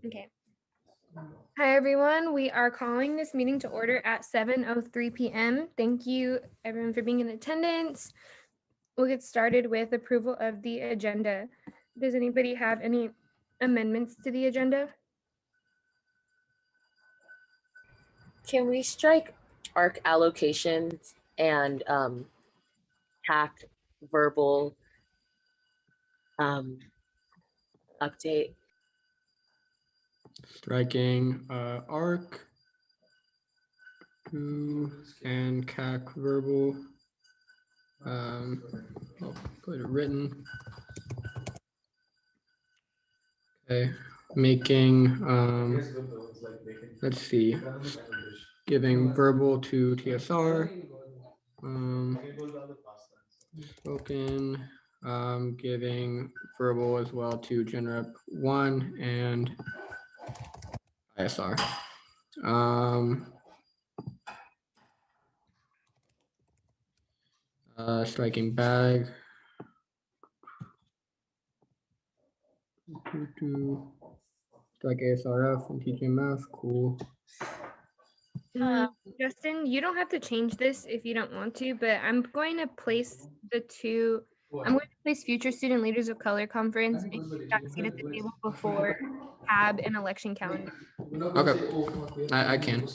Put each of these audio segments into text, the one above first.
Okay. Hi, everyone. We are calling this meeting to order at 7:03 p.m. Thank you, everyone, for being in attendance. We'll get started with approval of the agenda. Does anybody have any amendments to the agenda? Can we strike ARC allocations and CAC verbal update? Striking ARC and CAC verbal. I'll put it written. Okay, making let's see, giving verbal to TSR, spoken, giving verbal as well to GenRep 1 and ISR. Striking bag. Strike ASRF and TGMF, cool. Justin, you don't have to change this if you don't want to, but I'm going to place I'm going to place future student leaders of color conference and that seat at the table before HAB and election calendar. Okay, I can.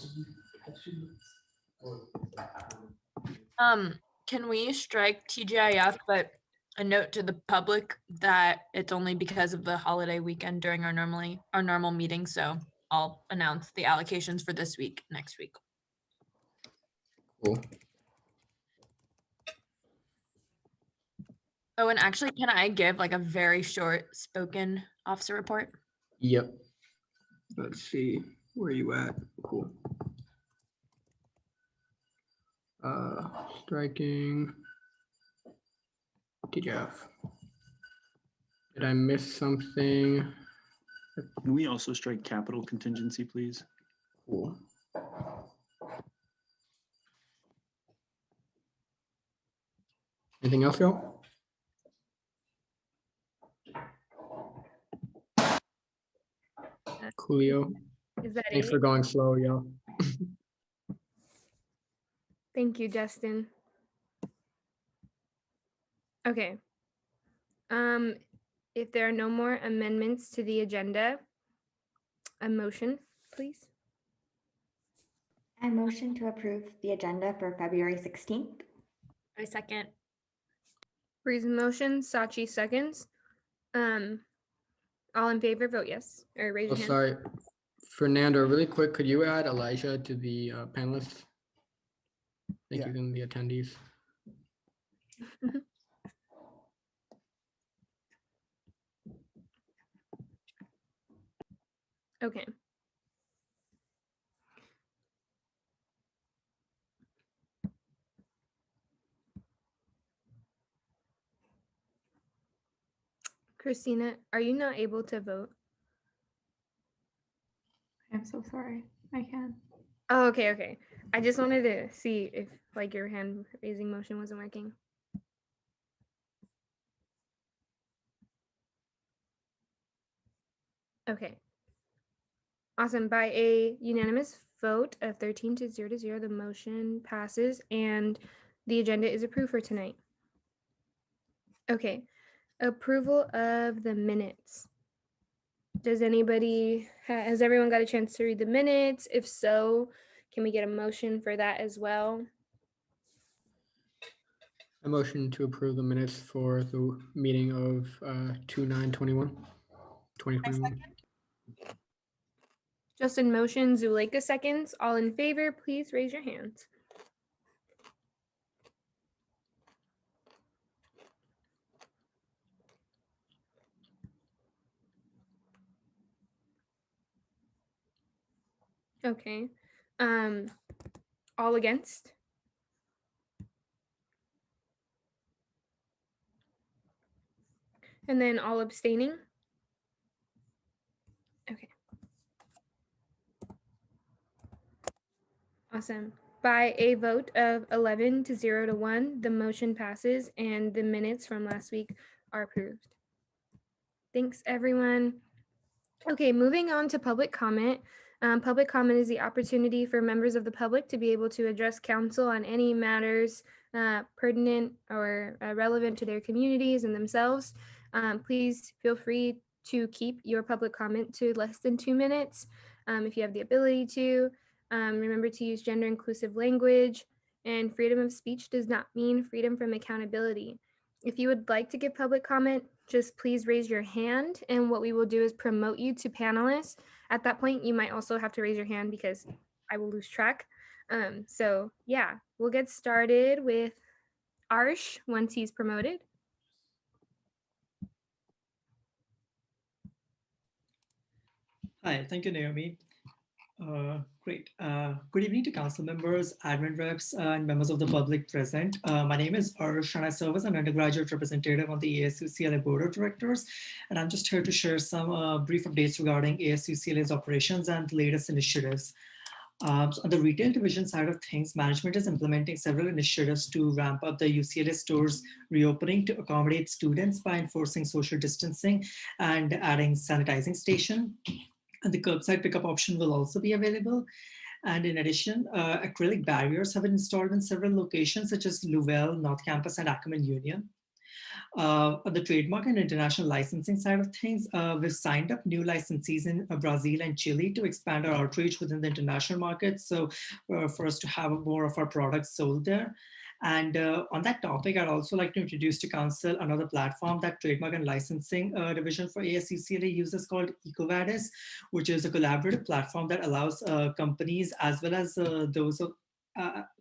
Can we strike TGIF, but a note to the public that it's only because of the holiday weekend during our normal meeting, so I'll announce the allocations for this week next week. Cool. Oh, and actually, can I give like a very short spoken officer report? Yep. Let's see, where you at? Cool. Striking TGF. Did I miss something? Can we also strike capital contingency, please? Cool. Anything else, y'all? Coolio. Is that Thanks it? for going slow, y'all. Thank you, Justin. Okay. If there are no more amendments to the agenda, a motion, please. I motion to approve the agenda for February 16th. I second. Breeze motion, Sachi seconds. All in favor, vote yes, or raise Oh, your hand. sorry. Fernando, really quick, could you add Elijah to the panelists? Thank you, and the attendees. Okay. Christina, are you not able to vote? I'm so sorry. I can. Oh, okay. I just wanted to see if like your hand raising motion wasn't working. Okay. Awesome. By a unanimous vote of 13-0, the motion passes and the agenda is approved for tonight. Okay. Approval of the minutes. Does anybody, has everyone got a chance to read the minutes? If so, can we get a motion for that as well? A motion to approve the minutes for the meeting of 2/9/21. Justin motion, Zuleika seconds. All in favor, please raise your hands. Okay. All against? And then all abstaining? Okay. Awesome. By a vote of 11-0 the motion passes and the minutes from last week are approved. Thanks, everyone. Okay, moving on to public comment. Public comment is the opportunity for members of the public to be able to address council on any matters pertinent or relevant to their communities and themselves. Please feel free to keep your public comment to less than 2 minutes if you have the ability to. Remember to use gender inclusive language, and freedom of speech does not mean freedom from accountability. If you would like to give public comment, just please raise your hand, and what we will do is promote you to panelists. At that point, you might also have to raise your hand because I will lose track. So yeah, we'll get started with Arsh once he's promoted. Hi, thank you, Naomi. Great. Good evening to council members, admin reps, and members of the public present. My name is Arsh, and I serve as an undergraduate representative on the ASU-CLA Board of Directors. And I'm just here to share some brief updates regarding ASU-CLA's operations and the latest initiatives. So on the retail division side of things, management is implementing several initiatives to ramp up the UCLA stores reopening to accommodate students by enforcing social distancing and adding sanitizing station. And the curbside pickup option will also be available. And in addition, acrylic barriers have been installed in several locations such as Louvel, North Campus, and Acumen Union. On the trademark and international licensing side of things, we've signed up new licensees in Brazil and Chile to expand our outreach within the international market. So for us to have more of our products sold there. And on that topic, I'd also like to introduce to council another platform that trademark and licensing division for ASU-CLA uses called EcoVadis, which is a collaborative platform that allows companies as well as those of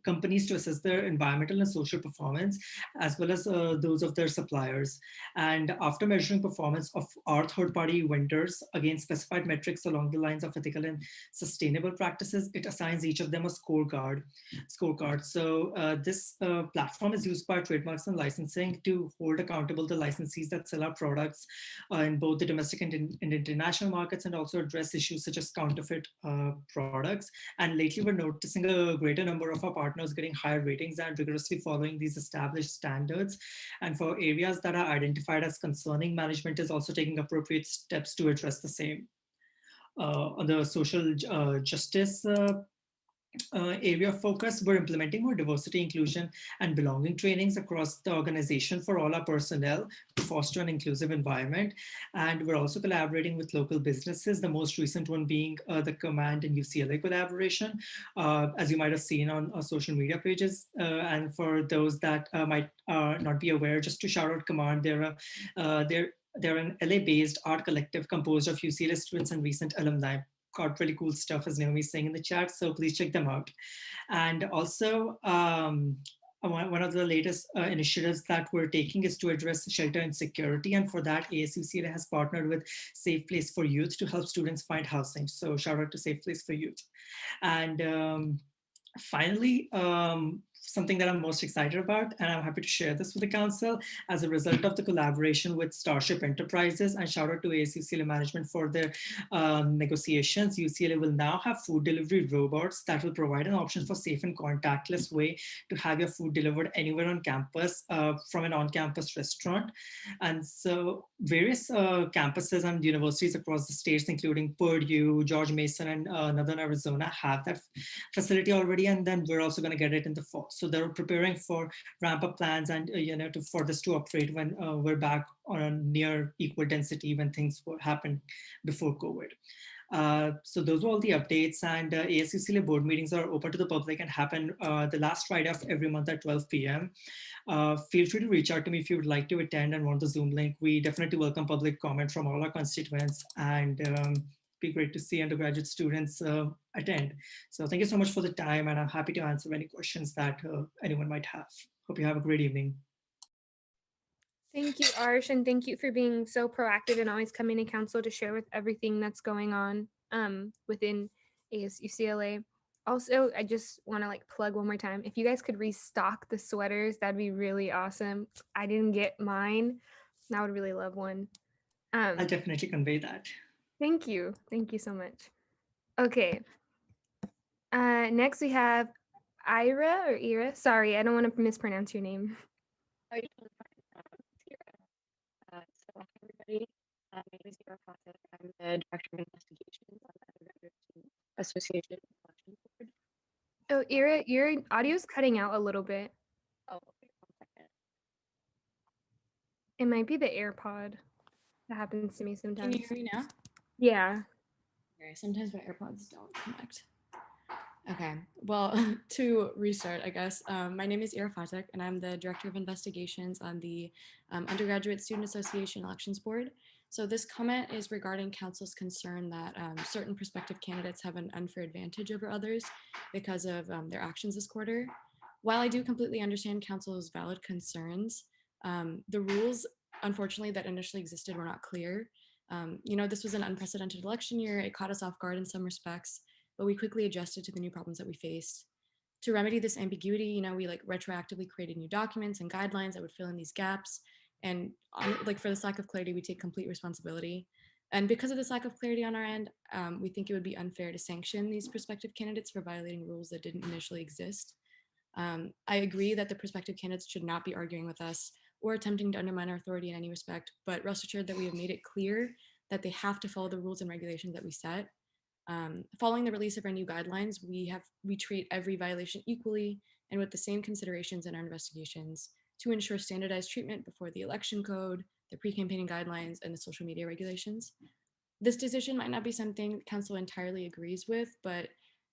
companies to assess their environmental and social performance, as well as those of their suppliers. And after measuring performance of our third-party vendors against specified metrics along the lines of ethical and sustainable practices, it assigns each of them a scorecard. So this platform is used by trademarks and licensing to hold accountable the licensees that sell our products in both the domestic and international markets, and also address issues such as counterfeit products. And lately, we're noticing a greater number of our partners getting higher ratings and rigorously following these established standards. And for areas that are identified as concerning, management is also taking appropriate steps to address the same. On the social justice area of focus, we're implementing more diversity, inclusion, and belonging trainings across the organization for all our personnel to foster an inclusive environment. And we're also collaborating with local businesses, the most recent one being the Command and UCLA collaboration, as you might have seen on our social media pages. And for those that might not be aware, just to shout out Command, they're an LA-based art collective composed of UCLA students and recent alumni. Got really cool stuff, as Naomi's saying in the chat, so please check them out. And also, one of the latest initiatives that we're taking is to address shelter insecurity. And for that, ASU-CLA has partnered with Safe Place for Youth to help students find housing. So shout out to Safe Place for Youth. And finally, something that I'm most excited about, and I'm happy to share this with the council, as a result of the collaboration with Starship Enterprises, and shout out to ASU-CLA management for their negotiations. UCLA will now have food delivery robots that will provide an option for safe and contactless way to have your food delivered anywhere on campus from an on-campus restaurant. And so various campuses and universities across the states, including Purdue, George Mason, and Northern Arizona, have that facility already, and then we're also going to get it in the fall. So they're preparing for ramp-up plans and for this to operate when we're back on a near equal density when things happened before COVID. So those were all the updates, and ASU-CLA board meetings are open to the public and happen the last Friday of every month at 12 p.m. Feel free to reach out to me if you would like to attend and want the Zoom link. We definitely welcome public comment from all our constituents, and be great to see undergraduate students attend. So thank you so much for the time, and I'm happy to answer any questions that anyone might have. Hope you have a great evening. Thank you, Arsh, and thank you for being so proactive and always coming to council to share with everything that's going on within ASU-CLA. Also, I just want to plug one more time. If you guys could restock the sweaters, that'd be really awesome. I didn't get mine. I would really love one. I'll definitely convey that. Thank you. Thank you so much. Okay. Next we have Ira. Sorry, I don't want to mispronounce your name. So hi everybody. My name is Ira Fawcett. I'm the Director of Investigations on the Undergraduate Student Association Election Board. Oh, Ira, your audio's cutting out a little bit. Oh, okay, 1 second. It might be the AirPod. That happens to me Can sometimes. you hear me now? Yeah. Okay, sometimes my AirPods don't connect. Okay, well, to restart, I guess, my name is Ira Fatek, and I'm the Director of Investigations on the Undergraduate Student Association Elections Board. So this comment is regarding Council's concern that certain prospective candidates have an unfair advantage over others because of their actions this quarter. While I do completely understand Council's valid concerns, the rules, unfortunately, that initially existed were not clear. This was an unprecedented election year. It caught us off guard in some respects, but we quickly adjusted to the new problems that we faced. To remedy this ambiguity, we retroactively created new documents and guidelines that would fill in these gaps. And for this lack of clarity, we take complete responsibility. And because of this lack of clarity on our end, we think it would be unfair to sanction these prospective candidates for violating rules that didn't initially exist. I agree that the prospective candidates should not be arguing with us or attempting to undermine our authority in any respect, but rest assured that we have made it clear that they have to follow the rules and regulations that we set. Following the release of our new guidelines, we treat every violation equally and with the same considerations in our investigations to ensure standardized treatment before the election code, the pre-campaigning guidelines, and the social media regulations. This decision might not be something Council entirely agrees with, but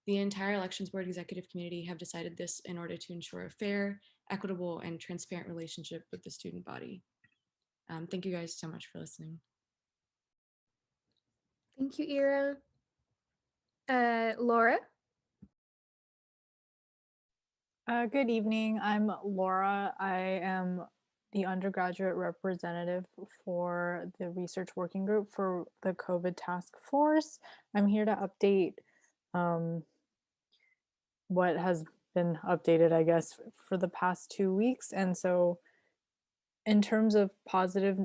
the entire Elections Board Executive Committee have decided this in order to ensure a fair, equitable, and transparent relationship with the student body. Thank you guys so much for listening. Thank you, Ira. Laura? Good evening. I'm Laura. I am the undergraduate representative for the research working group for the COVID task force. I'm here to update what has been updated, I guess, for the past 2 weeks. And so in terms of positive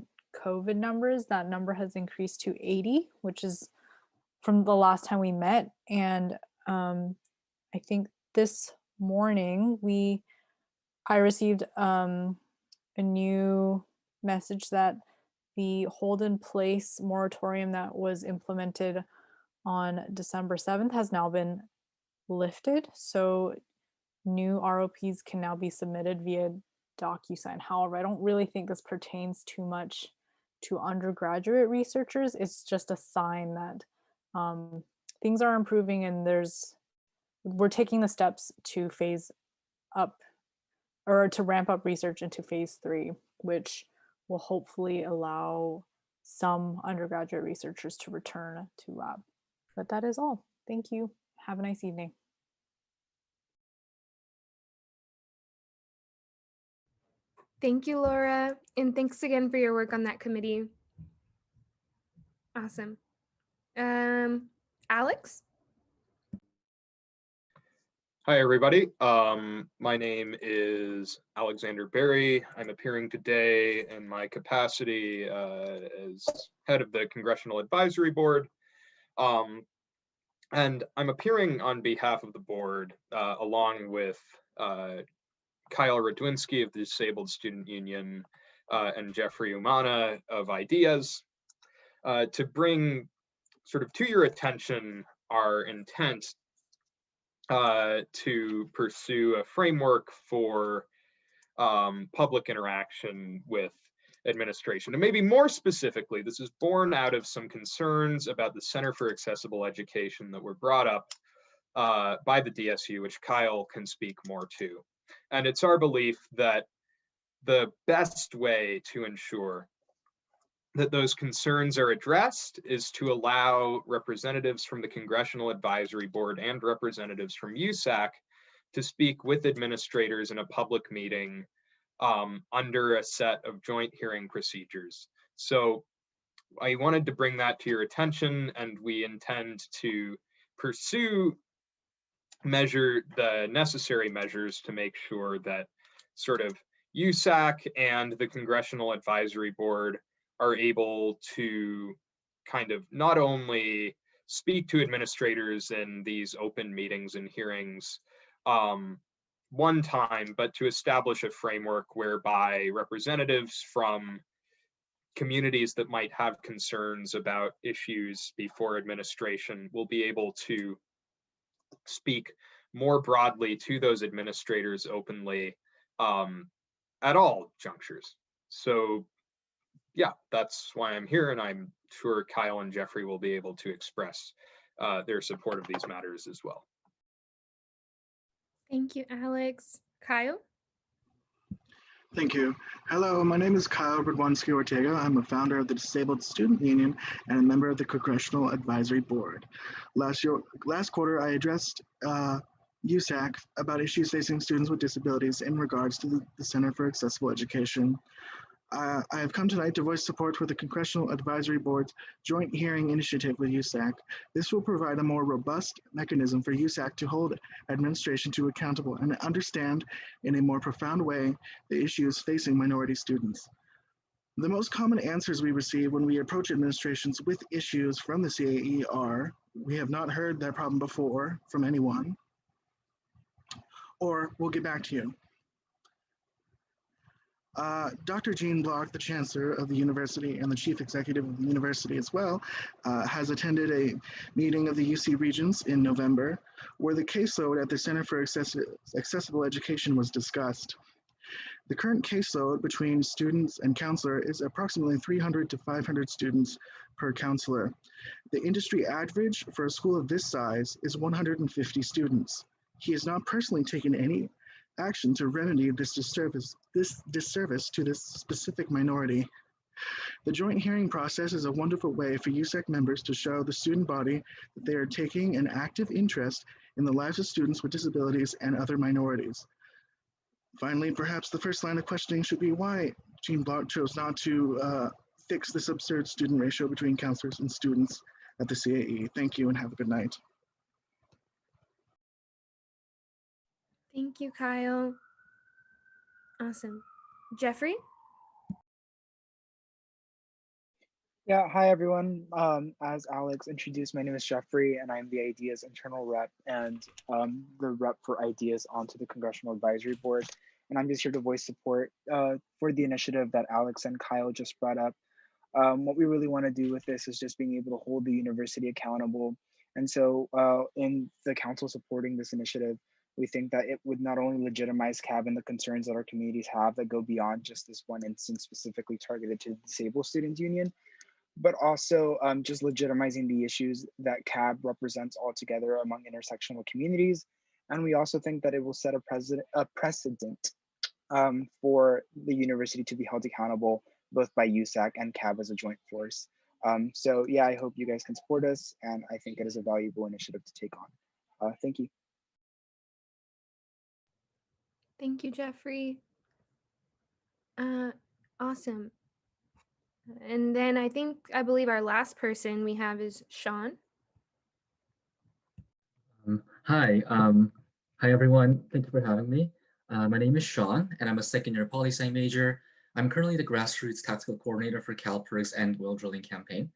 COVID numbers, that number has increased to 80, which is from the last time we met. And I think this morning I received a new message that the Holden Place moratorium that was implemented on December 7th has now been lifted. So new ROPs can now be submitted via DocuSign. However, I don't really think this pertains too much to undergraduate researchers. It's just a sign that things are improving and we're taking the steps to phase up or to ramp up research into phase 3, which will hopefully allow some undergraduate researchers to return to lab. But that is all. Thank you. Have a nice evening. Thank you, Laura. And thanks again for your work on that committee. Awesome. Alex? Hi, everybody. My name is Alexander Berry. I'm appearing today in my capacity as head of the Congressional Advisory Board. And I'm appearing on behalf of the board along with Kyle Radwinski of the Disabled Student Union and Jeffrey Umana of Ideas to bring sort of to your attention our intent to pursue a framework for public interaction with administration. And maybe more specifically, this is born out of some concerns about the Center for Accessible Education that were brought up by the DSU, which Kyle can speak more to. And it's our belief that the best way to ensure that those concerns are addressed is to allow representatives from the Congressional Advisory Board and representatives from USAC to speak with administrators in a public meeting under a set of joint hearing procedures. So I wanted to bring that to your attention, and we intend to pursue the necessary measures to make sure that sort of USAC and the Congressional Advisory Board are able to kind of not only speak to administrators in these open meetings and hearings one time, but to establish a framework whereby representatives from communities that might have concerns about issues before administration will be able to speak more broadly to those administrators openly at all junctures. So yeah, that's why I'm here, and I'm sure Kyle and Jeffrey will be able to express their support of these matters as well. Thank you, Alex. Kyle? Thank you. Hello, my name is Kyle Bradwanski Ortega. I'm a founder of the Disabled Student Union and a member of the Congressional Advisory Board. Last quarter, I addressed USAC about issues facing students with disabilities in regards to the Center for Accessible Education. I have come tonight to voice support for the Congressional Advisory Board's joint hearing initiative with USAC. This will provide a more robust mechanism for USAC to hold administration to accountable and understand in a more profound way the issues facing minority students. The most common answers we receive when we approach administrations with issues from the CAE are, "We have not heard that problem before from anyone," or "We'll get back to you." Dr. Jean Block, the Chancellor of the University and the Chief Executive of the University as well, has attended a meeting of the UC Regents in November, where the caseload at the Center for Accessible Education was discussed. The current caseload between students and counselor is approximately 300 to 500 students per counselor. The industry average for a school of this size is 150 students. He has not personally taken any action to remedy this disservice to this specific minority. The joint hearing process is a wonderful way for USAC members to show the student body that they are taking an active interest in the lives of students with disabilities and other minorities. Finally, perhaps the first line of questioning should be why Jean Block chose not to fix this absurd student ratio between counselors and students at the CAE. Thank you and have a good night. Thank you, Kyle. Awesome. Jeffrey? Yeah, hi everyone. As Alex introduced, my name is Jeffrey and I'm the IDEA's internal rep and the rep for IDEA's onto the Congressional Advisory Board. And I'm just here to voice support for the initiative that Alex and Kyle just brought up. What we really want to do with this is just being able to hold the university accountable. And so in the council supporting this initiative, we think that it would not only legitimize CAB and the concerns that our communities have that go beyond just this one instance specifically targeted to the Disabled Students Union, but also just legitimizing the issues that CAB represents altogether among intersectional communities. And we also think that it will set a precedent for the university to be held accountable both by USAC and CAB as a joint force. So yeah, I hope you guys can support us, and I think it is a valuable initiative to take on. Thank you. Thank you, Jeffrey. Awesome. And then I believe our last person we have is Sean. Hi everyone. Thank you for having me. My name is Sean, and I'm a second-year poli-sci major. I'm currently the grassroots tactical coordinator for CalPERG's End Oil Drilling campaign.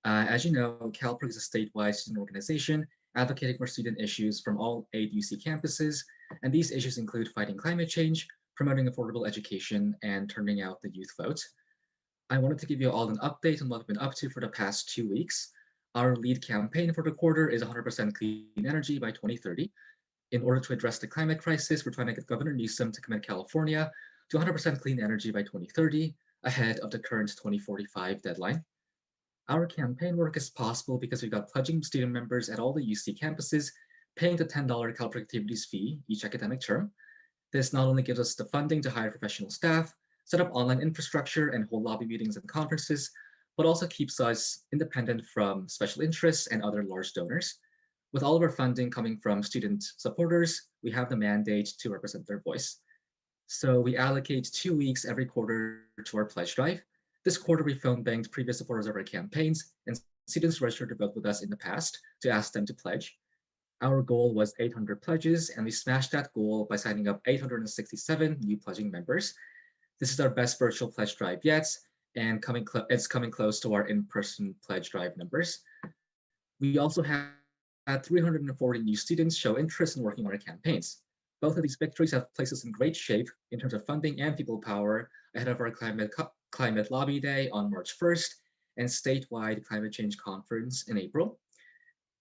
As you know, CalPERG is a statewide student organization advocating for student issues from all 8 UC campuses, and these issues include fighting climate change, promoting affordable education, and turning out the youth vote. I wanted to give you all an update on what we've been up to for the past 2 weeks. Our lead campaign for the quarter is 100% clean energy by 2030. In order to address the climate crisis, we're trying to get Governor Newsom to commit California to 100% clean energy by 2030, ahead of the current 2045 deadline. Our campaign work is possible because we've got pledging student members at all the UC campuses paying the $10 CalPERG activities fee each academic term. This not only gives us the funding to hire professional staff, set up online infrastructure, and hold lobby meetings and conferences, but also keeps us independent from special interests and other large donors. With all of our funding coming from student supporters, we have the mandate to represent their voice. So we allocate 2 weeks every quarter to our pledge drive. This quarter, we phone banked previous supporters of our campaigns and students registered to vote with us in the past to ask them to pledge. Our goal was 800 pledges, and we smashed that goal by signing up 867 new pledging members. This is our best virtual pledge drive yet, and it's coming close to our in-person pledge drive numbers. We also had 340 new students show interest in working on our campaigns. Both of these victories have placed us in great shape in terms of funding and people power ahead of our climate Climate Lobby Day on March 1st, and statewide climate change conference in April.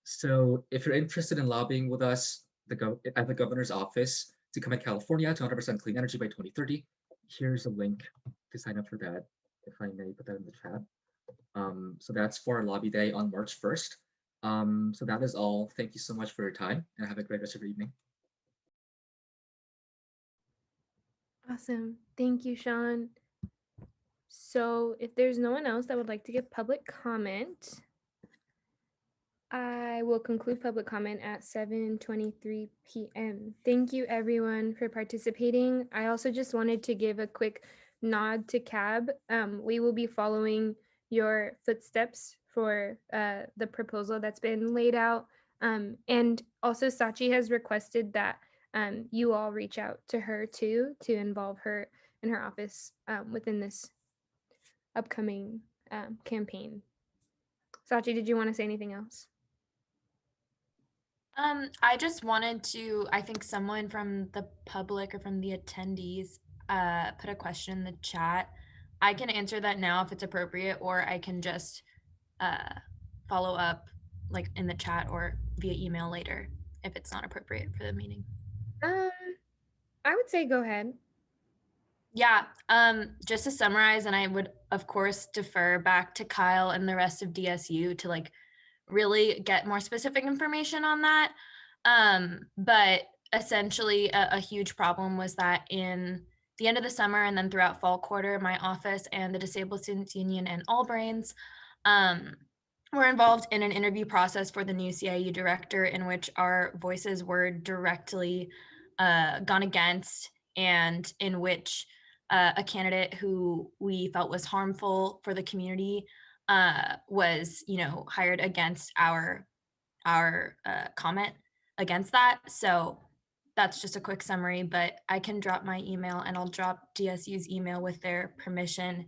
So if you're interested in lobbying with us at the governor's office to commit California to 100% clean energy by 2030, here's a link to sign up for that, if I may put that in the chat. So that's for our lobby day on March 1st. So that is all. Thank you so much for your time and have a great rest of your evening. Awesome. Thank you, Sean. So if there's no one else that would like to give public comment, I will conclude public comment at 7:23 p.m. Thank you everyone for participating. I also just wanted to give a quick nod to CAB. We will be following your footsteps for the proposal that's been laid out. And also Sachi has requested that you all reach out to her too, to involve her in her office within this upcoming campaign. Sachi, did you want to say anything else? I just wanted to, I think someone from the public or from the attendees put a question in the chat. I can answer that now if it's appropriate, or I can just follow up like in the chat or via email later if it's not appropriate for the meeting. I would say go ahead. Yeah, just to summarize, and I would of course defer back to Kyle and the rest of DSU to like really get more specific information on that. But essentially a huge problem was that in the end of the summer and then throughout fall quarter, my office and the Disabled Students Union and All Brains were involved in an interview process for the new CIU director, in which our voices were directly gone against, and in which a candidate who we felt was harmful for the community was, hired against our comment against that. So that's just a quick summary, but I can drop my email and I'll drop DSU's email with their permission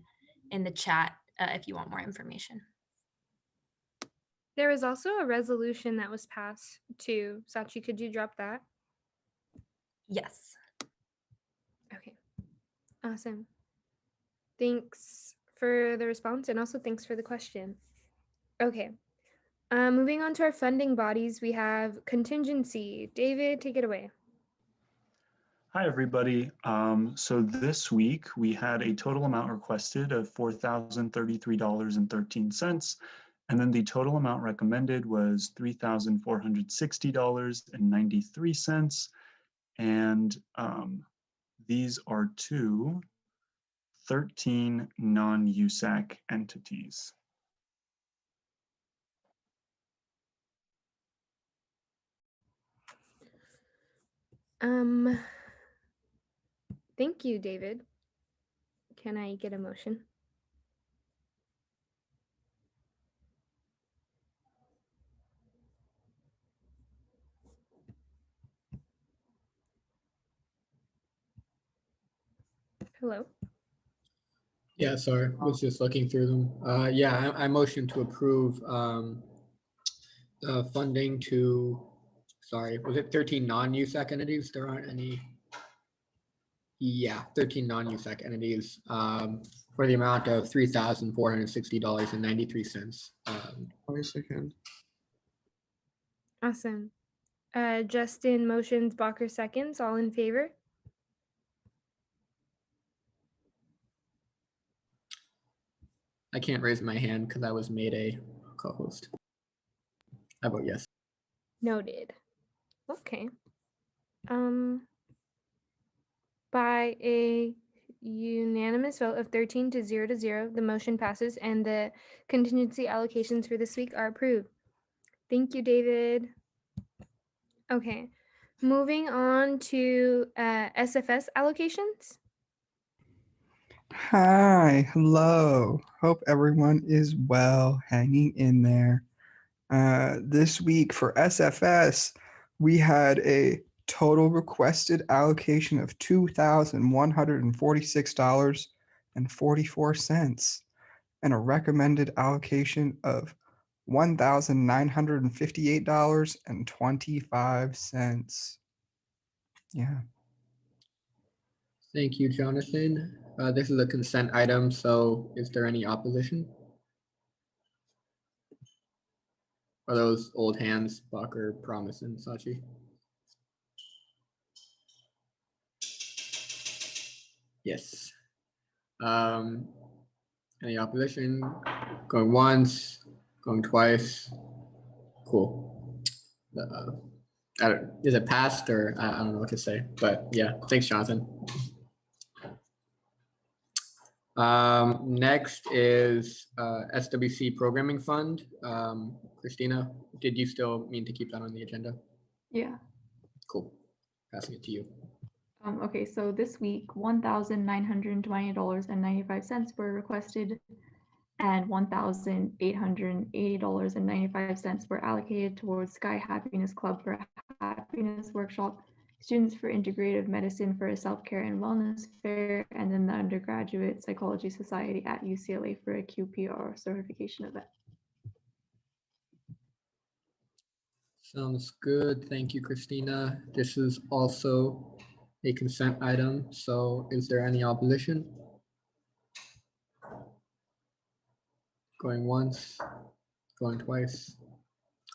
in the chat if you want more information. There was also a resolution that was passed too. Sachi, could you drop that? Yes. Okay. Awesome. Thanks for the response, and also thanks for the question. Okay. Moving on to our funding bodies, we have contingency. David, take it away. Hi, everybody. So this week we had a total amount requested of $4,033.13. And then the total amount recommended was $3,460.93. And these are to 13 non-USAC entities. Thank you, David. Can I get a motion? Hello? Yeah, sorry, was just looking through them. Yeah, I motion to approve funding to, sorry, was it 13 non-USAC entities? There aren't any. Yeah, 13 non-USAC entities for the amount of $3,460.93. Wait a second. Awesome. Justin motions, Bacher seconds. All in favor? I can't raise my hand because I was made a co-host. I vote yes. Noted. Okay. By a unanimous vote of 13-0, the motion passes and the contingency allocations for this week are approved. Thank you, David. Okay, moving on to SFS allocations. Hi, hello. Hope everyone is well, hanging in there. This week for SFS, we had a total requested allocation of $2,146.44 and a recommended allocation of $1,958.25. Yeah. Thank you, Jonathan. This is a consent item, so is there any opposition? Are those old hands, Bucker, Promise, and Sachi? Yes. Any opposition? Going once, going twice. Cool. Is it passed or I don't know what to say, but yeah, thanks, Jonathan. Next is SWC Programming Fund. Christina, did you still mean to keep that on the agenda? Yeah. Cool. Passing it to you. Okay, so this week, $1,920.95 were requested and $1,880.95 were allocated towards Sky Happiness Club for a happiness workshop, Students for Integrative Medicine for a self-care and wellness fair, and then the Undergraduate Psychology Society at UCLA for a QPR certification event. Sounds good. Thank you, Christina. This is also a consent item. So is there any opposition? Going once, going twice.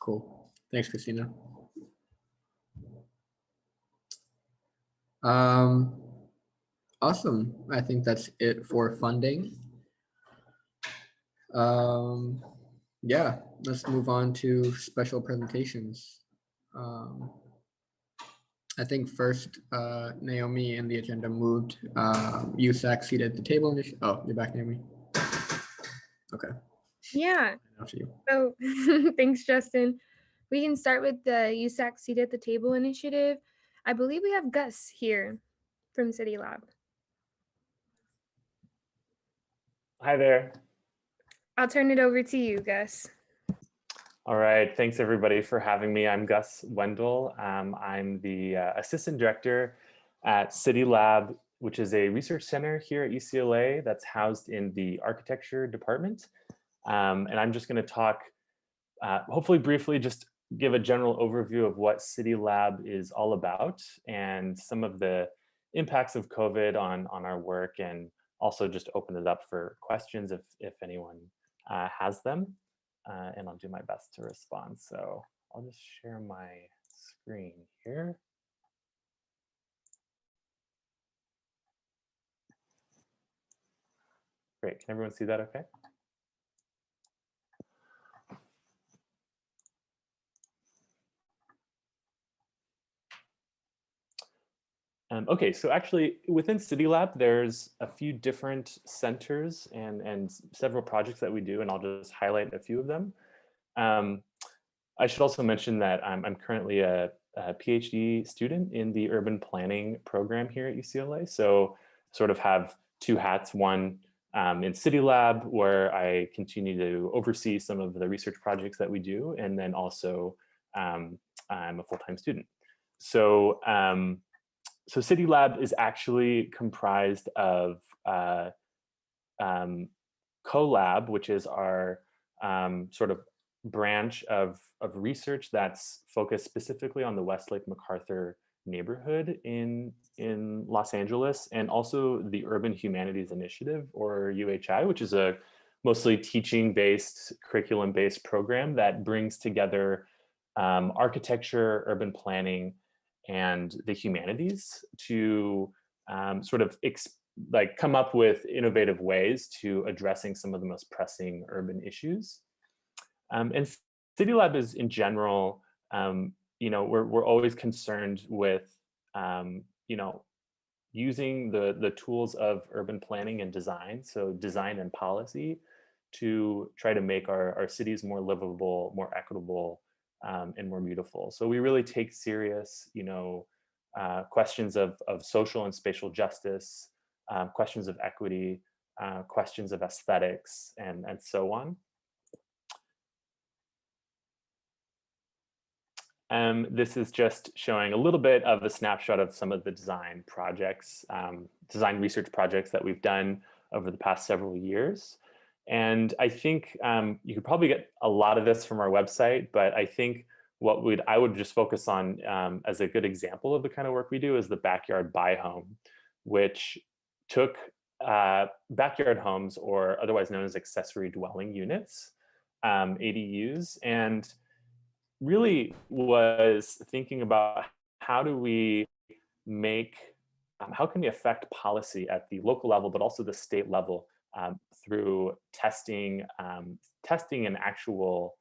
Cool. Thanks, Christina. Awesome. I think that's it for funding. Yeah, let's move on to special presentations. I think first, Naomi in the agenda moved USAC seated at the table. Oh, you're back, Naomi. Okay. Yeah. After you. So thanks, Justin. We can start with the USAC Seat at the Table initiative. I believe we have Gus here from City Lab. Hi there. I'll turn it over to you, Gus. All right, thanks everybody for having me. I'm Gus Wendell. I'm the Assistant Director at City Lab, which is a research center here at UCLA that's housed in the Architecture Department. And I'm just going to talk, hopefully briefly, just give a general overview of what City Lab is all about and some of the impacts of COVID on our work, and also just open it up for questions if anyone has them. And I'll do my best to respond. So I'll just share my screen here. Great, can everyone see that okay? Okay, so actually within City Lab, there's a few different centers and several projects that we do, and I'll just highlight a few of them. I should also mention that I'm currently a PhD student in the urban planning program here at UCLA. So sort of have two hats, one in City Lab, where I continue to oversee some of the research projects that we do, and then also I'm a full-time student. So so City Lab is actually comprised of CoLab, which is our sort of branch of research that's focused specifically on the Westlake MacArthur neighborhood in Los Angeles, and also the Urban Humanities Initiative, or UHI, which is a mostly teaching-based, curriculum-based program that brings together architecture, urban planning, and the humanities to sort of come up with innovative ways to addressing some of the most pressing urban issues. And City Lab is in general, you know, we're always concerned with, you know, using the tools of urban planning and design, so design and policy, to try to make our cities more livable, more equitable, and more beautiful. So we really take serious, you know, questions of social and spatial justice, questions of equity, questions of aesthetics, and so on. This is just showing a little bit of a snapshot of some of the design projects, design research projects that we've done over the past several years. And I think you could probably get a lot of this from our website, but I think what I would just focus on as a good example of the kind of work we do is the backyard buy home. which took backyard homes, or otherwise known as accessory dwelling units, ADUs, and really was thinking about how do we make, how can we affect policy at the local level, but also the state level through testing an actual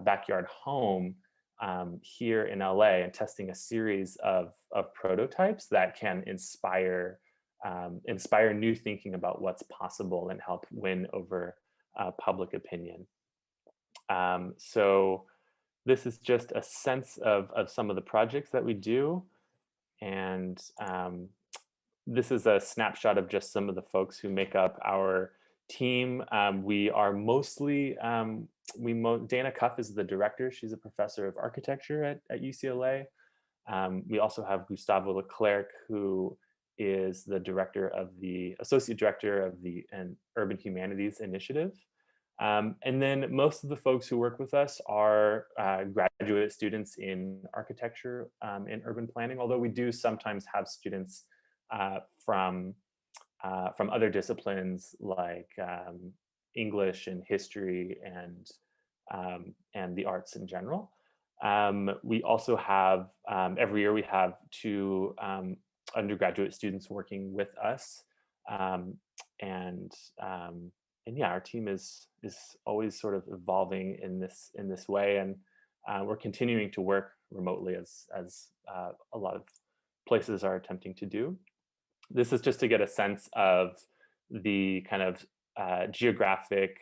backyard home here in LA, and testing a series of prototypes that can inspire new thinking about what's possible and help win over public opinion. So this is just a sense of some of the projects that we do. And this is a snapshot of just some of the folks who make up our team. We are mostly, Dana Cuff is the director. She's a professor of architecture at UCLA. We also have Gustavo Leclerc, who is the associate director of the Urban Humanities Initiative. And then most of the folks who work with us are graduate students in architecture and urban planning, although we do sometimes have students from other disciplines like English and history and the arts in general. We also have, every year we have 2 undergraduate students working with us. And yeah, our team is always sort of evolving in this way, and we're continuing to work remotely as a lot of places are attempting to do. This is just to get a sense of the kind of geographic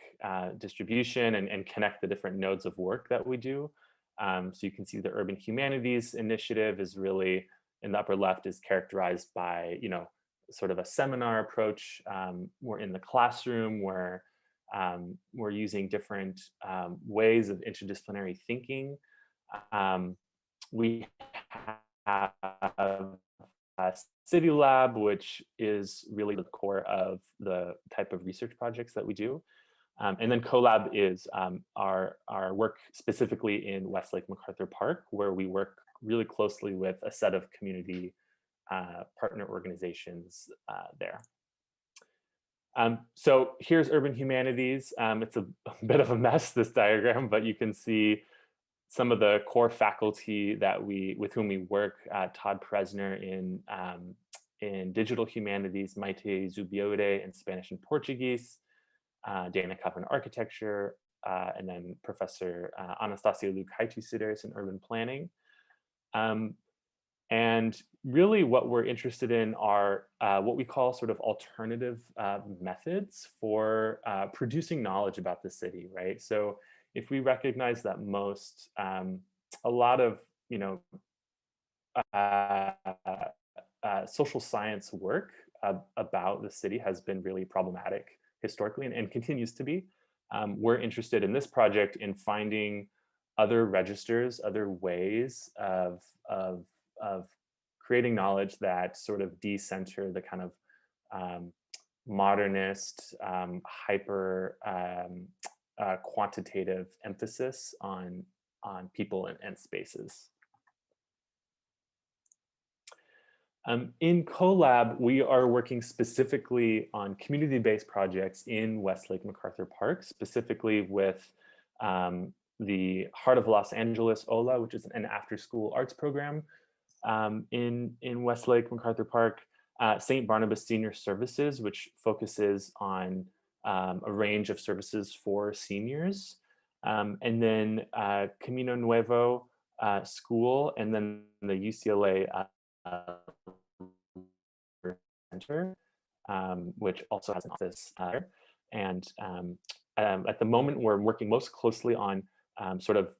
distribution and connect the different nodes of work that we do. So you can see the Urban Humanities Initiative is really, in the upper left, is characterized by, sort of a seminar approach. We're in the classroom where we're using different ways of interdisciplinary thinking. We have a City Lab, which is really the core of the type of research projects that we do. And then CoLab is our work specifically in Westlake MacArthur Park, where we work really closely with a set of community partner organizations there. So here's Urban Humanities. It's a bit of a mess, this diagram, but you can see some of the core faculty with whom we work. Todd Presner in digital humanities, Maite Zubiode in Spanish and Portuguese, Dana Cuff in architecture, and then Professor Anastasia Lukaitu-Sideris in urban planning. And really what we're interested in are what we call sort of alternative methods for producing knowledge about the city, right? So if we recognize that a lot of, social science work about the city has been really problematic historically and continues to be, we're interested in this project in finding other registers, other ways of creating knowledge that sort of decenter the kind of modernist, hyper quantitative emphasis on people and spaces. In CoLab, we are working specifically on community-based projects in Westlake MacArthur Park, specifically with the Heart of Los Angeles, OLA, which is an after-school arts program in Westlake MacArthur Park, St. Barnabas Senior Services, which focuses on a range of services for seniors, and then Camino Nuevo School, and then the UCLA Center, which also has an office there. And at the moment, we're working most closely on sort of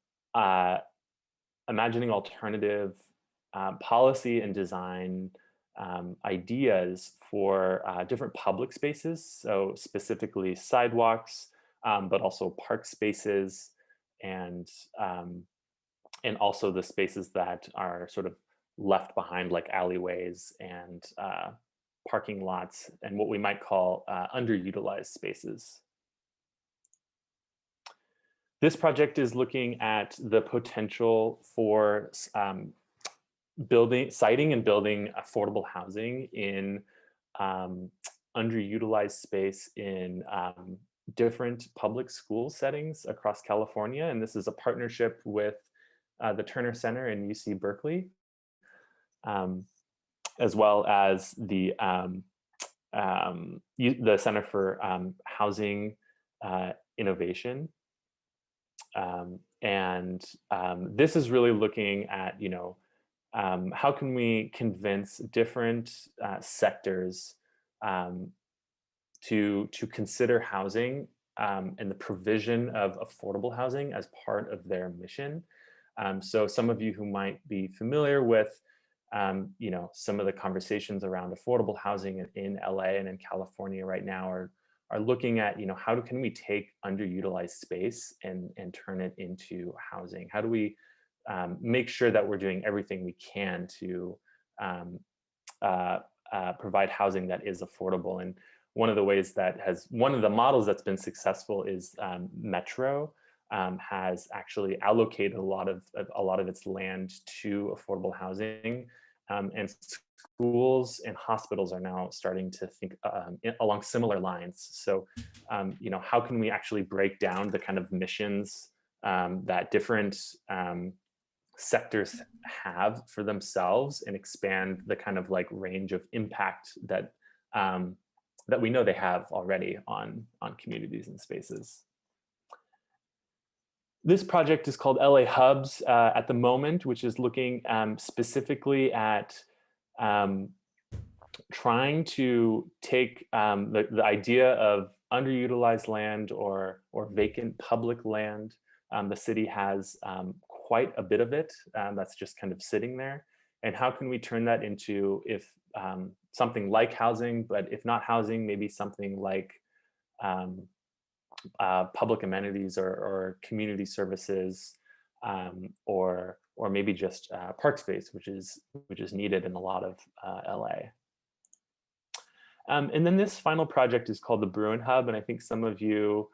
imagining alternative policy and design ideas for different public spaces, so specifically sidewalks, but also park spaces, and also the spaces that are sort of left behind, like alleyways and parking lots, and what we might call underutilized spaces. This project is looking at the potential for citing and building affordable housing in underutilized space in different public school settings across California. And this is a partnership with the Turner Center in UC Berkeley, as well as the Center for Housing Innovation. This is really looking at, how can we convince different sectors to consider housing and the provision of affordable housing as part of their mission. So some of you who might be familiar with, some of the conversations around affordable housing in LA and in California right now are looking at, how can we take underutilized space and turn it into housing? How do we make sure that we're doing everything we can to provide housing that is affordable? And one of the models that's been successful is Metro has actually allocated a lot of its land to affordable housing, and schools and hospitals are now starting to think along similar lines. So, how can we actually break down the kind of missions that different sectors have for themselves and expand the kind of like range of impact that that we know they have already on communities and spaces. This project is called LA Hubs at the moment, which is looking specifically at trying to take the idea of underutilized land or vacant public land. The city has quite a bit of it that's just kind of sitting there. And how can we turn that into, if something like housing, but if not housing, maybe something like public amenities or community services, or maybe just park space, which is needed in a lot of LA. And then this final project is called the Bruin Hub, and I think some of you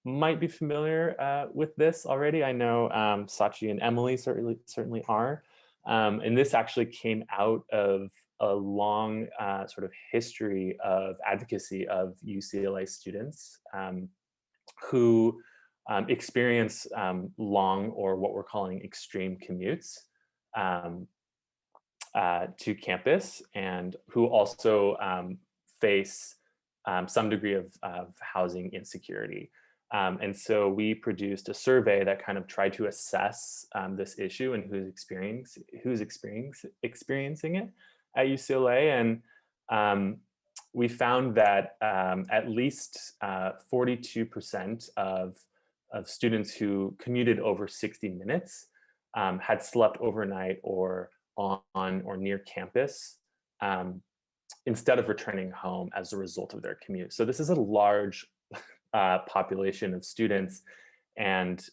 might be familiar with this already. I know Sachi and Emily certainly are. And this actually came out of a long sort of history of advocacy of UCLA students who experience long, or what we're calling extreme commutes to campus, and who also face some degree of housing insecurity. And so we produced a survey that kind of tried to assess this issue and who's experiencing it at UCLA. And we found that at least 42% of students who commuted over 60 minutes had slept overnight or on or near campus instead of returning home as a result of their commute. So this is a large population of students, and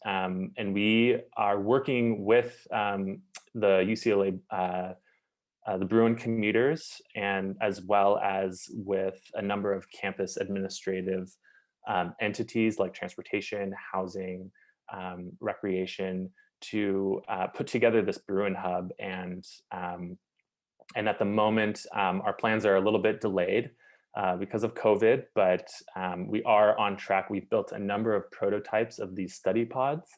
we are working with the UCLA, the Bruin commuters, and as well as with a number of campus administrative entities like transportation, housing, recreation, to put together this Bruin Hub. And at the moment, our plans are a little bit delayed because of COVID, but we are on track. We've built a number of prototypes of these study pods,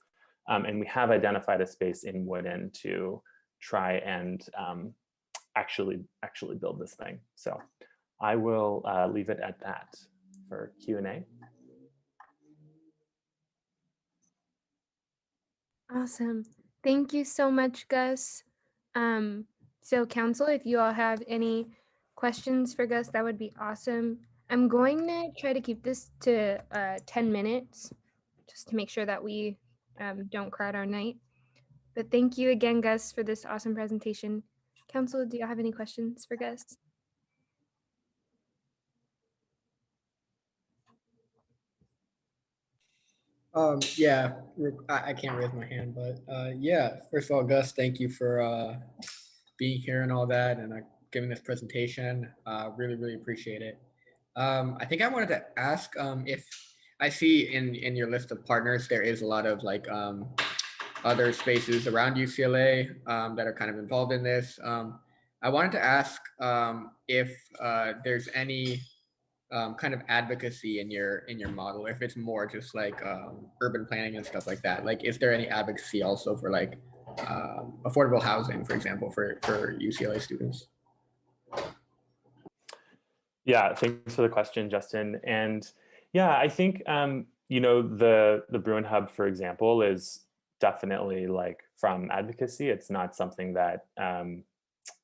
and we have identified a space in Woodin to try and actually build this thing. So I will leave it at that for Q&A. Awesome. Thank you so much, Gus. So council, if you all have any questions for Gus, that would be awesome. I'm going to try to keep this to 10 minutes just to make sure that we don't crowd our night. But thank you again, Gus, for this awesome presentation. Council, do you have any questions for Gus? Yeah, I can't raise my hand, but yeah, first of all, Gus, thank you for being here and all that, and giving this presentation. Really, really appreciate it. I think I wanted to ask if I see in your list of partners, there is a lot of like other spaces around UCLA that are kind of involved in this. I wanted to ask if there's any kind of advocacy in your model, if it's more just like urban planning and stuff like that. Like, is there any advocacy also for like affordable housing, for example, for UCLA students? Yeah, thanks for the question, Justin. And yeah, I think you know, the Bruin Hub, for example, is definitely like from advocacy. It's not something that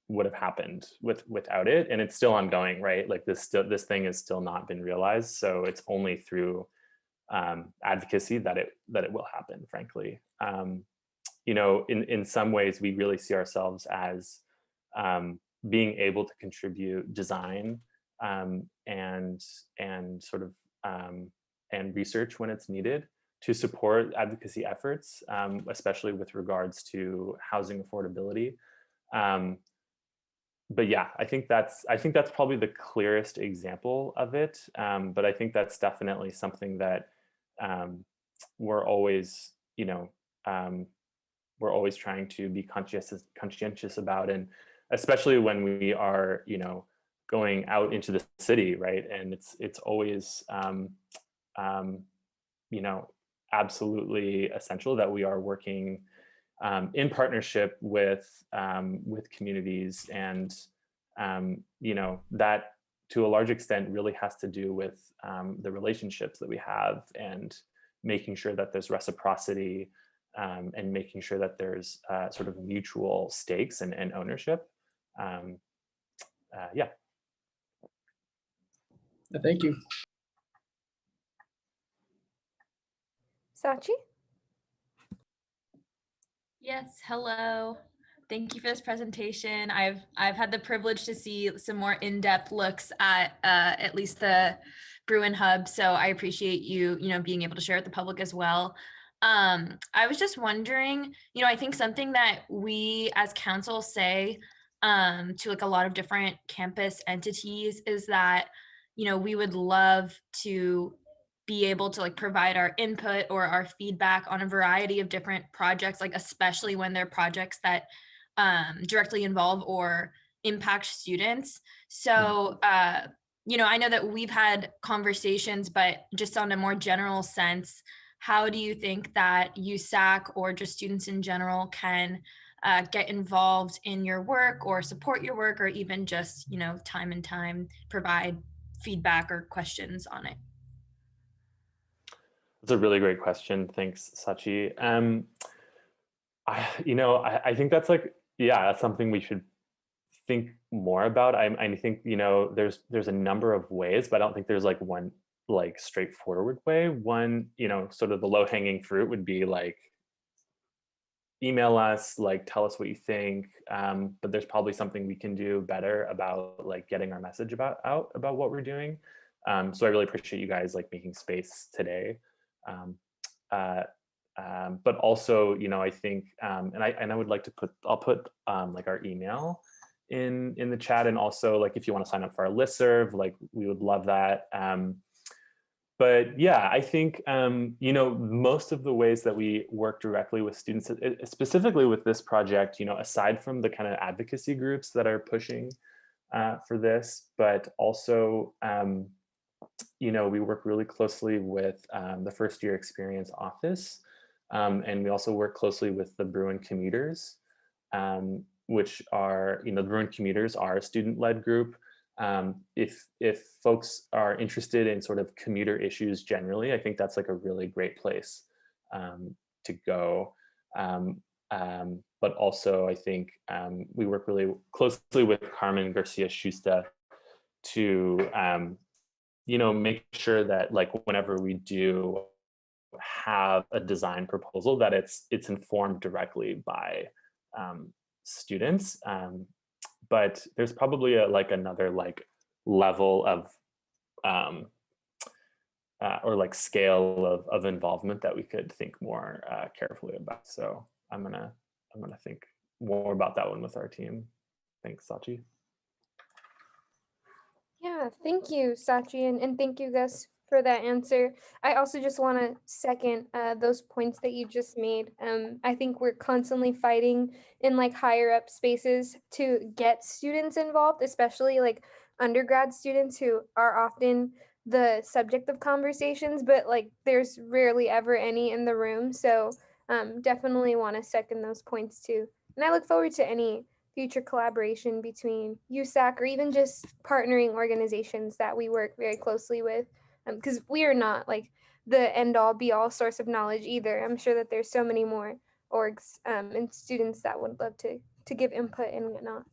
would have happened without it, and it's still ongoing, right? Like this thing has still not been realized, so it's only through advocacy that it will happen, frankly. You know, in some ways, we really see ourselves as being able to contribute design and sort of and research when it's needed to support advocacy efforts, especially with regards to housing affordability. But yeah, I think that's probably the clearest example of it. But I think that's definitely something that we're always, you know, we're always trying to be conscientious about, and especially when we are, you know, going out into the city, right? And it's always, you know, absolutely essential that we are working in partnership with communities, and you know, that to a large extent really has to do with the relationships that we have, and making sure that there's reciprocity, and making sure that there's sort of mutual stakes and ownership. Yeah. Thank you. Sachi? Yes, hello. Thank you for this presentation. I've had the privilege to see some more in-depth looks at least the Bruin Hub, so I appreciate you being able to share with the public as well. I was just wondering, you know, I think something that we as council say to like a lot of different campus entities is that, you know, we would love to be able to like provide our input or our feedback on a variety of different projects, like especially when they're projects that directly involve or impact students. So, you know, I know that we've had conversations, but just on a more general sense, how do you think that USAC or just students in general can get involved in your work or support your work, or even just, you know, time and time provide feedback or questions on it? That's a really great question. Thanks, Sachi. You know, I think that's like, yeah, that's something we should think more about. I think, you know, there's a number of ways, but I don't think there's like one like straightforward way. One, you know, sort of the low hanging fruit would be like, email us, like tell us what you think. But there's probably something we can do better about like getting our message out about what we're doing. So I really appreciate you guys like making space today. But also, you know, I think, and I would like to I'll put like our email in the chat, and also like if you want to sign up for our listserv, like we would love that. But yeah, I think, you know, most of the ways that we work directly with students, specifically with this project, you know, aside from the kind of advocacy groups that are pushing for this, but also, you know, we work really closely with the first year experience office. And we also work closely with the Bruin commuters, which are, you know, the Bruin commuters are a student-led group. If folks are interested in sort of commuter issues generally, I think that's like a really great place to go. But also I think we work really closely with Carmen Garcia Schuster to, you know, make sure that like whenever we do have a design proposal, that it's informed directly by students. But there's probably another like level of or like scale of involvement that we could think more carefully about. So I'm gonna think more about that one with our team. Thanks, Sachi. Yeah, thank you, Sachi, and thank you, Gus, for that answer. I also just want to second those points that you just made. I think we're constantly fighting in like higher up spaces to get students involved, especially like undergrad students who are often the subject of conversations, but like there's rarely ever any in the room. So definitely want to second those points too. And I look forward to any future collaboration between USAC or even just partnering organizations that we work very closely with, because we are not like the end all be all source of knowledge either. I'm sure that there's so many more orgs and students that would love to give input and whatnot.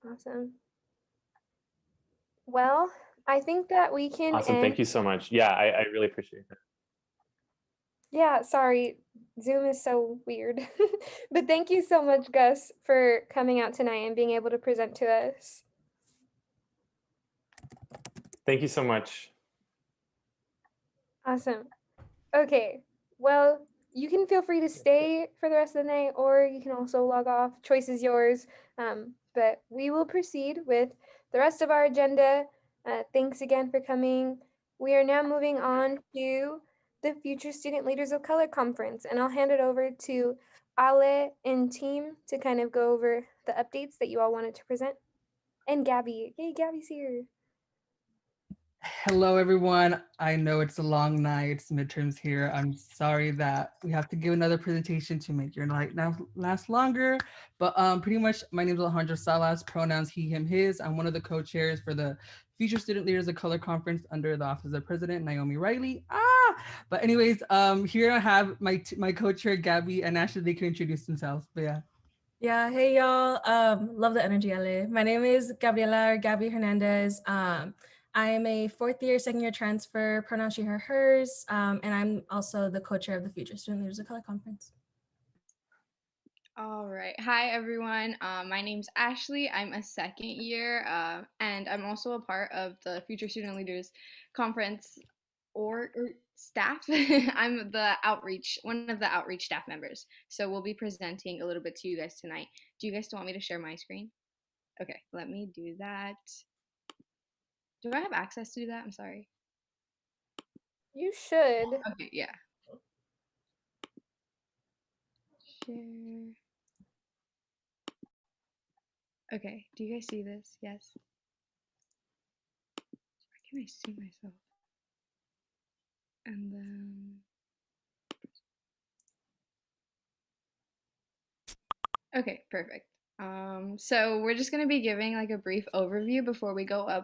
Awesome. Well, I think that we can Awesome. end. Thank you so much. Yeah, I really appreciate it. Yeah, sorry. Zoom is so weird. But thank you so much, Gus, for coming out tonight and being able to present to us. Thank you so much. Awesome. Okay, well, you can feel free to stay for the rest of the night, or you can also log off. Choice is yours. But we will proceed with the rest of our agenda. Thanks again for coming. We are now moving on to the Future Student Leaders of Color Conference, and I'll hand it over to Ale and team to kind of go over the updates that you all wanted to present. And Gabby. Yay, Gabby's here. Hello, everyone. I know it's a long night, it's midterms here. I'm sorry that we have to give another presentation to make your night now last longer, but pretty much my name is Alejandro Salas, pronouns he, him, his. I'm one of the co-chairs for the Future Student Leaders of Color Conference under the Office of President, Naomi Riley. But anyways, here I have my co-chair, Gabby, and Ashley, they can introduce themselves, but yeah. Yeah, hey y'all. Love the energy, LA. My name is Gabriela or Gabby Hernandez. I am a fourth year, second year transfer, pronoun she, her, hers, and I'm also the co-chair of the Future Student Leaders of Color Conference. All right. Hi, everyone. My name's Ashley. I'm a second year, and I'm also a part of the Future Student Leaders Conference or staff. I'm the outreach, one of the outreach staff members. So we'll be presenting a little bit to you guys tonight. Do you guys still want me to share my screen? Okay, let me do that. Do I have access to do that? I'm sorry. You should. Okay, yeah. Share. Okay, do you guys see this? Yes. Where can I see myself? And then. Okay, perfect. So we're just gonna be giving like a brief overview before we go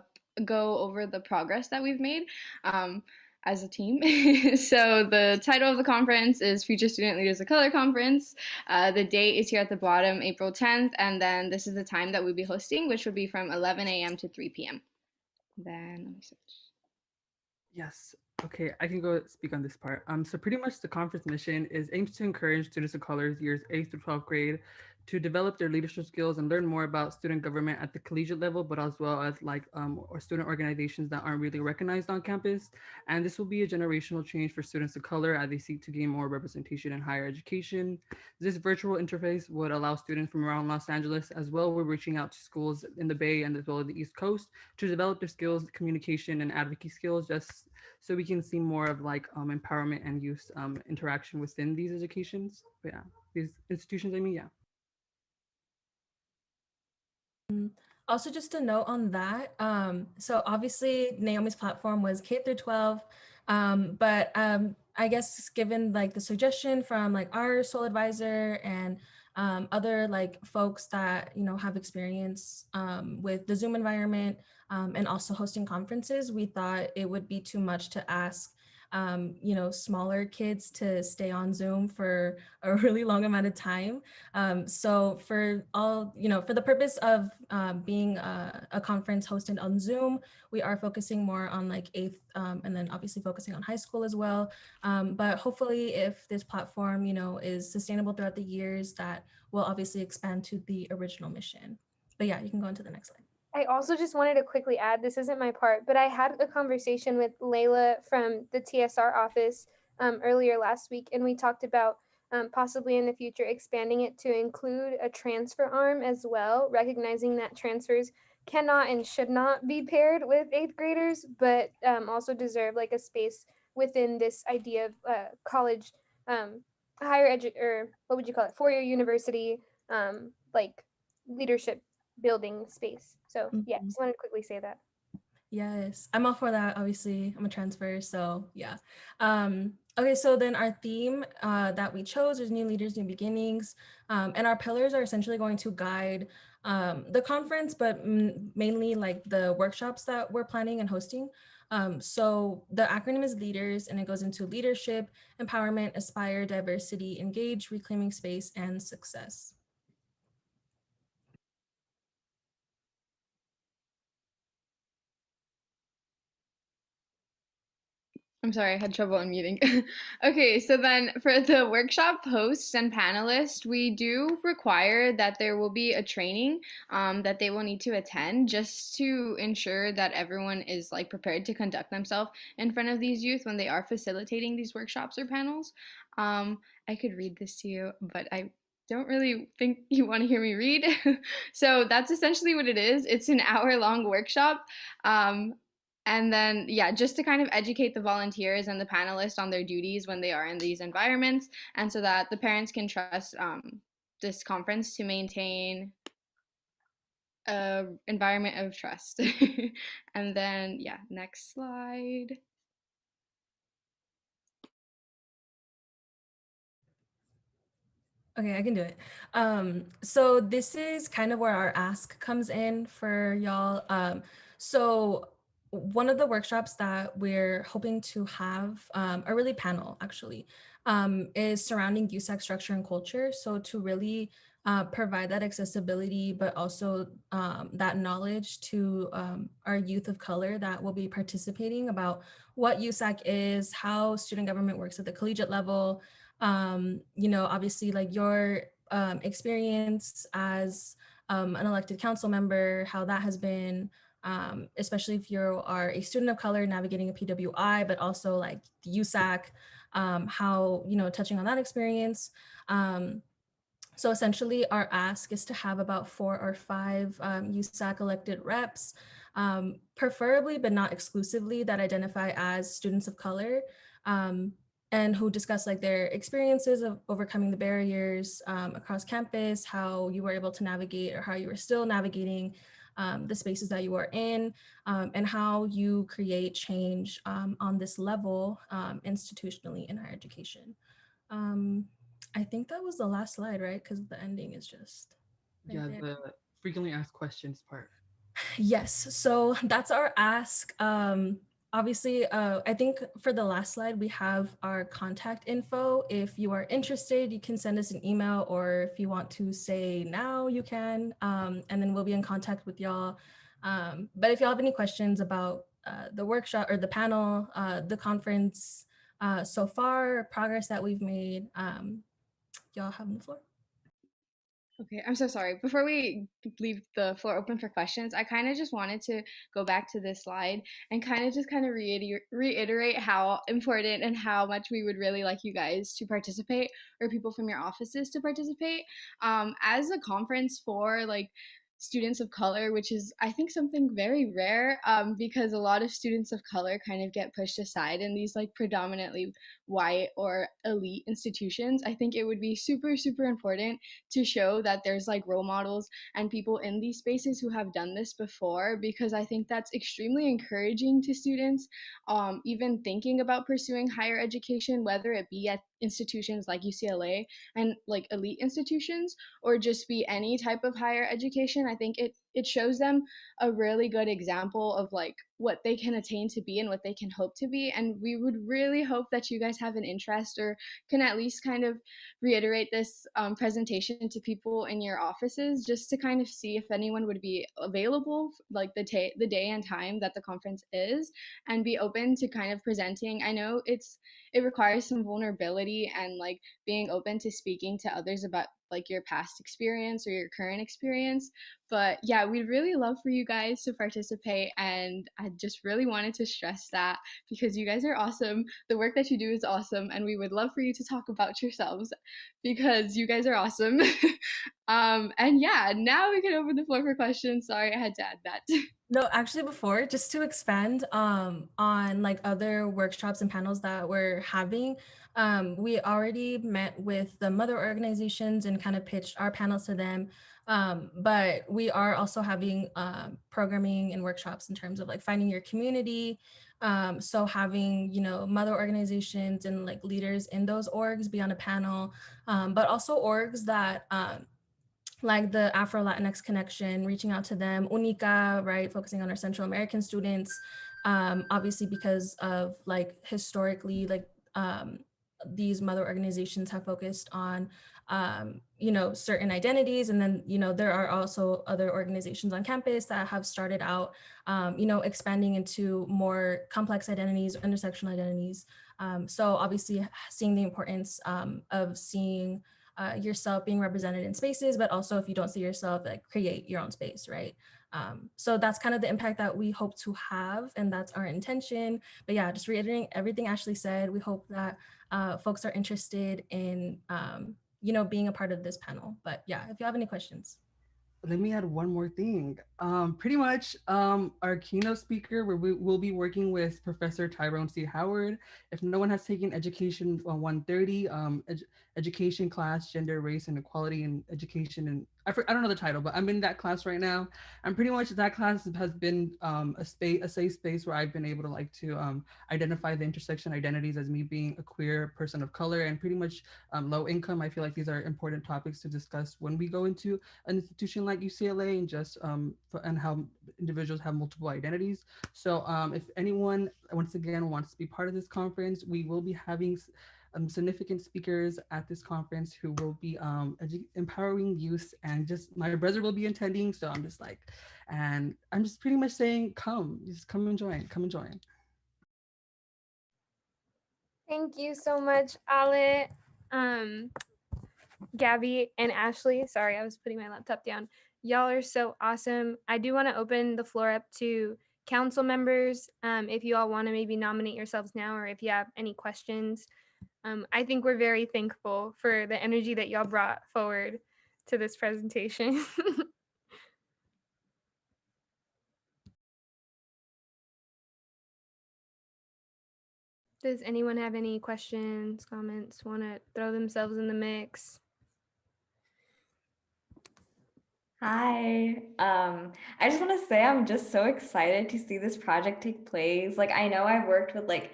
over the progress that we've made as a team. So the title of the conference is Future Student Leaders of Color Conference. The date is here at the bottom, April 10th, and then this is the time that we'll be hosting, which will be from 11 a.m. to 3 p.m. Then let me switch. Yes. Okay, I can go speak on this part. So pretty much the conference mission aims to encourage students of color years 8th through 12th grade to develop their leadership skills and learn more about student government at the collegiate level, but as well as like or student organizations that aren't really recognized on campus. And this will be a generational change for students of color as they seek to gain more representation in higher education. This virtual interface would allow students from around Los Angeles, as well, we're reaching out to schools in the Bay and as well as the East Coast to develop their skills, communication and advocacy skills, just so we can see more of like empowerment and youth interaction within these educations. But yeah, these institutions, I mean, yeah. Also, just a note on that. So obviously Naomi's platform was K through 12, but I guess given like the suggestion from like our sole advisor and other like folks that, you know, have experience with the Zoom environment and also hosting conferences, we thought it would be too much to ask you know, smaller kids to stay on Zoom for a really long amount of time. So for all, you know, for the purpose of being a conference hosted on Zoom, we are focusing more on like 8th and then obviously focusing on high school as well. But hopefully if this platform, you know, is sustainable throughout the years, that will obviously expand to the original mission. But yeah, you can go on to the next slide. I also just wanted to quickly add, this isn't my part, but I had a conversation with Layla from the TSR office earlier last week, and we talked about possibly in the future expanding it to include a transfer arm as well, recognizing that transfers cannot and should not be paired with 8th graders, but also deserve like a space within this idea of college, higher or what would you call it, 4-year university, like leadership building space. So yeah, just wanted to quickly say that. Yes, I'm all for that. Obviously, I'm a transfer, so yeah. Okay, so then our theme that we chose is New Leaders, New Beginnings, and our pillars are essentially going to guide the conference, but mainly like the workshops that we're planning and hosting. So the acronym is LEADERS, and it goes into leadership, empowerment, aspire, diversity, engage, reclaiming space, and success. I'm sorry, I had trouble unmuting. Okay, so then for the workshop hosts and panelists, we do require that there will be a training that they will need to attend just to ensure that everyone is like prepared to conduct themselves in front of these youth when they are facilitating these workshops or panels. I could read this to you, but I don't really think you want to hear me read. So that's essentially what it is. It's an hour-long workshop. And then, yeah, just to kind of educate the volunteers and the panelists on their duties when they are in these environments, and so that the parents can trust this conference to maintain an environment of trust. And then, yeah, next slide. Okay, I can do it. So this is kind of where our ask comes in for y'all. So one of the workshops that we're hoping to have, a really panel actually, is surrounding USAC structure and culture. So to really provide that accessibility, but also that knowledge to our youth of color that will be participating about what USAC is, how student government works at the collegiate level, you know, obviously like your experience as an elected council member, how that has been, especially if you are a student of color navigating a PWI, but also like the USAC, how, you know, touching on that experience. So essentially our ask is to have about 4 or 5 USAC elected reps, preferably but not exclusively, that identify as students of color, and who discuss like their experiences of overcoming the barriers across campus, how you were able to navigate or how you were still navigating the spaces that you are in, and how you create change on this level institutionally in higher education. I think that was the last slide, right? Because the ending is just right Yeah, there. the frequently asked questions part. Yes, so that's our ask. Obviously, I think for the last slide, we have our contact info. If you are interested, you can send us an email, or if you want to say now, you can, and then we'll be in contact with y'all. But if y'all have any questions about the workshop or the panel, the conference so far, progress that we've made, y'all have the floor. Okay, I'm so sorry. Before we leave the floor open for questions, I kind of just wanted to go back to this slide and kind of reiterate how important and how much we would really like you guys to participate, or people from your offices to participate. As a conference for like students of color, which is I think something very rare, because a lot of students of color kind of get pushed aside in these like predominantly white or elite institutions. I think it would be super, super important to show that there's like role models and people in these spaces who have done this before, because I think that's extremely encouraging to students, even thinking about pursuing higher education, whether it be at institutions like UCLA and like elite institutions, or just be any type of higher education. I think it shows them a really good example of like what they can attain to be and what they can hope to be. And we would really hope that you guys have an interest or can at least kind of reiterate this presentation to people in your offices, just to kind of see if anyone would be available like the day and time that the conference is, and be open to kind of presenting. I know it requires some vulnerability and like being open to speaking to others about like your past experience or your current experience. But yeah, we'd really love for you guys to participate, and I just really wanted to stress that because you guys are awesome. The work that you do is awesome, and we would love for you to talk about yourselves because you guys are awesome. And yeah, now we can open the floor for questions. Sorry, I had to add that. No, actually before, just to expand on like other workshops and panels that we're having, we already met with the mother organizations and kind of pitched our panels to them. But we are also having programming and workshops in terms of like finding your community. So having, you know, mother organizations and like leaders in those orgs be on a panel, but also orgs that like the Afro-Latinx Connection, reaching out to them, UNICA, right, focusing on our Central American students, obviously because of like historically, like these mother organizations have focused on, you know, certain identities. And then, you know, there are also other organizations on campus that have started out, you know, expanding into more complex identities, intersectional identities. So obviously seeing the importance of seeing yourself being represented in spaces, but also if you don't see yourself, like create your own space, right? So that's kind of the impact that we hope to have, and that's our intention. But yeah, just reiterating everything Ashley said, we hope that folks are interested in, you know, being a part of this panel. But yeah, if you have any questions. Let me add one more thing. Pretty much our keynote speaker, we'll be working with Professor Tyrone C. Howard. If no one has taken education on 130, education class, gender, race, and equality in education, and I don't know the title, but I'm in that class right now. And pretty much that class has been a safe space where I've been able to like to identify the intersection identities as me being a queer person of color and pretty much low income. I feel like these are important topics to discuss when we go into an institution like UCLA, and just and how individuals have multiple identities. So if anyone once again wants to be part of this conference, we will be having significant speakers at this conference who will be empowering youth, and just my brother will be attending. So I'm just like, and I'm just pretty much saying, just come and join, come and join. Thank you so much, Ale, Gabby, and Ashley. Sorry, I was putting my laptop down. Y'all are so awesome. I do want to open the floor up to council members. If you all want to maybe nominate yourselves now, or if you have any questions. I think we're very thankful for the energy that y'all brought forward to this presentation. Does anyone have any questions, comments, want to throw themselves in the mix? Hi, I just want to say I'm just so excited to see this project take place. Like, I know I've worked with like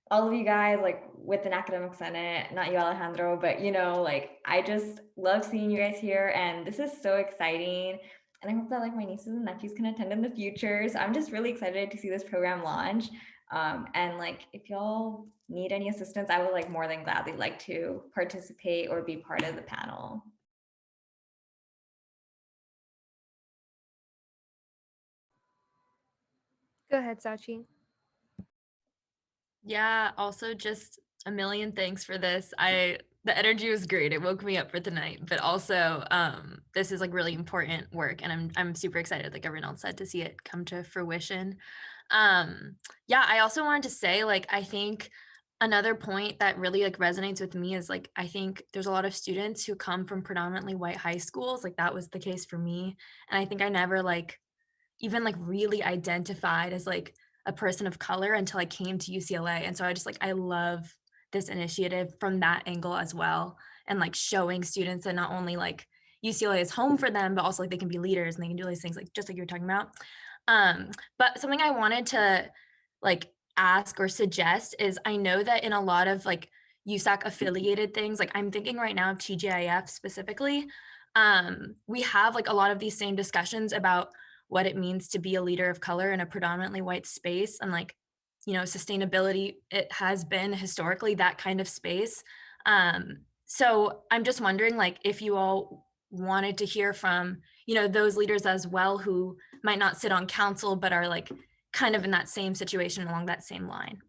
all of you guys, like with an academic senate, not you, Alejandro, but you know, like I just love seeing you guys here, and this is so exciting. And I hope that like my nieces and nephews can attend in the future. So I'm just really excited to see this program launch. And like, if y'all need any assistance, I would like more than gladly like to participate or be part of the panel. Go ahead, Sachi. Yeah, also just a million thanks for this. The energy was great. It woke me up for tonight, but also this is like really important work, and I'm super excited, like everyone else said, to see it come to fruition. Yeah, I also wanted to say, like, I think another point that really like resonates with me is like, I think there's a lot of students who come from predominantly white high schools. Like that was the case for me. And I think I never like even like really identified as like a person of color until I came to UCLA. And so I just like, I love this initiative from that angle as well. And like showing students that not only like UCLA is home for them, but also like they can be leaders and they can do all these things, like just like you were talking about. But something I wanted to like ask or suggest is, I know that in a lot of like USAC affiliated things, like I'm thinking right now of TGIF specifically, we have like a lot of these same discussions about what it means to be a leader of color in a predominantly white space. And like, you know, sustainability, it has been historically that kind of space. So I'm just wondering, like, if you all wanted to hear from, you know, those leaders as well who might not sit on council, but are like kind of in that same situation along that same line.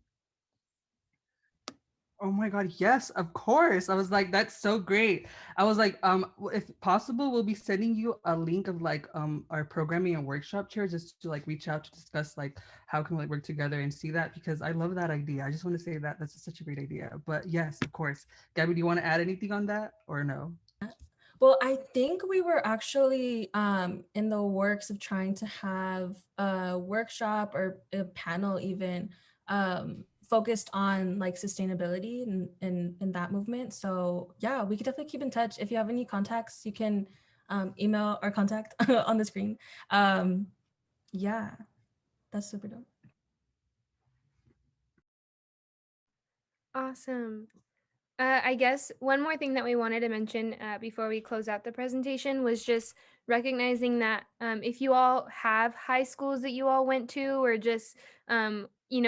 Oh my God, yes, of course. I was like, that's so great. I was like, if possible, we'll be sending you a link of like our programming and workshop chair just to like reach out to discuss like how can we like work together and see that, because I love that idea. I just want to say that that's such a great idea. But yes, of course. Gabby, do you want to add anything on that or no? Well, I think we were actually in the works of trying to have a workshop or a panel even focused on like sustainability in that movement. So yeah, we could definitely keep in touch. If you have any contacts, you can email our contact on the screen. Yeah, that's super dope. Awesome. I guess one more thing that we wanted to mention before we close out the presentation was just recognizing that if you all have high schools that you all went to, or just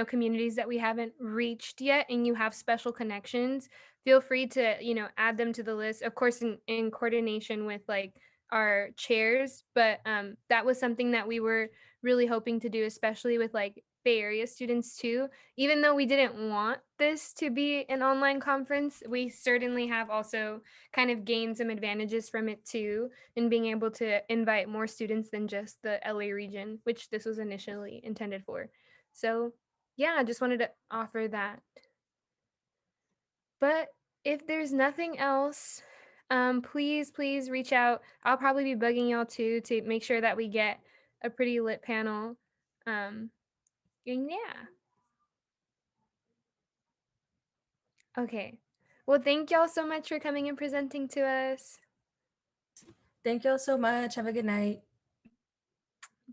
communities that we haven't reached yet, and you have special connections, feel free to add them to the list. Of course, in coordination with like our chairs, but that was something that we were really hoping to do, especially with like Bay Area students too. Even though we didn't want this to be an online conference, we certainly have also kind of gained some advantages from it too, in being able to invite more students than just the LA region, which this was initially intended for. So yeah, I just wanted to offer that. But if there's nothing else, please reach out. I'll probably be bugging y'all too to make sure that we get a pretty lit panel. And yeah. Okay. Well, thank y'all so much for coming and presenting to us. Thank y'all so much. Have a good night.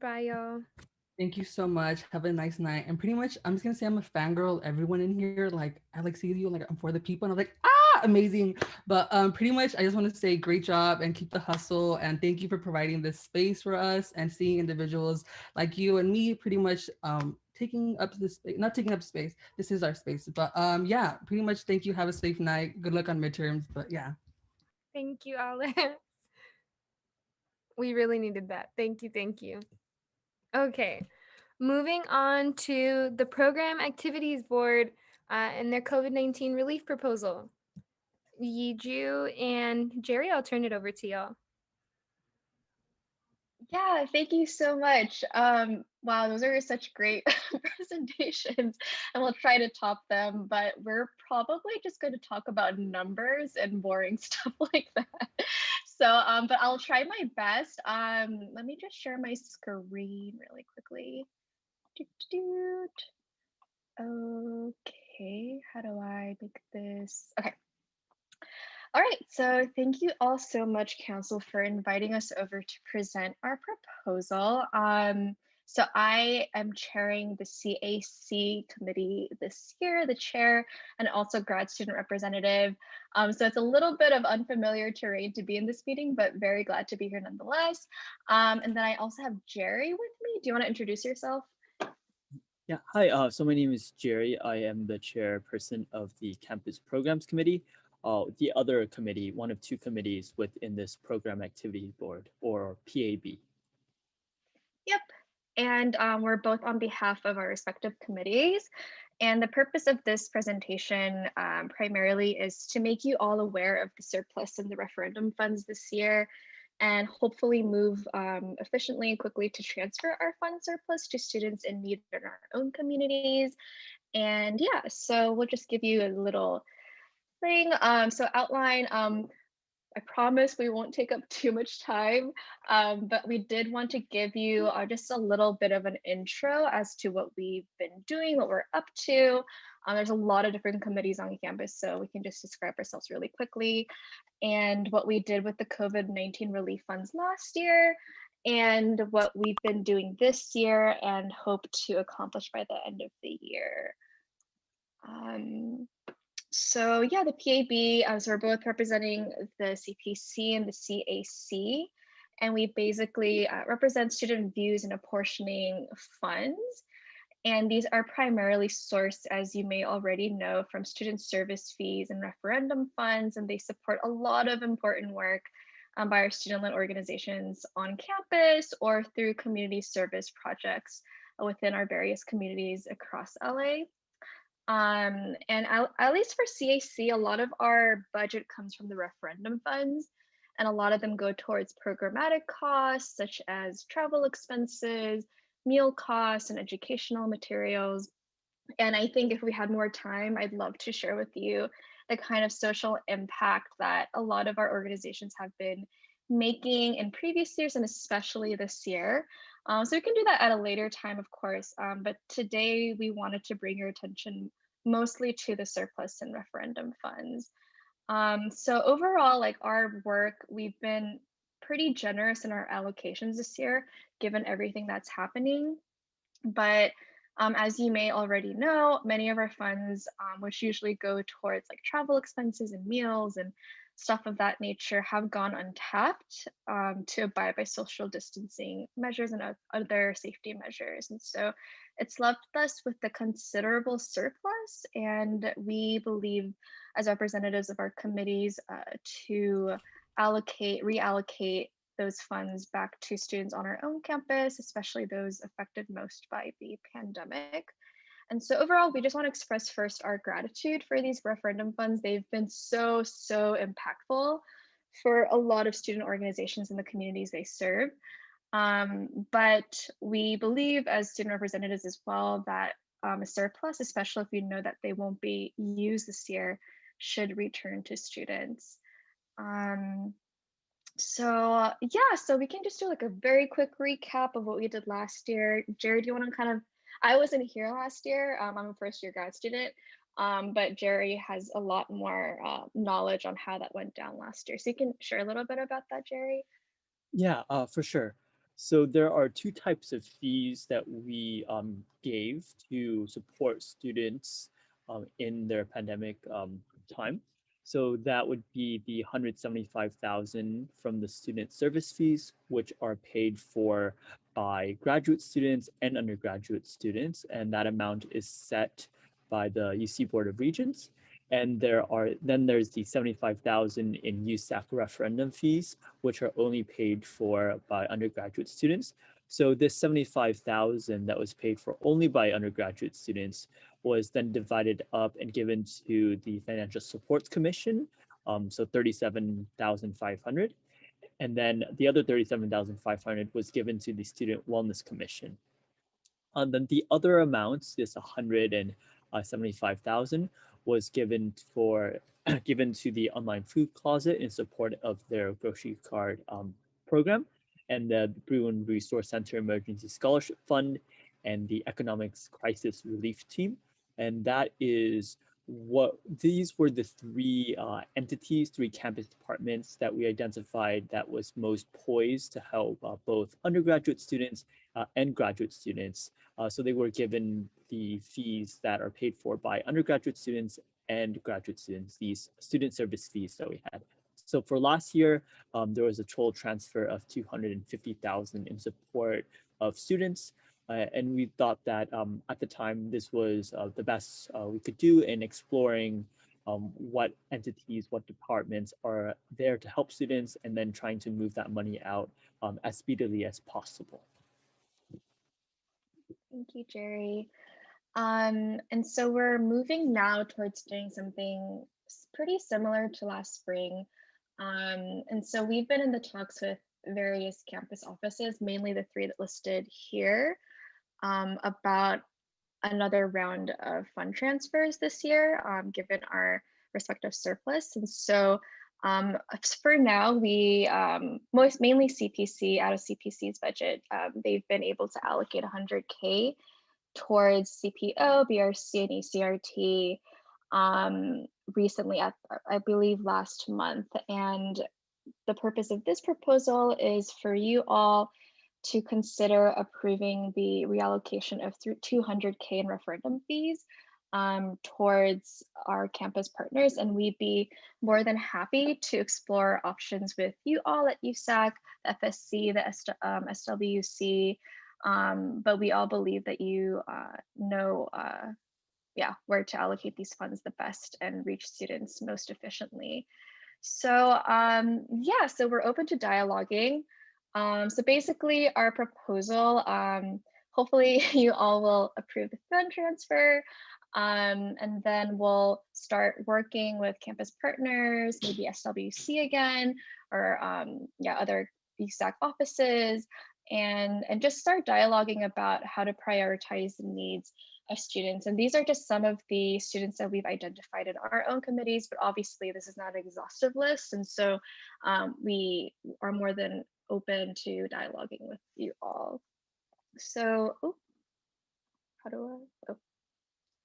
Bye, y'all. Thank you so much. Have a nice night. And pretty much, I'm just gonna say I'm a fangirl. Everyone in here, like, I like see you, like, I'm for the people, and I'm like, amazing. But pretty much, I just want to say great job and keep the hustle. And thank you for providing this space for us and seeing individuals like you and me, pretty much taking up this space, not taking up space. This is our space. But yeah, pretty much. Thank you. Have a safe night. Good luck on midterms. But yeah. Thank you, Alex. We really needed that. Thank you. Thank you. Okay. Moving on to the Program Activities Board and their COVID-19 relief proposal. Yiju and Jerry, I'll turn it over to y'all. Yeah, thank you so much. Wow, those are such great presentations, and we'll try to top them, but we're probably just going to talk about numbers and boring stuff like that. So, but I'll try my best. Let me just share my screen really quickly. Okay, how do I make this? Okay. All right, so thank you all so much, Council, for inviting us over to present our proposal. So I am chairing the CAC committee this year, the chair, and also grad student representative. So it's a little bit of unfamiliar terrain to be in this meeting, but very glad to be here nonetheless. And then I also have Jerry with me. Do you want to introduce yourself? Yeah, hi, so my name is Jerry. I am the chairperson of the Campus Programs Committee, the other committee, one of two committees within this Program Activities Board, or PAB. Yep, and we're both on behalf of our respective committees. And the purpose of this presentation primarily is to make you all aware of the surplus in the referendum funds this year, and hopefully move efficiently and quickly to transfer our fund surplus to students in need in our own communities. And yeah, so we'll just give you a little thing. So outline, I promise we won't take up too much time, but we did want to give you just a little bit of an intro as to what we've been doing, what we're up to. There's a lot of different committees on campus, so we can just describe ourselves really quickly, and what we did with the COVID-19 relief funds last year, and what we've been doing this year and hope to accomplish by the end of the year. So yeah, the PAB, so we're both representing the CPC and the CAC, and we basically represent student views in apportioning funds. And these are primarily sourced, as you may already know, from student service fees and referendum funds, and they support a lot of important work by our student-led organizations on campus or through community service projects within our various communities across LA. And at least for CAC, a lot of our budget comes from the referendum funds, and a lot of them go towards programmatic costs such as travel expenses, meal costs, and educational materials. And I think if we had more time, I'd love to share with you the kind of social impact that a lot of our organizations have been making in previous years and especially this year. So we can do that at a later time, of course. But today we wanted to bring your attention mostly to the surplus and referendum funds. So overall, like our work, we've been pretty generous in our allocations this year, given everything that's happening. But as you may already know, many of our funds, which usually go towards like travel expenses and meals and stuff of that nature, have gone untapped to abide by social distancing measures and other safety measures. And so it's left us with a considerable surplus, and we believe as representatives of our committees to reallocate those funds back to students on our own campus, especially those affected most by the pandemic. And so overall, we just want to express first our gratitude for these referendum funds. They've been so impactful for a lot of student organizations in the communities they serve. But we believe as student representatives as well that a surplus, especially if we know that they won't be used this year, should return to students. So yeah, so we can just do like a very quick recap of what we did last year. Jerry, do you want to kind of, I wasn't here last year. I'm a first year grad student, but Jerry has a lot more knowledge on how that went down last year. So you can share a little bit about that, Jerry? Yeah, for sure. So there are two types of fees that we gave to support students in their pandemic time. So that would be the $175,000 from the student service fees, which are paid for by graduate students and undergraduate students, and that amount is set by the UC Board of Regents. And there's the $75,000 in USAC referendum fees, which are only paid for by undergraduate students. So this $75,000 that was paid for only by undergraduate students was then divided up and given to the Financial Supports Commission, so $37,500. And then the other $37,500 was given to the Student Wellness Commission. And then the other amounts, this $175,000, was given to the Online Food Closet in support of their grocery card program, and the Bruin Resource Center Emergency Scholarship Fund, and the Economics Crisis Relief Team. And that is these were the three entities, three campus departments that we identified that was most poised to help both undergraduate students and graduate students. So they were given the fees that are paid for by undergraduate students and graduate students, these student service fees that we had. So for last year, there was a total transfer of $250,000 in support of students. And we thought that at the time, this was the best we could do in exploring what entities, what departments are there to help students, and then trying to move that money out as speedily as possible. Thank you, Jerry. And so we're moving now towards doing something pretty similar to last spring. And so we've been in the talks with various campus offices, mainly the three that listed here, about another round of fund transfers this year, given our respective surplus. And so for now, we mainly CPC, out of CPC's budget, they've been able to allocate $100K towards CPO, BRC, and ECRT recently, I believe last month. And the purpose of this proposal is for you all to consider approving the reallocation of $200K in referendum fees towards our campus partners. And we'd be more than happy to explore options with you all at USAC, the FSC, the SWC, but we all believe that you know where to allocate these funds the best and reach students most efficiently. So so we're open to dialoguing. So basically our proposal, hopefully you all will approve the fund transfer. And then we'll start working with campus partners, maybe SWC again, or other USAC offices, and just start dialoguing about how to prioritize the needs of students. And these are just some of the students that we've identified in our own committees, but obviously this is not an exhaustive list. And so we are more than open to dialoguing with you all. So, how do I,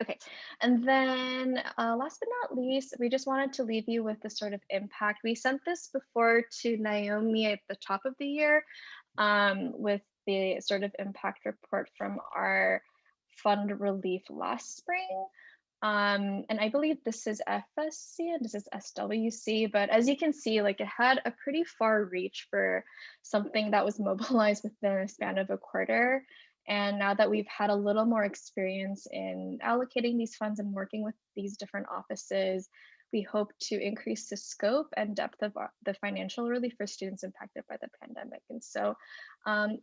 okay, and then last but not least, we just wanted to leave you with the sort of impact. We sent this before to Naomi at the top of the year with the sort of impact report from our fund relief last spring. And I believe this is FSC and this is SWC, but as you can see, like it had a pretty far reach for something that was mobilized within a span of a quarter. And now that we've had a little more experience in allocating these funds and working with these different offices, we hope to increase the scope and depth of the financial relief for students impacted by the pandemic. And so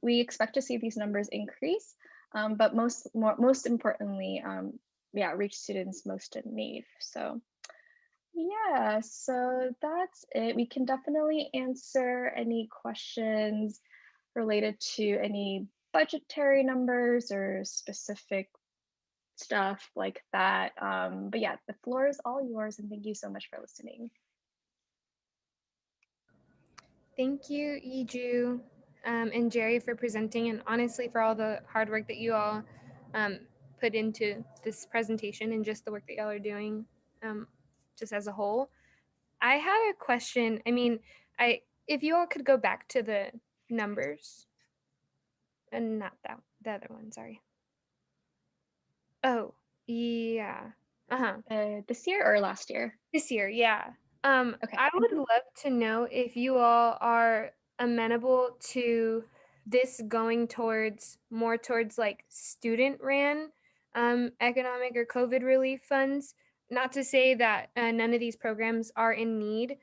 we expect to see these numbers increase, but most importantly, reach students most in need. So yeah, so that's it. We can definitely answer any questions related to any budgetary numbers or specific stuff like that. But yeah, the floor is all yours, and thank you so much for listening. Thank you, Iju, and Jerry for presenting, and honestly for all the hard work that you all put into this presentation and just the work that y'all are doing just as a whole. I had a question. I mean, if you all could go back to the numbers, and not the other one, sorry. Oh, yeah. This year or last year? This year, yeah. Okay. I would love to know if you all are amenable to this going more towards like student ran economic or COVID relief funds. Not to say that none of these programs are in need,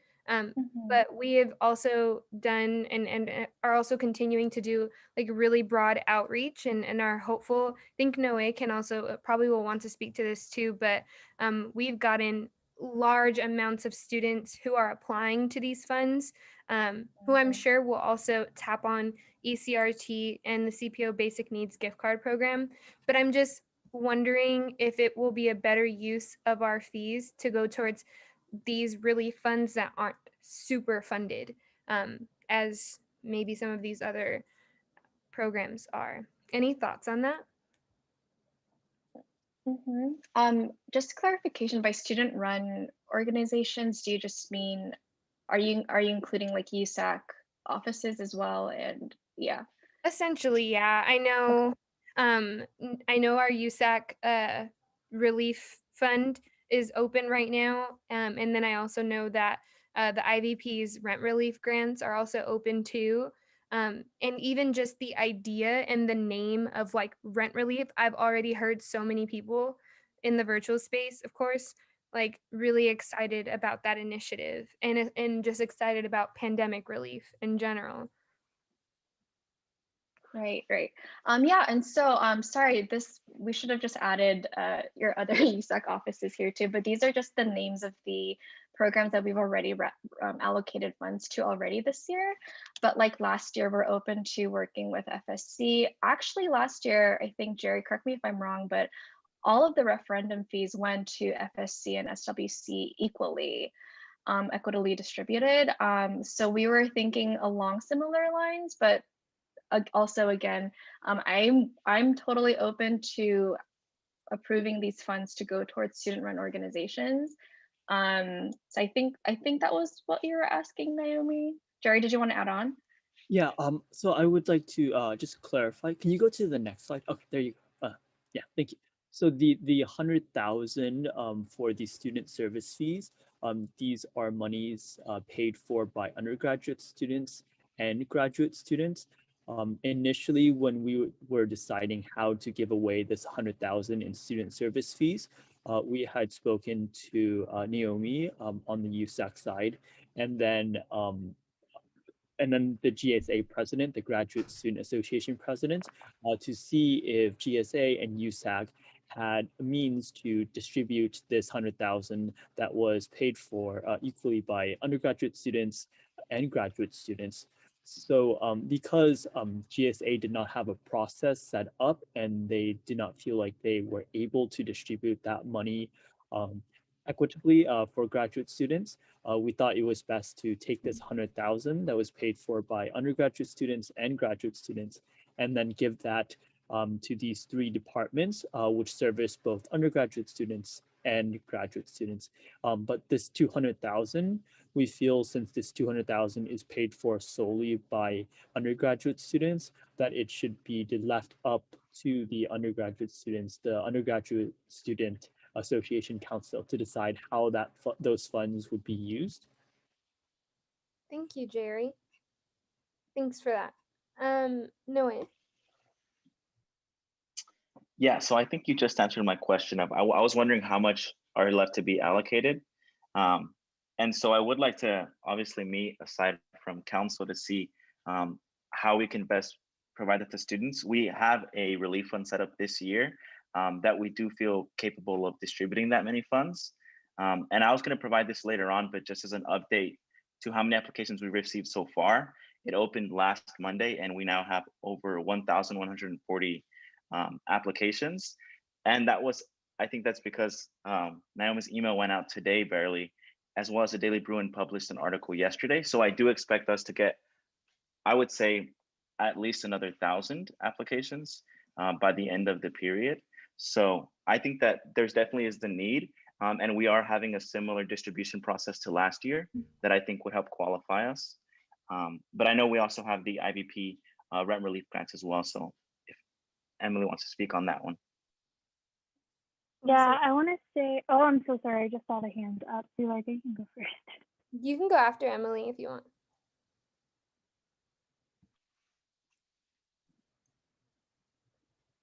but we have also done and are also continuing to do like really broad outreach and are hopeful. I think Noe can also probably will want to speak to this too, but we've gotten large amounts of students who are applying to these funds, who I'm sure will also tap on ECRT and the CPO Basic Needs Gift Card Program. But I'm just wondering if it will be a better use of our fees to go towards these relief funds that aren't super funded, as maybe some of these other programs are. Any thoughts on that? Just clarification, by student-run organizations, do you just mean, are you including like USAC offices as well? And yeah, essentially, yeah. I know. I know our USAC relief fund is open right now, and then I also know that the IVP's rent relief grants are also open too. And even just the idea and the name of like rent relief, I've already heard so many people in the virtual space, of course, like really excited about that initiative and just excited about pandemic relief in general. Right. Yeah, and so sorry, we should have just added your other USAC offices here too, but these are just the names of the programs that we've already allocated funds to already this year. But like last year, we're open to working with FSC. Actually, last year, I think, Jerry, correct me if I'm wrong, but all of the referendum fees went to FSC and SWC equally, equitably distributed. So we were thinking along similar lines, but also again, I'm totally open to approving these funds to go towards student-run organizations. So I think that was what you were asking, Naomi. Jerry, did you want to add on? Yeah, so I would like to just clarify. Can you go to the next slide? Okay, there you go. Yeah, thank you. So the 100,000 for the student service fees, these are monies paid for by undergraduate students and graduate students. Initially, when we were deciding how to give away this 100,000 in student service fees, we had spoken to Naomi on the USAC side, and then the GSA president, the Graduate Student Association president, to see if GSA and USAC had a means to distribute this 100,000 that was paid for equally by undergraduate students and graduate students. So because GSA did not have a process set up and they did not feel like they were able to distribute that money equitably for graduate students, we thought it was best to take this 100,000 that was paid for by undergraduate students and graduate students and then give that to these three departments, which service both undergraduate students and graduate students. But this 200,000, we feel since this 200,000 is paid for solely by undergraduate students, that it should be left up to the undergraduate students, the Undergraduate Student Association Council, to decide how those funds would be used. Thank you, Jerry. Thanks for that. Noah. Yeah, so I think you just answered my question of, I was wondering how much are left to be allocated. And so I would like to obviously meet aside from council to see how we can best provide it to students. We have a relief fund set up this year that we do feel capable of distributing that many funds. And I was gonna provide this later on, but just as an update to how many applications we've received so far, it opened last Monday and we now have over 1,140 applications. And that was, I think that's because Naomi's email went out today barely, as well as the Daily Bruin published an article yesterday. So I do expect us to get, I would say, at least another 1,000 applications by the end of the period. So I think that there's definitely is the need. And we are having a similar distribution process to last year that I think would help qualify us. But I know we also have the IVP rent relief grants as well. So if Emily wants to speak on that one. Yeah, I want to say, oh, I'm so sorry. I just saw the hand up. Zuleika, you can go first. You can go after Emily if you want.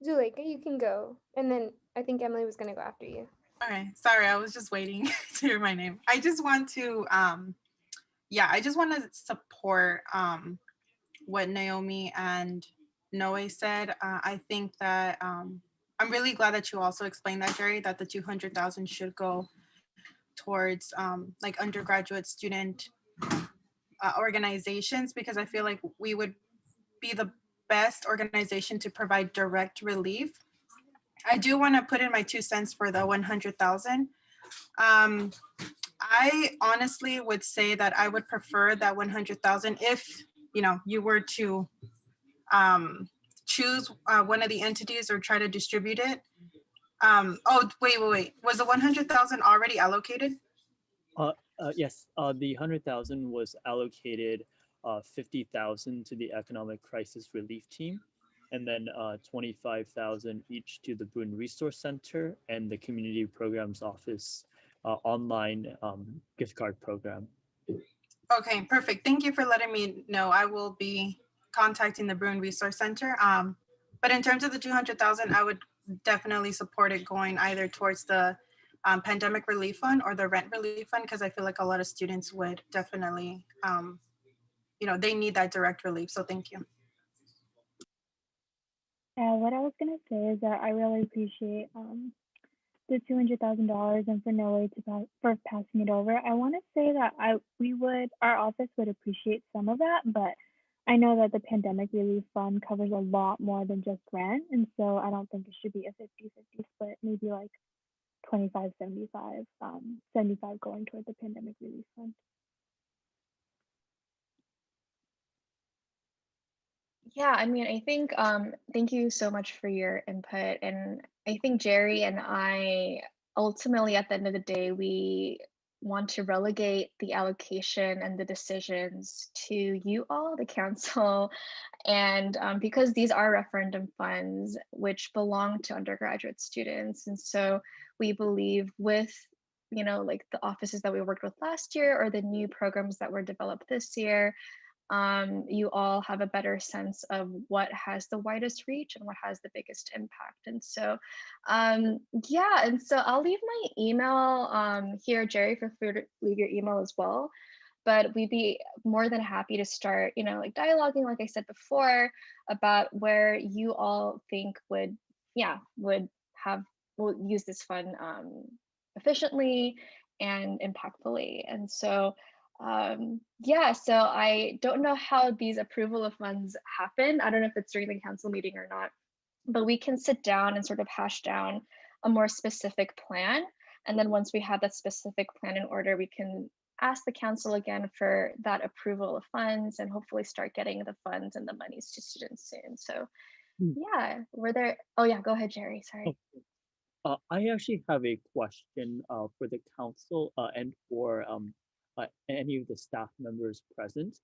Zuleika, you can go. And then I think Emily was going to go after you. Okay, sorry, I was just waiting to hear my name. I just want to, I just want to support what Naomi and Noe said. I think that I'm really glad that you also explained that, Jerry, that the 200,000 should go towards like undergraduate student organizations, because I feel like we would be the best organization to provide direct relief. I do want to put in my 2 cents for the 100,000. I honestly would say that I would prefer that 100,000 if you were to choose one of the entities or try to distribute it. Oh, wait. Was the 100,000 already allocated? Yes, the 100,000 was allocated 50,000 to the Economic Crisis Relief Team, and then 25,000 each to the Bruin Resource Center and the Community Programs Office online gift card program. Okay, perfect. Thank you for letting me know. I will be contacting the Bruin Resource Center. But in terms of the 200,000, I would definitely support it going either towards the pandemic relief fund or the rent relief fund, because I feel like a lot of students would definitely, they need that direct relief. So thank you. Yeah, what I was gonna say is that I really appreciate the $200,000 and for Noe for passing it over. I want to say that our office would appreciate some of that, but I know that the pandemic relief fund covers a lot more than just rent, and so I don't think it should be a 50-50 split. Maybe like 25-75, 75 going toward the pandemic relief fund. Yeah, I mean, I think, thank you so much for your input. And I think Jerry and I, ultimately at the end of the day, we want to relegate the allocation and the decisions to you all, the council. And because these are referendum funds, which belong to undergraduate students. And so we believe with, like the offices that we worked with last year or the new programs that were developed this year, you all have a better sense of what has the widest reach and what has the biggest impact. And so, yeah, and so I'll leave my email here, Jerry, feel free to leave your email as well. But we'd be more than happy to start, like dialoguing, like I said before, about where you all think would have we'll use this fund efficiently and impactfully. And so yeah, so I don't know how these approval of funds happen. I don't know if it's during the council meeting or not, but we can sit down and sort of hash down a more specific plan. And then once we have that specific plan in order, we can ask the council again for that approval of funds and hopefully start getting the funds and the monies to students soon. So yeah, were there, oh yeah, go ahead, Jerry, sorry. I actually have a question for the council and for any of the staff members present.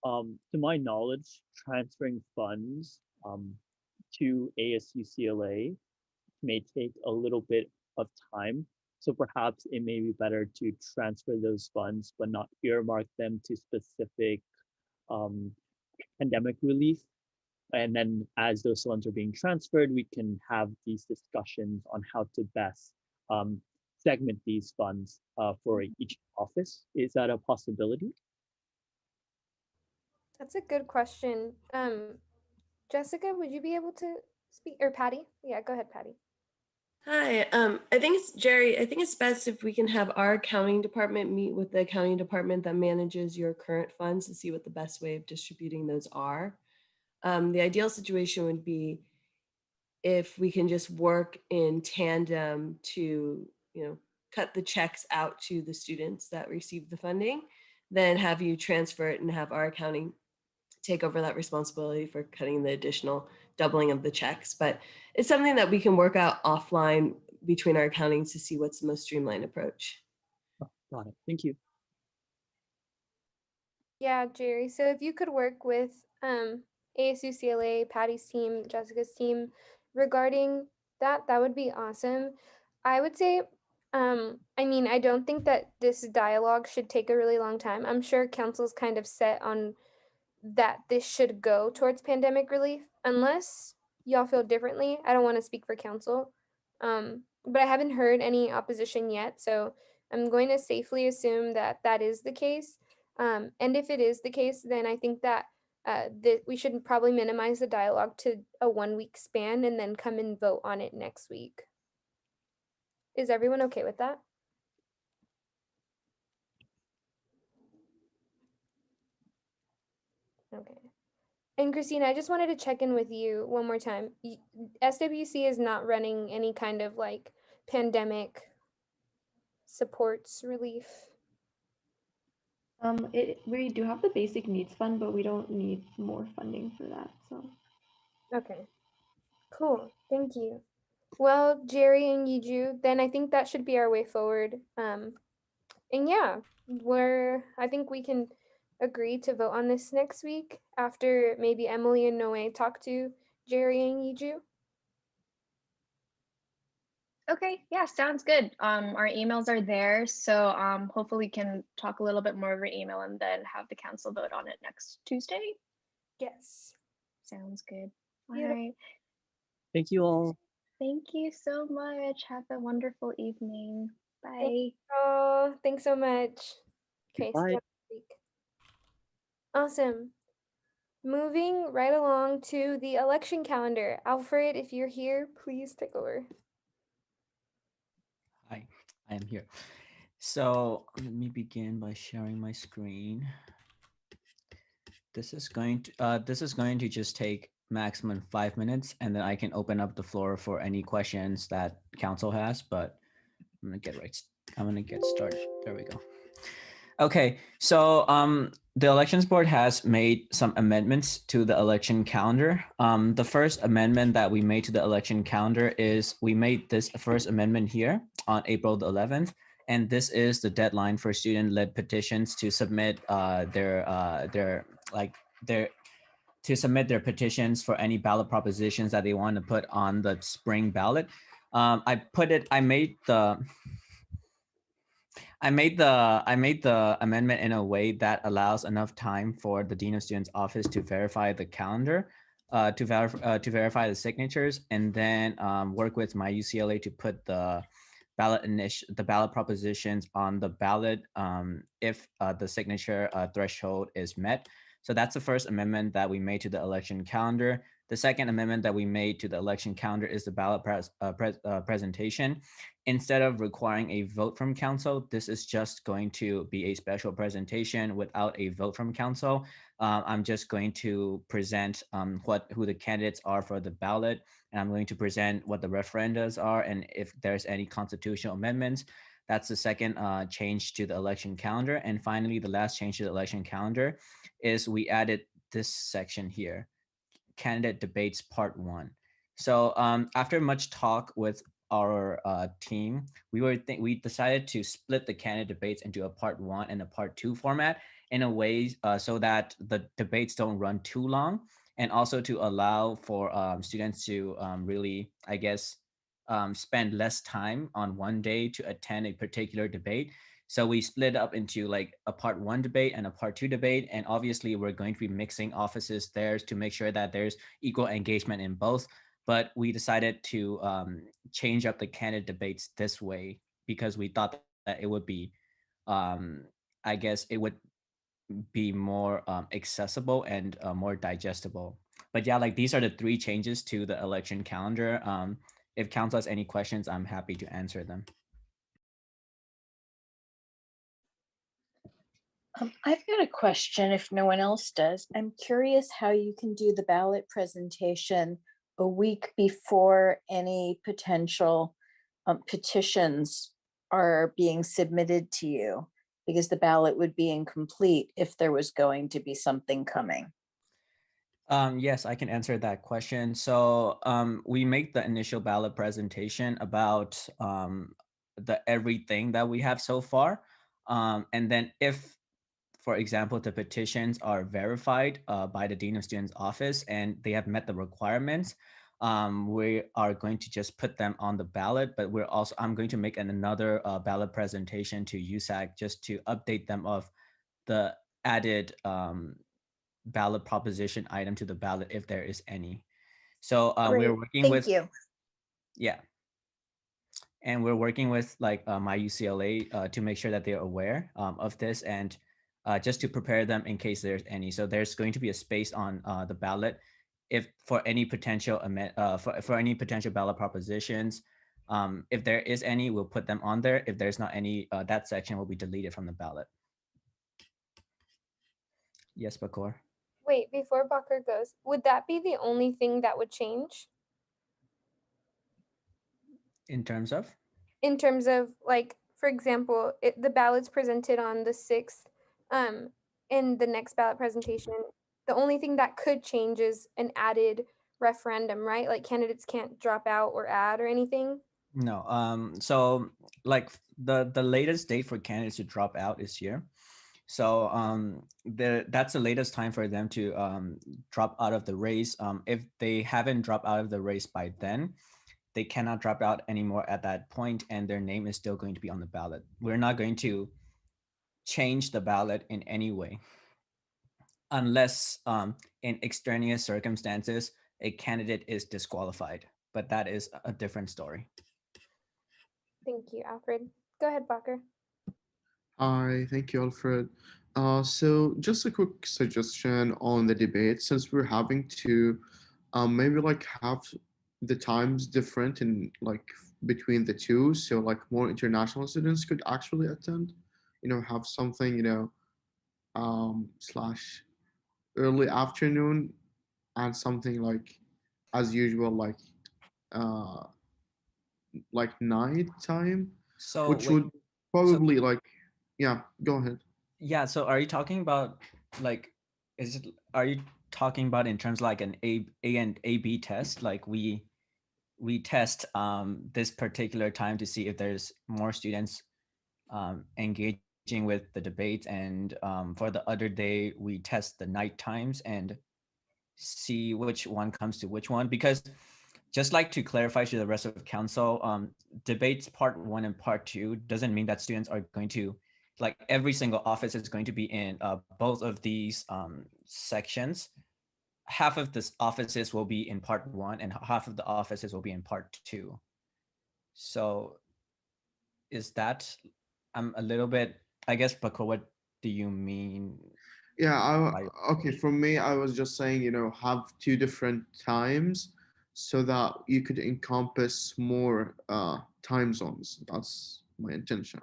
To my knowledge, transferring funds to ASU-CLA may take a little bit of time. So perhaps it may be better to transfer those funds, but not earmark them to specific pandemic relief. And then as those funds are being transferred, we can have these discussions on how to best segment these funds for each office. Is that a possibility? That's a good question. Jessica, would you be able to speak, or Patty? Yeah, go ahead, Patty. Hi, I think it's Jerry. I think it's best if we can have our accounting department meet with the accounting department that manages your current funds to see what the best way of distributing those are. The ideal situation would be if we can just work in tandem to, cut the checks out to the students that receive the funding, then have you transfer it and have our accounting take over that responsibility for cutting the additional doubling of the checks. But it's something that we can work out offline between our accountings to see what's the most streamlined approach. Got it. Thank you. Yeah, Jerry. So if you could work with ASU-CLA, Patty's team, Jessica's team regarding that, that would be awesome. I would say, I mean, I don't think that this dialogue should take a really long time. I'm sure council's kind of set on that this should go towards pandemic relief, unless y'all feel differently. I don't want to speak for council, but I haven't heard any opposition yet. So I'm going to safely assume that that is the case. And if it is the case, then I think that we should probably minimize the dialogue to a 1 week span and then come and vote on it next week. Is everyone okay with that? Okay. And Christina, I just wanted to check in with you one more time. SWC is not running any kind of like pandemic supports relief. We do have the basic needs fund, but we don't need more funding for that. So. Okay. Cool. Thank you. Well, Jerry and Yiju, then I think that should be our way forward. And yeah, I think we can agree to vote on this next week after maybe Emily and Noe talk to Jerry and Yiju. Okay, yeah, sounds good. Our emails are there, so hopefully we can talk a little bit more over email and then have the council vote on it next Tuesday. Yes. Sounds good. All Beautiful. right. Thank you all. Thank you so much. Have a wonderful evening. Bye. Oh, thanks so much. Okay, see Bye. you next week. Awesome. Moving right along to the election calendar. Alfred, if you're here, please take over. Hi, I am here. So let me begin by sharing my screen. This is going to just take maximum 5 minutes, and then I can open up the floor for any questions that council has. But I'm gonna get started. There we go. Okay, so the elections board has made some amendments to the election calendar. The first amendment that we made to the election calendar is we made this first amendment here on April the 11th, and this is the deadline for student-led petitions to submit their petitions for any ballot propositions that they want to put on the spring ballot. I made the amendment in a way that allows enough time for the Dean of Students office to verify the calendar, to verify the signatures, and then work with my UCLA to put the ballot propositions on the ballot if the signature threshold is met. So that's the first amendment that we made to the election calendar. The second amendment that we made to the election calendar is the ballot presentation. Instead of requiring a vote from council, this is just going to be a special presentation without a vote from council. I'm just going to present who the candidates are for the ballot, and I'm going to present what the referendums are and if there's any constitutional amendments. That's the second change to the election calendar. And finally, the last change to the election calendar is we added this section here, candidate debates part 1. So after much talk with our team, we decided to split the candidate debates into a part 1 and a part 2 format in a way so that the debates don't run too long, and also to allow for students to really, I guess, spend less time on one day to attend a particular debate. So we split up into like a part 1 debate and a part 2 debate. And obviously we're going to be mixing offices there to make sure that there's equal engagement in both. But we decided to change up the candidate debates this way because we thought that it would be, I guess it would be more accessible and more digestible. But yeah, like these are the 3 changes to the election calendar. If council has any questions, I'm happy to answer them. I've got a question if no one else does. I'm curious how you can do the ballot presentation a week before any potential petitions are being submitted to you, because the ballot would be incomplete if there was going to be something coming. Yes, I can answer that question. So we make the initial ballot presentation about the everything that we have so far. And then if, for example, the petitions are verified by the Dean of Students office and they have met the requirements, we are going to just put them on the ballot, but I'm going to make another ballot presentation to USAC just to update them of the added ballot proposition item to the ballot if there is any. So we're working with, yeah. And we're working with like my UCLA to make sure that they're aware of this and just to prepare them in case there's any. So there's going to be a space on the ballot if for any potential for any potential ballot propositions. If there is any, we'll put them on there. If there's not any, that section will be deleted from the ballot. Yes, Bakor. Wait, before Bakr goes, would that be the only thing that would change? In terms of? In terms of, like, for example, the ballot's presented on the 6th, in the next ballot presentation, the only thing that could change is an added referendum, right? Like candidates can't drop out or add or anything? No, so like the latest date for candidates to drop out is here. So that's the latest time for them to drop out of the race. If they haven't dropped out of the race by then, they cannot drop out anymore at that point, and their name is still going to be on the ballot. We're not going to change the ballot in any way, unless in extraneous circumstances, a candidate is disqualified, but that is a different story. Thank you, Alfred. Go ahead, Bakr. Hi, thank you, Alfred. So just a quick suggestion on the debate, since we're having to maybe like have the times different in like between the two, so like more international students could actually attend, have something, slash early afternoon and something like as usual, like night time, So which wait, would probably yeah, go ahead. yeah, so are you talking about like, are you talking about in terms like an A and AB test? Like we test this particular time to see if there's more students engaging with the debate, and for the other day we test the night times and see which one comes to which one. Because just like to clarify to the rest of council, debates part 1 and part 2 doesn't mean that students are going to, like every single office is going to be in both of these sections. Half of the offices will be in part 1 and half of the offices will be in part 2. So is that, I'm a little bit, I guess, Bakor, what do you mean? Yeah, Right. okay, for me, I was just saying, have two different times so that you could encompass more time zones. That's my intention.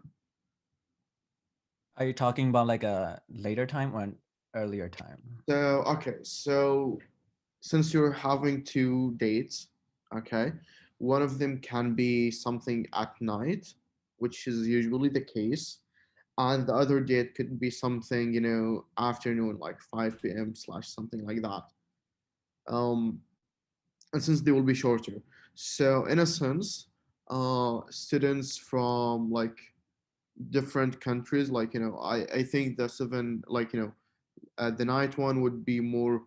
Are you talking about like a later time or an earlier time? So, okay, so since you're having two dates, okay, one of them can be something at night, which is usually the case, and the other date could be something, afternoon, like 5 p.m. slash something like that. Um, and since they will be shorter, so in a sense, students from like different countries, like I think the seven, like the night one would be more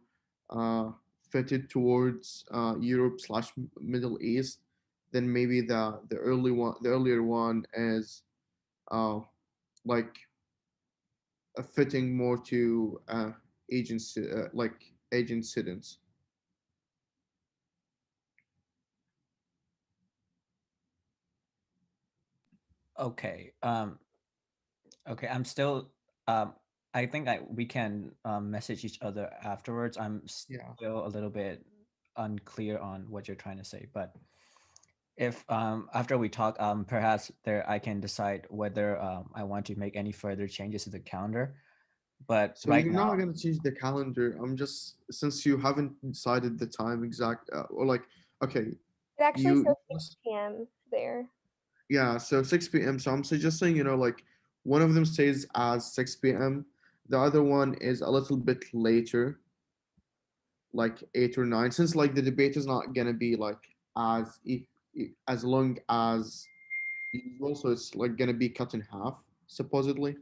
uh, fitted towards Europe slash Middle East. Then maybe the earlier one is uh, like fitting more to agency like agent students. Okay. Okay. I'm still. Um, I think we can message each other afterwards. I'm Yeah. still a little bit unclear on what you're trying to say, but if after we talk, perhaps there I can decide whether I want to make any further changes to the calendar. But So right you're now, not gonna change the calendar. I'm just since you haven't decided the time exact or like okay, It actually you says 6 p.m. there. yeah, so 6 p.m. So I'm suggesting, like one of them stays as 6 p.m. The other one is a little bit later, like 8 or 9, since like the debate is not gonna be like as long as usual, so it's like gonna be cut in half, supposedly,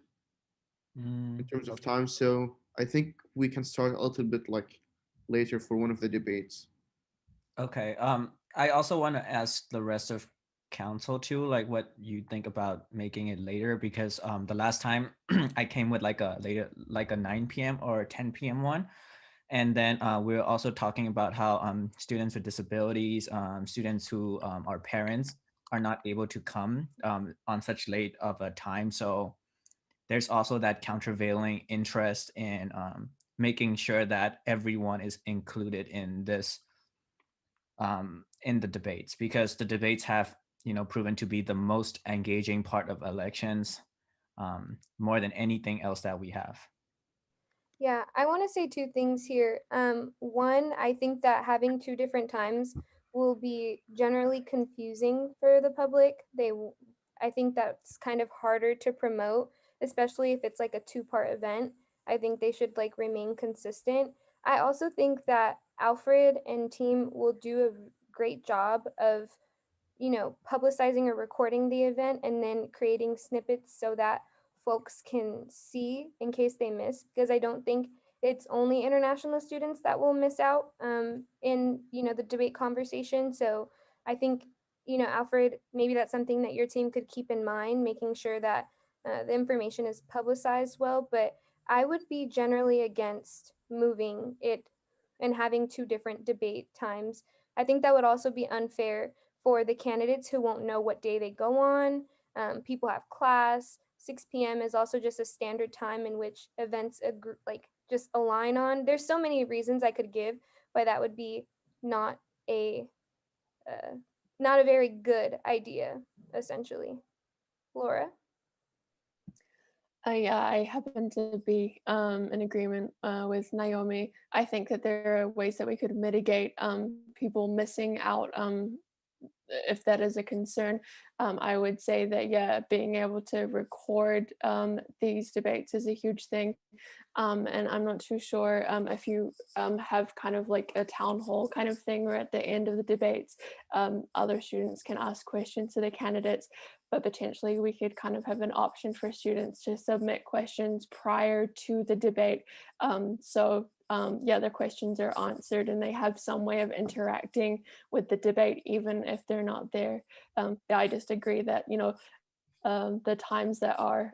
in terms of time. So I think we can start a little bit like later for one of the debates. okay. I also want to ask the rest of council too, like what you think about making it later, because the last time I came with like a later, like a 9 p.m. or 10 p.m. one. And then we we're also talking about how students with disabilities, students who are parents are not able to come on such late of a time. So there's also that countervailing interest in making sure that everyone is included in this in the debates, because the debates have proven to be the most engaging part of elections, more than anything else that we have. Yeah, I want to say two things here. One, I think that having two different times will be generally confusing for the public. I think that's kind of harder to promote, especially if it's like a two-part event. I think they should like remain consistent. I also think that Alfred and team will do a great job of publicizing or recording the event and then creating snippets so that folks can see in case they miss, because I don't think it's only international students that will miss out in the debate conversation. So I think Alfred, maybe that's something that your team could keep in mind, making sure that the information is publicized well. But I would be generally against moving it and having two different debate times. I think that would also be unfair for the candidates who won't know what day they go on. People have class. 6 p.m. is also just a standard time in which events just align on. There's so many reasons I could give why that would be not a uh, not a very good idea, essentially. Laura? Yeah, I happen to be in agreement with Naomi. I think that there are ways that we could mitigate people missing out if that is a concern. I would say that, yeah, being able to record these debates is a huge thing. And I'm not too sure if you have kind of like a town hall kind of thing where at the end of the debates, other students can ask questions to the candidates, but potentially we could kind of have an option for students to submit questions prior to the debate. Yeah, their questions are answered and they have some way of interacting with the debate, even if they're not there. I just agree that, the times that are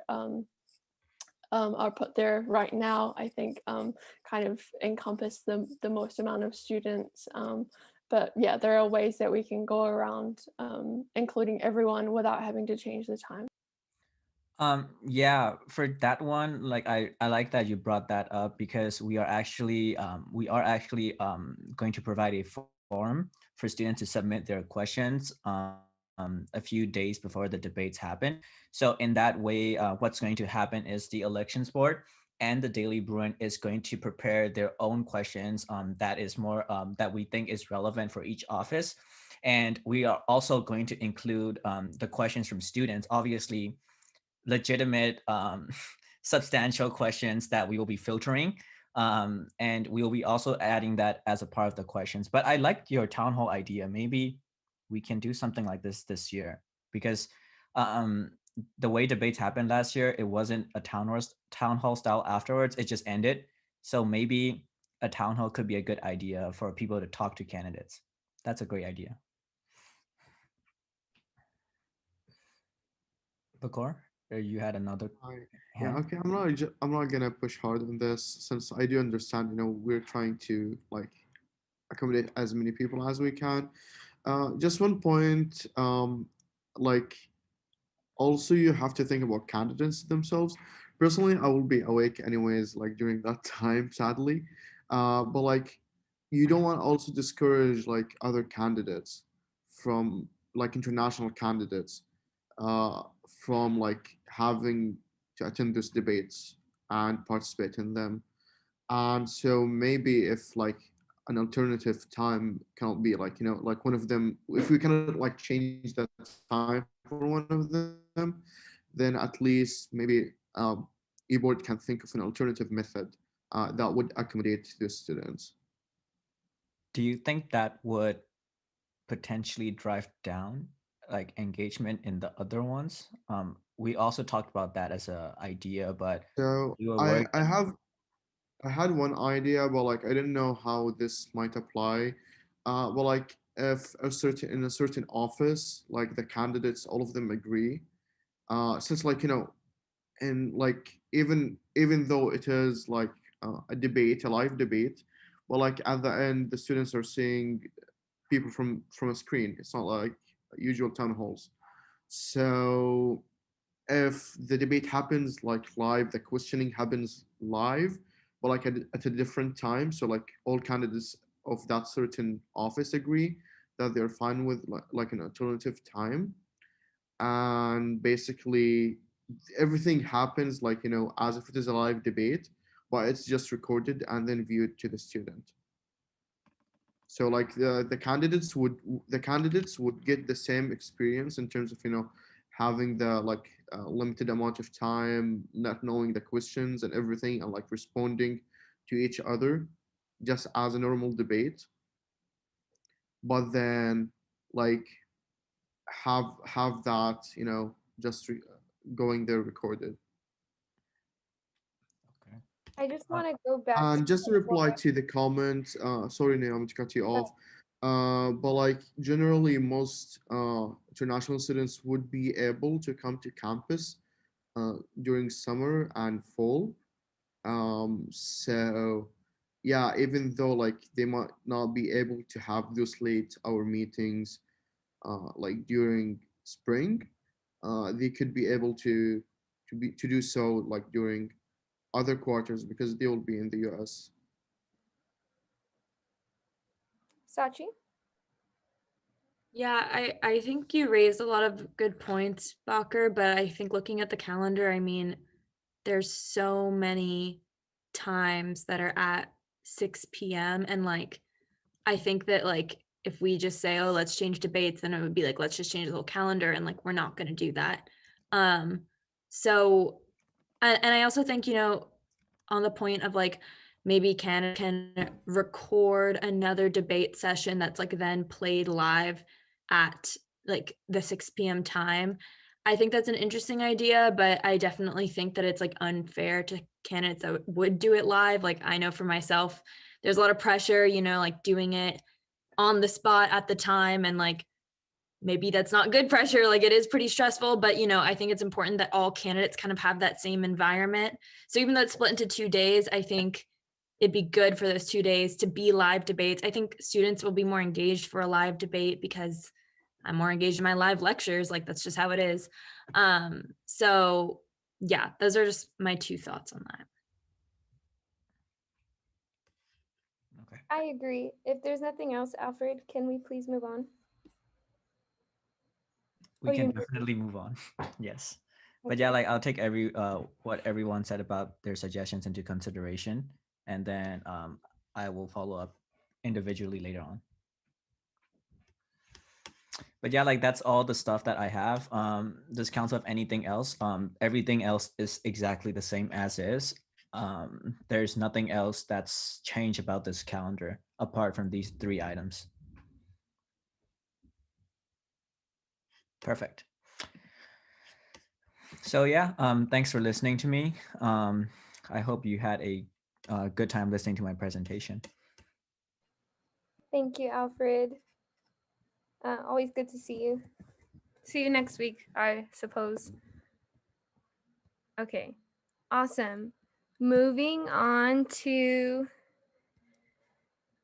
put there right now, I think kind of encompass the most amount of students. But yeah, there are ways that we can go around including everyone without having to change the time. Yeah, for that one, like I like that you brought that up because we are actually going to provide a form for students to submit their questions a few days before the debates happen. So in that way, what's going to happen is the elections board and the Daily Bruin is going to prepare their own questions that is more that we think is relevant for each office. And we are also going to include the questions from students, obviously legitimate, substantial questions that we will be filtering. And we will be also adding that as a part of the questions. But I liked your town hall idea. Maybe we can do something like this year because um, the way debates happened last year, it wasn't a town hall style afterwards. It just ended. So maybe a town hall could be a good idea for people to talk to candidates. That's a great idea. Bakor, you had another Yeah, hand? okay. I'm not gonna push hard on this since I do understand. We're trying to like accommodate as many people as we can. Just one point. Like also you have to think about candidates themselves. Personally, I will be awake anyways, like during that time, sadly. But like, you don't want to also discourage like other candidates from like international candidates uh, from like having to attend those debates and participate in them. And so maybe if like an alternative time cannot be like, like one of them, if we cannot like change that time for one of them, then at least maybe e-board can think of an alternative method that would accommodate the students. Do you think that would potentially drive down like engagement in the other ones? We also talked about that as a idea, but So you were I worried. I have I had one idea, but like I didn't know how this might apply. But like if a certain in a certain office, like the candidates, all of them agree. Since like and like even though it is like a debate, a live debate, but like at the end, the students are seeing people from a screen. It's not like usual town halls. So if the debate happens like live, the questioning happens live, but like at a different time. So like all candidates of that certain office agree that they're fine with like an alternative time. And basically everything happens like, as if it is a live debate, but it's just recorded and then viewed to the student. So like the candidates would get the same experience in terms of having the like limited amount of time, not knowing the questions and everything, and like responding to each other just as a normal debate. But then like have that just going there recorded. I just want to go back to And just to reply before. to the comment, sorry Naomi to cut you off, but like generally most international students would be able to come to campus during summer and fall. So yeah, even though like they might not be able to have those late hour meetings like during spring, they could be able to do so like during other quarters because they will be in the US. Sachi? Yeah, I think you raised a lot of good points, Bacher, but I think looking at the calendar, I mean, there's so many times that are at 6 p.m. and like I think that like if we just say, oh, let's change debates, then it would be like, let's just change the whole calendar. And like, we're not going to do that. Um, so, and I also think, on the point of like, maybe Canada can record another debate session that's like then played live at like the 6 p.m. time. I think that's an interesting idea, but I definitely think that it's like unfair to candidates that would do it live. Like I know for myself, there's a lot of pressure, like doing it on the spot at the time. And like, maybe that's not good pressure. Like it is pretty stressful, but I think it's important that all candidates kind of have that same environment. So even though it's split into 2 days, I think it'd be good for those 2 days to be live debates. I think students will be more engaged for a live debate because I'm more engaged in my live lectures. Like that's just how it is. So yeah, those are just my 2 thoughts on that. Okay. I agree. If there's nothing else, Alfred, can we please move on? We Oh, can you- definitely move on. Yes. But yeah, like I'll take what everyone said about their suggestions into consideration, and then I will follow up individually later on. But yeah, like that's all the stuff that I have. Does council have anything else? Everything else is exactly the same as is. There's nothing else that's changed about this calendar apart from these 3 items. Perfect. So yeah, thanks for listening to me. I hope you had a good time listening to my presentation. Thank you, Alfred. Always good to see you. See you next week, I suppose. Okay, awesome. Moving on to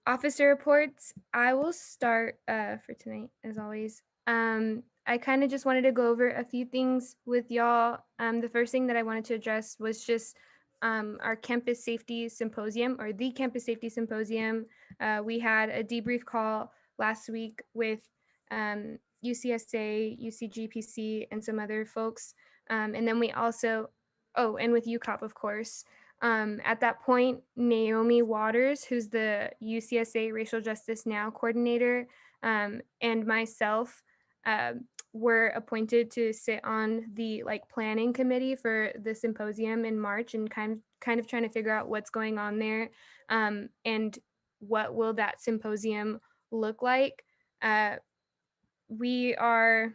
officer reports. I will start for tonight, as always. I kind of just wanted to go over a few things with y'all. The first thing that I wanted to address was just our campus safety symposium, or the campus safety symposium. We had a debrief call last week with UCSA, UCGPC, and some other folks. And then we also, and with UCOP, of course. At that point, Naomi Waters, who's the UCSA Racial Justice Now coordinator, and myself were appointed to sit on the planning committee for the symposium in March, and kind of trying to figure out what's going on there, and what will that symposium look like. We are,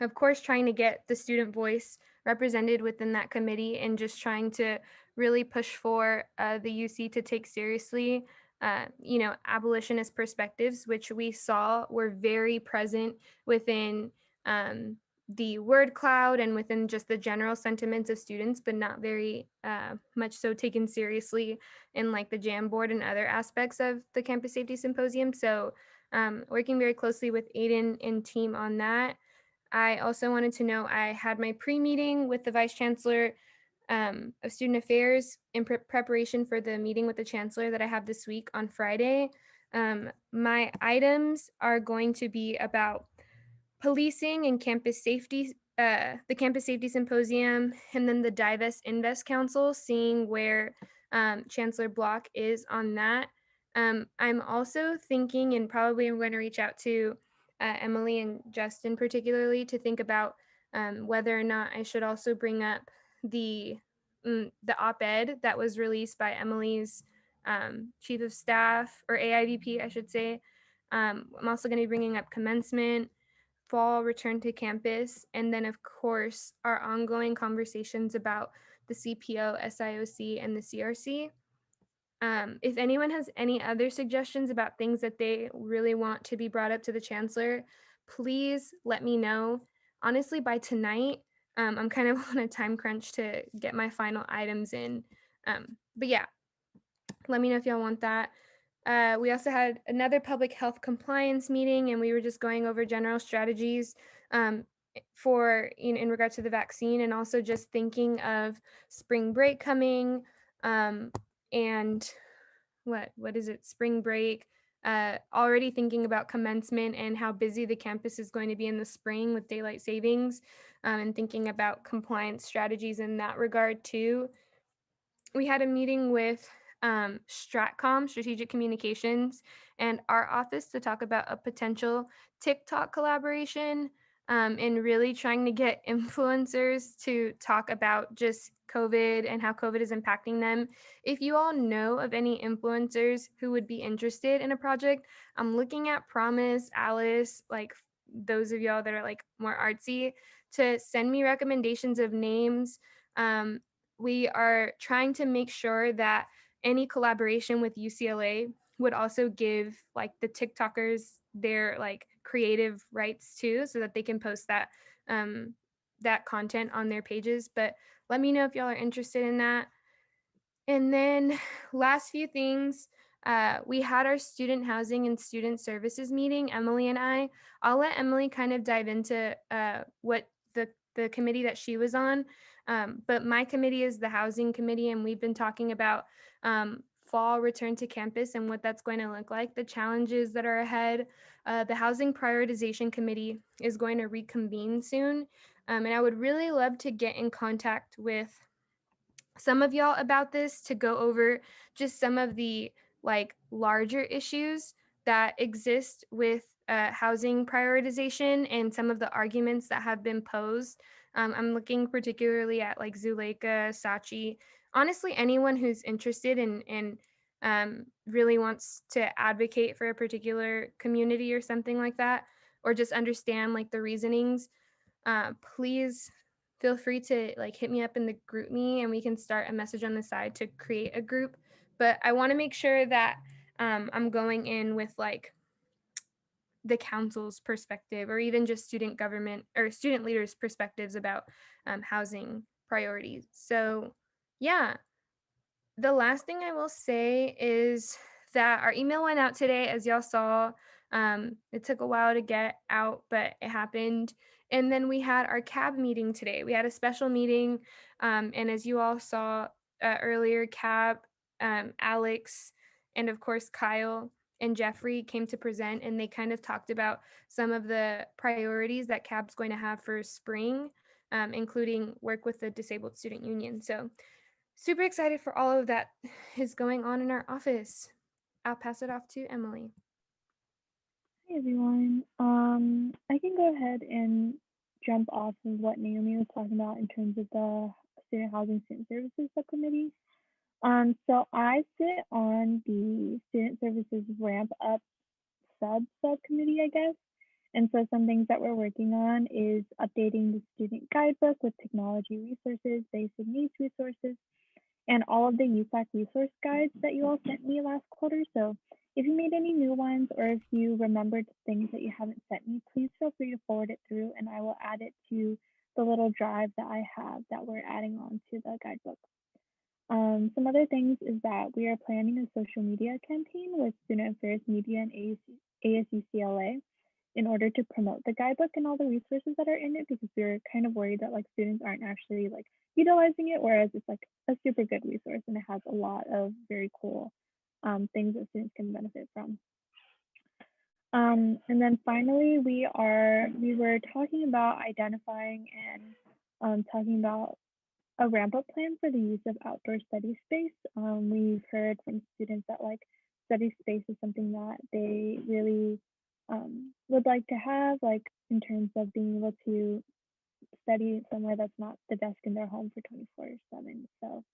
of course, trying to get the student voice represented within that committee, and just trying to really push for the UC to take seriously, abolitionist perspectives, which we saw were very present within the word cloud and within just the general sentiments of students, but not very much so taken seriously in the Jamboard and other aspects of the Campus Safety Symposium. So working very closely with Aiden and team on that. I also wanted to know, I had my pre-meeting with the Vice Chancellor of Student Affairs in preparation for the meeting with the Chancellor that I have this week on Friday. My items are going to be about policing and campus safety, the Campus Safety Symposium, and then the Divest Invest Council, seeing where Chancellor Block is on that. I'm also thinking, and probably I'm going to reach out to Emily and Justin particularly, to think about whether or not I should also bring up the op-ed that was released by Emily's chief of staff, or AIVP, I should say. I'm also going to be bringing up commencement, fall return to campus, and then of course our ongoing conversations about the CPO, SIOC, and the CRC. If anyone has any other suggestions about things that they really want to be brought up to the Chancellor, please let me know. Honestly, by tonight, I'm kind of on a time crunch to get my final items in. But yeah, let me know if y'all want that. We also had another public health compliance meeting, and we were just going over general strategies for in regard to the vaccine, and also just thinking of spring break coming, and what is it, spring break, already thinking about commencement and how busy the campus is going to be in the spring with daylight savings, and thinking about compliance strategies in that regard too. We had a meeting with Stratcom, Strategic Communications, and our office to talk about a potential TikTok collaboration, and really trying to get influencers to talk about just COVID and how COVID is impacting them. If you all know of any influencers who would be interested in a project, I'm looking at Promise, Alice, those of y'all that are more artsy, to send me recommendations of names. We are trying to make sure that any collaboration with UCLA would also give the TikTokers their creative rights too, so that they can post that that content on their pages. But let me know if y'all are interested in that. And then last few things, we had our student housing and student services meeting, Emily and I. I'll let Emily kind of dive into what the committee that she was on. But my committee is the housing committee, and we've been talking about fall return to campus and what that's going to look like, the challenges that are ahead. The housing prioritization committee is going to reconvene soon. And I would really love to get in contact with some of y'all about this to go over just some of the like larger issues that exist with housing prioritization and some of the arguments that have been posed. I'm looking particularly at like Zuleika, Sachi, honestly, anyone who's interested in really wants to advocate for a particular community or something like that, or just understand like the reasonings. Please feel free to like hit me up in the group me and we can start a message on the side to create a group. But I want to make sure that I'm going in with like the council's perspective or even just student government or student leaders' perspectives about housing priorities. So yeah, the last thing I will say is that our email went out today, as y'all saw. It took a while to get out, but it happened. And then we had our CAB meeting today. We had a special meeting. And as you all saw earlier, CAB, Alex, and of course, Kyle and Jeffrey came to present, and they kind of talked about some of the priorities that CAB's going to have for spring, including work with the Disabled Student Union. So super excited for all of that is going on in our office. I'll pass it off to Emily. Hey everyone. I can go ahead and jump off of what Naomi was talking about in terms of the Student Housing Student Services Subcommittee. So I sit on the Student Services Ramp Up subcommittee, I guess. And so some things that we're working on is updating the student guidebook with technology resources, basic needs resources, and all of the USAC resource guides that you all sent me last quarter. So if you made any new ones or if you remembered things that you haven't sent me, please feel free to forward it through and I will add it to the little drive that I have that we're adding on to the guidebook. Some other things is that we are planning a social media campaign with Student Affairs Media and ASUCLA in order to promote the guidebook and all the resources that are in it, because we're kind of worried that like students aren't actually like utilizing it, whereas it's like a super good resource and it has a lot of very cool things that students can benefit from. And then finally, we were talking about identifying and talking about a ramp up plan for the use of outdoor study space. We've heard from students that like study space is something that they really would like to have, like in terms of being able to study somewhere that's not the desk in their home for 24/7. So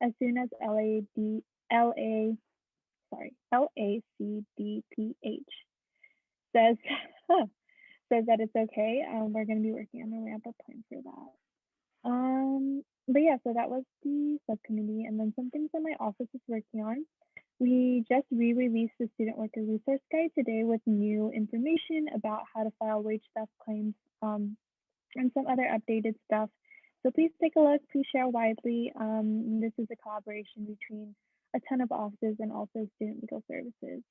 as soon as LACDPH says says that it's okay, we're going to be working on a ramp up plan for that. But yeah, so that was the subcommittee, and then some things that my office is working on. We just re-released the Student Worker Resource Guide today with new information about how to file wage theft claims and some other updated stuff. So please take a look, please share widely. This is a collaboration between a ton of offices and also Student Legal Services.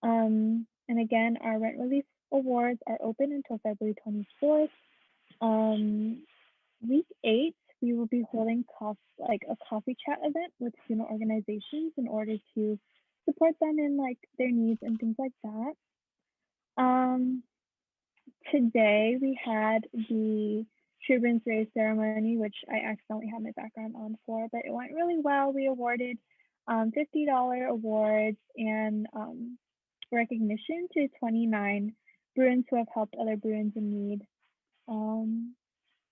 And again, our rent relief awards are open until February 24th. Week 8, we will be holding a coffee chat event with student organizations in order to support them in like their needs and things like that. Today we had the Tribun's Raise ceremony, which I accidentally had my background on for, but it went really well. We awarded $50 awards and recognition to 29 Bruins who have helped other Bruins in need.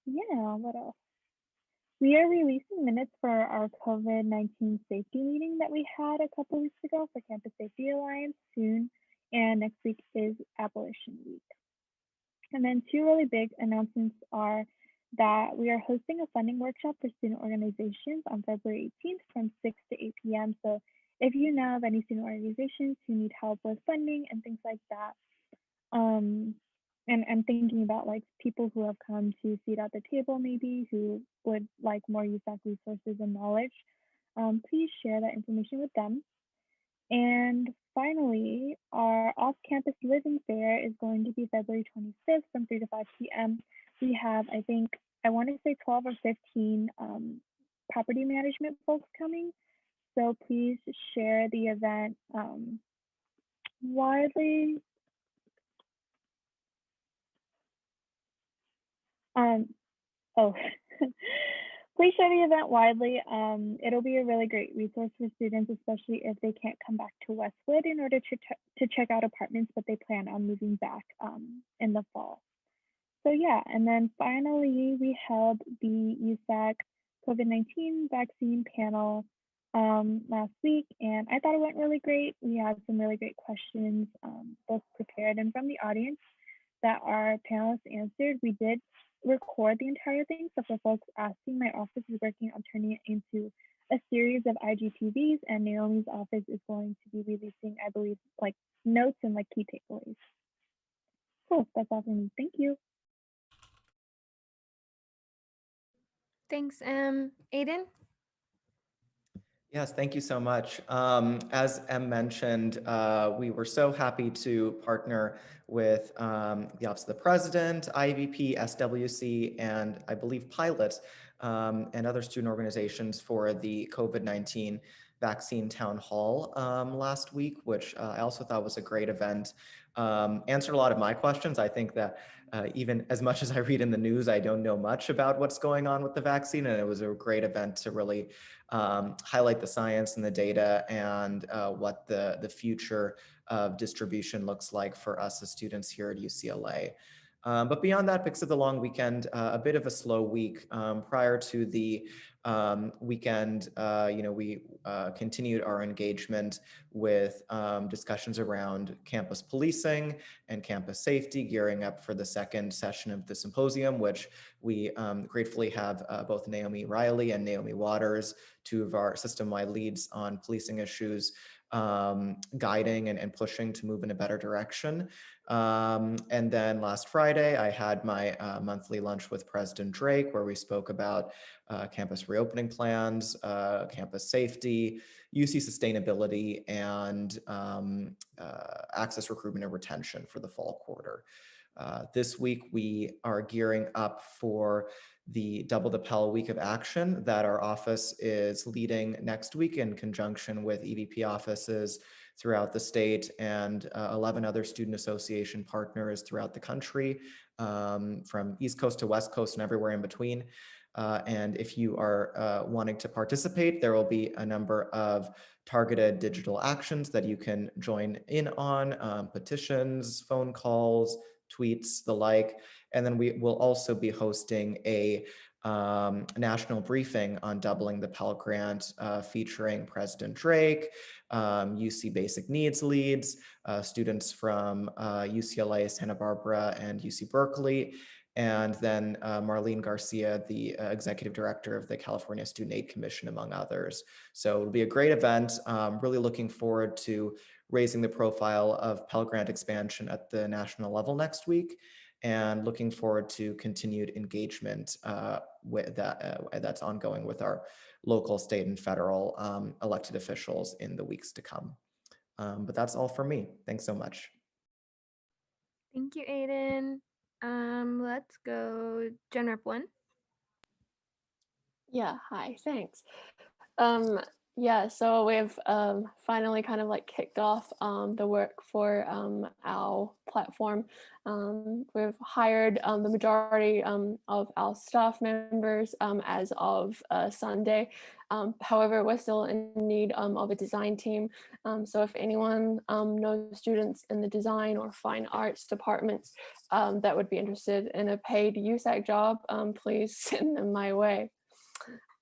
Yeah, what else? We are releasing minutes for our COVID-19 safety meeting that we had a couple weeks ago for Campus Safety Alliance soon, and next week is Abolition Week. And then 2 really big announcements are that we are hosting a funding workshop for student organizations on February 18th from 6 to 8 p.m. So if you know of any student organizations who need help with funding and things like that, and I'm thinking about like people who have come to seat at the table maybe who would like more USAC resources and knowledge, please share that information with them. And finally, our off-campus living fair is going to be February 25th from 3 to 5 p.m. We have, I think, I want to say 12 or 15 property management folks coming. So please share the event widely. Oh, please share the event widely. It'll be a really great resource for students, especially if they can't come back to Westwood in order to check out apartments, but they plan on moving back in the fall. So yeah, and then finally, we held the USAC COVID-19 vaccine panel last week, and I thought it went really great. We had some really great questions, both prepared and from the audience, that our panelists answered. We did record the entire thing, so for folks asking, my office is working on turning it into a series of IGTVs, and Naomi's office is going to be releasing, I believe, like notes and like key takeaways. Cool, that's all for me. Thank you. Thanks, Aiden. Yes, thank you so much. As Em mentioned, we were so happy to partner with the Office of the President, IVP, SWC, and I believe Pilot and other student organizations for the COVID-19 vaccine town hall last week, which I also thought was a great event. Answered a lot of my questions. I think that even as much as I read in the news, I don't know much about what's going on with the vaccine, and it was a great event to really highlight the science and the data and what the future of distribution looks like for us as students here at UCLA. But beyond that, because of the long weekend, a bit of a slow week. Prior to the weekend, we continued our engagement with discussions around campus policing and campus safety, gearing up for the second session of the symposium, which we gratefully have both Naomi Riley and Naomi Waters, two of our system-wide leads on policing issues, guiding and pushing to move in a better direction. And then last Friday, I had my monthly lunch with President Drake, where we spoke about campus reopening plans, campus safety, UC sustainability, and access, recruitment, and retention for the fall quarter. This week, we are gearing up for the Double the Pell Week of Action that our office is leading next week in conjunction with EVP offices throughout the state and 11 other student association partners throughout the country, from East Coast to West Coast and everywhere in between. And if you are wanting to participate, there will be a number of targeted digital actions that you can join in on, petitions, phone calls, tweets, the like. And then we will also be hosting a national briefing on doubling the Pell Grant, featuring President Drake, UC Basic Needs leads, students from UCLA, Santa Barbara, and UC Berkeley, and then Marlene Garcia, the executive director of the California Student Aid Commission, among others. So it'll be a great event. Really looking forward to raising the profile of Pell Grant expansion at the national level next week, and looking forward to continued engagement with that's ongoing with our local, state, and federal elected officials in the weeks to come. But that's all for me. Thanks so much. Thank you, Aiden. Let's go Jen Rep 1. Yeah, hi, thanks. Yeah, so we've finally kind of like kicked off the work for our platform. We've hired the majority of our staff members as of Sunday. However, we're still in need of a design team. So if anyone knows students in the design or fine arts departments that would be interested in a paid USAC job, please send them my way.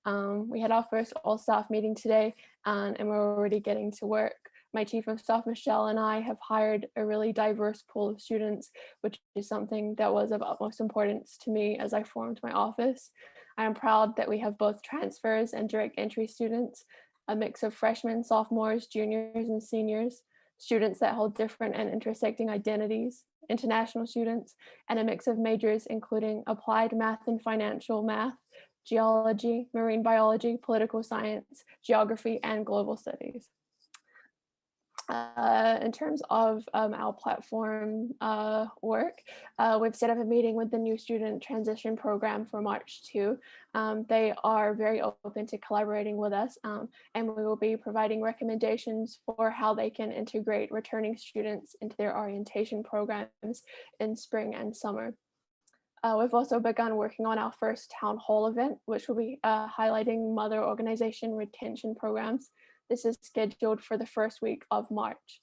We had our first all-staff meeting today, and we're already getting to work. My chief of staff, Michelle, and I have hired a really diverse pool of students, which is something that was of utmost importance to me as I formed my office. I am proud that we have both transfers and direct entry students, a mix of freshmen, sophomores, juniors, and seniors, students that hold different and intersecting identities, international students, and a mix of majors including applied math and financial math, geology, marine biology, political science, geography, and global studies. In terms of our platform work, we've set up a meeting with the new student transition program for March 2. They are very open to collaborating with us, and we will be providing recommendations for how they can integrate returning students into their orientation programs in spring and summer. We've also begun working on our first town hall event, which will be highlighting mother organization retention programs. This is scheduled for the first week of March.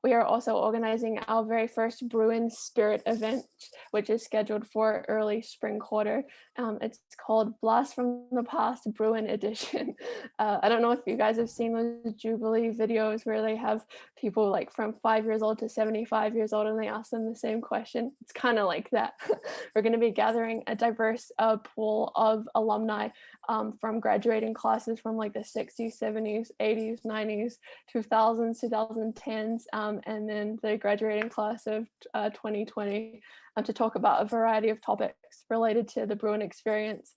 We are also organizing our very first Bruins Spirit event, which is scheduled for early spring quarter. It's called Blast from the Past Bruin Edition. I don't know if you guys have seen those Jubilee videos where they have people like from 5 years old to 75 years old and they ask them the same question. It's kind of like that. We're going to be gathering a diverse pool of alumni from graduating classes from like the 60s, 70s, 80s, 90s, 2000s, 2010s, and then the graduating class of 2020 to talk about a variety of topics related to the Bruin experience.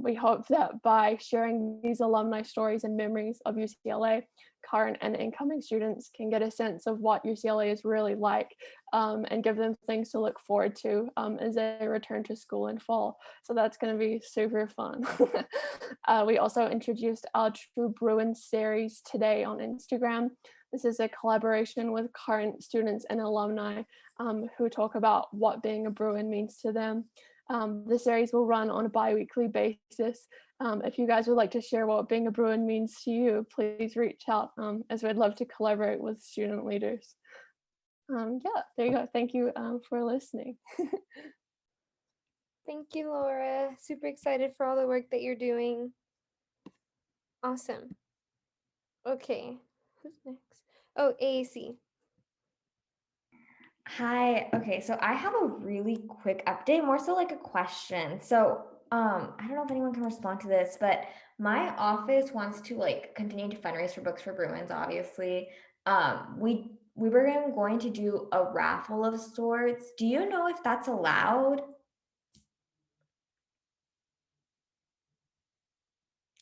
We hope that by sharing these alumni stories and memories of UCLA, current and incoming students can get a sense of what UCLA is really like and give them things to look forward to as they return to school in fall. So that's going to be super fun. We also introduced Altru Bruin series today on Instagram. This is a collaboration with current students and alumni who talk about what being a Bruin means to them. The series will run on a bi-weekly basis. If you guys would like to share what being a Bruin means to you, please reach out as we'd love to collaborate with student leaders. Yeah, there you go. Thank you for listening. Thank you, Laura. Super excited for all the work that you're doing. Awesome. Okay, who's next? Oh, AAC. Hi. Okay, so I have a really quick update, more so like a question. So I don't know if anyone can respond to this, but my office wants to like continue to fundraise for Books for Bruins, obviously. We were going to do a raffle of sorts. Do you know if that's allowed?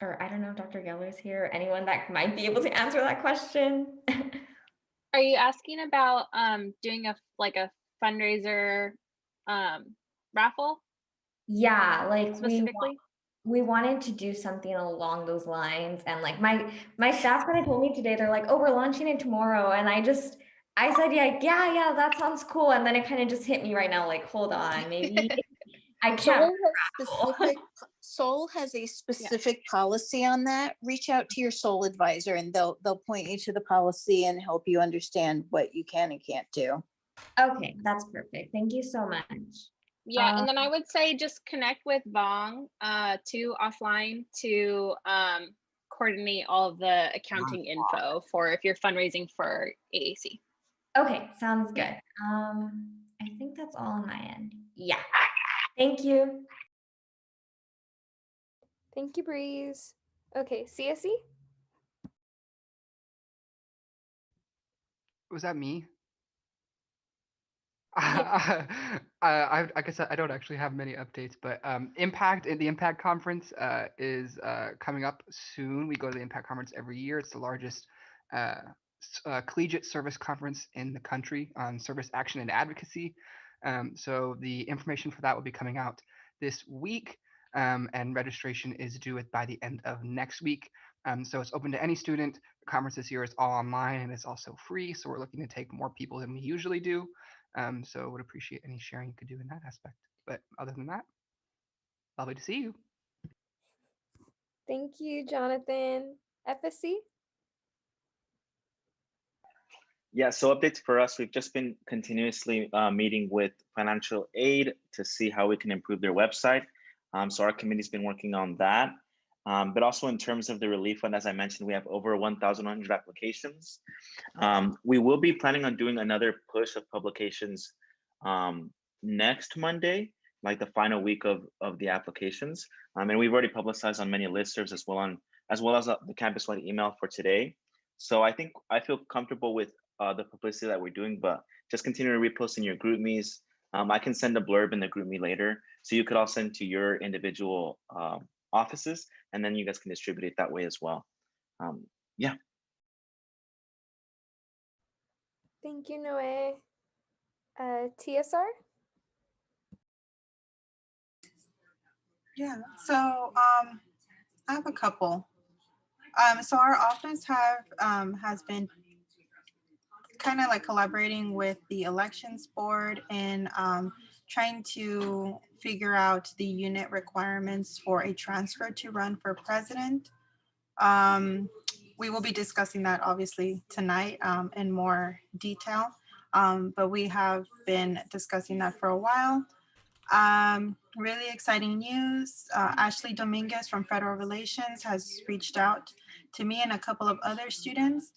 Or I don't know if Dr. Geller's here, anyone that might be able to answer that question. Are you asking about doing a fundraiser raffle? Yeah, like specifically? we wanted to do something along those lines, and like my staff kind of told me today, they're like, oh, we're launching it tomorrow, and I said yeah, that sounds cool, and then it kind of just hit me right now, like, hold on, maybe I can't. Soul has a specific policy on that. Reach out to your Soul advisor and they'll point you to the policy and help you understand what you can and can't do. Okay, that's perfect. Thank you so much. Yeah, and then I would say just connect with Vong too offline to coordinate all of the accounting info for if you're fundraising for AAC. Okay, sounds good. I think that's all on my end. Yeah. Thank you. Thank you, Breeze. Okay, CSE? Was that me? Yeah. I guess I don't actually have many updates, but the Impact Conference is coming up soon. We go to the Impact Conference every year. It's the largest collegiate service conference in the country on service action and advocacy. So the information for that will be coming out this week, and registration is due by the end of next week. So it's open to any student. The conference this year is all online and it's also free. So we're looking to take more people than we usually do. So would appreciate any sharing you could do in that aspect. But other than that, lovely to see you. Thank you, Jonathan. FSC? Yeah, so updates for us, we've just been continuously meeting with financial aid to see how we can improve their website. So our committee's been working on that. But also in terms of the relief fund, as I mentioned, we have over 1,100 applications. We will be planning on doing another push of publications next Monday, like the final week of the applications. And we've already publicized on many listservs as well as the campus-wide email for today. So I feel comfortable with the publicity that we're doing, but just continue to repost in your GroupMes. I can send a blurb in the GroupMe later, so you could all send to your individual offices, and then you guys can distribute it that way as well. Yeah. Thank you, Noe. TSR? Yeah, so I have a couple. So our office has been kind of like collaborating with the elections board and trying to figure out the unit requirements for a transfer to run for president. We will be discussing that obviously tonight in more detail, but we have been discussing that for a while. Really exciting news. Ashley Dominguez from Federal Relations has reached out to me and a couple of other students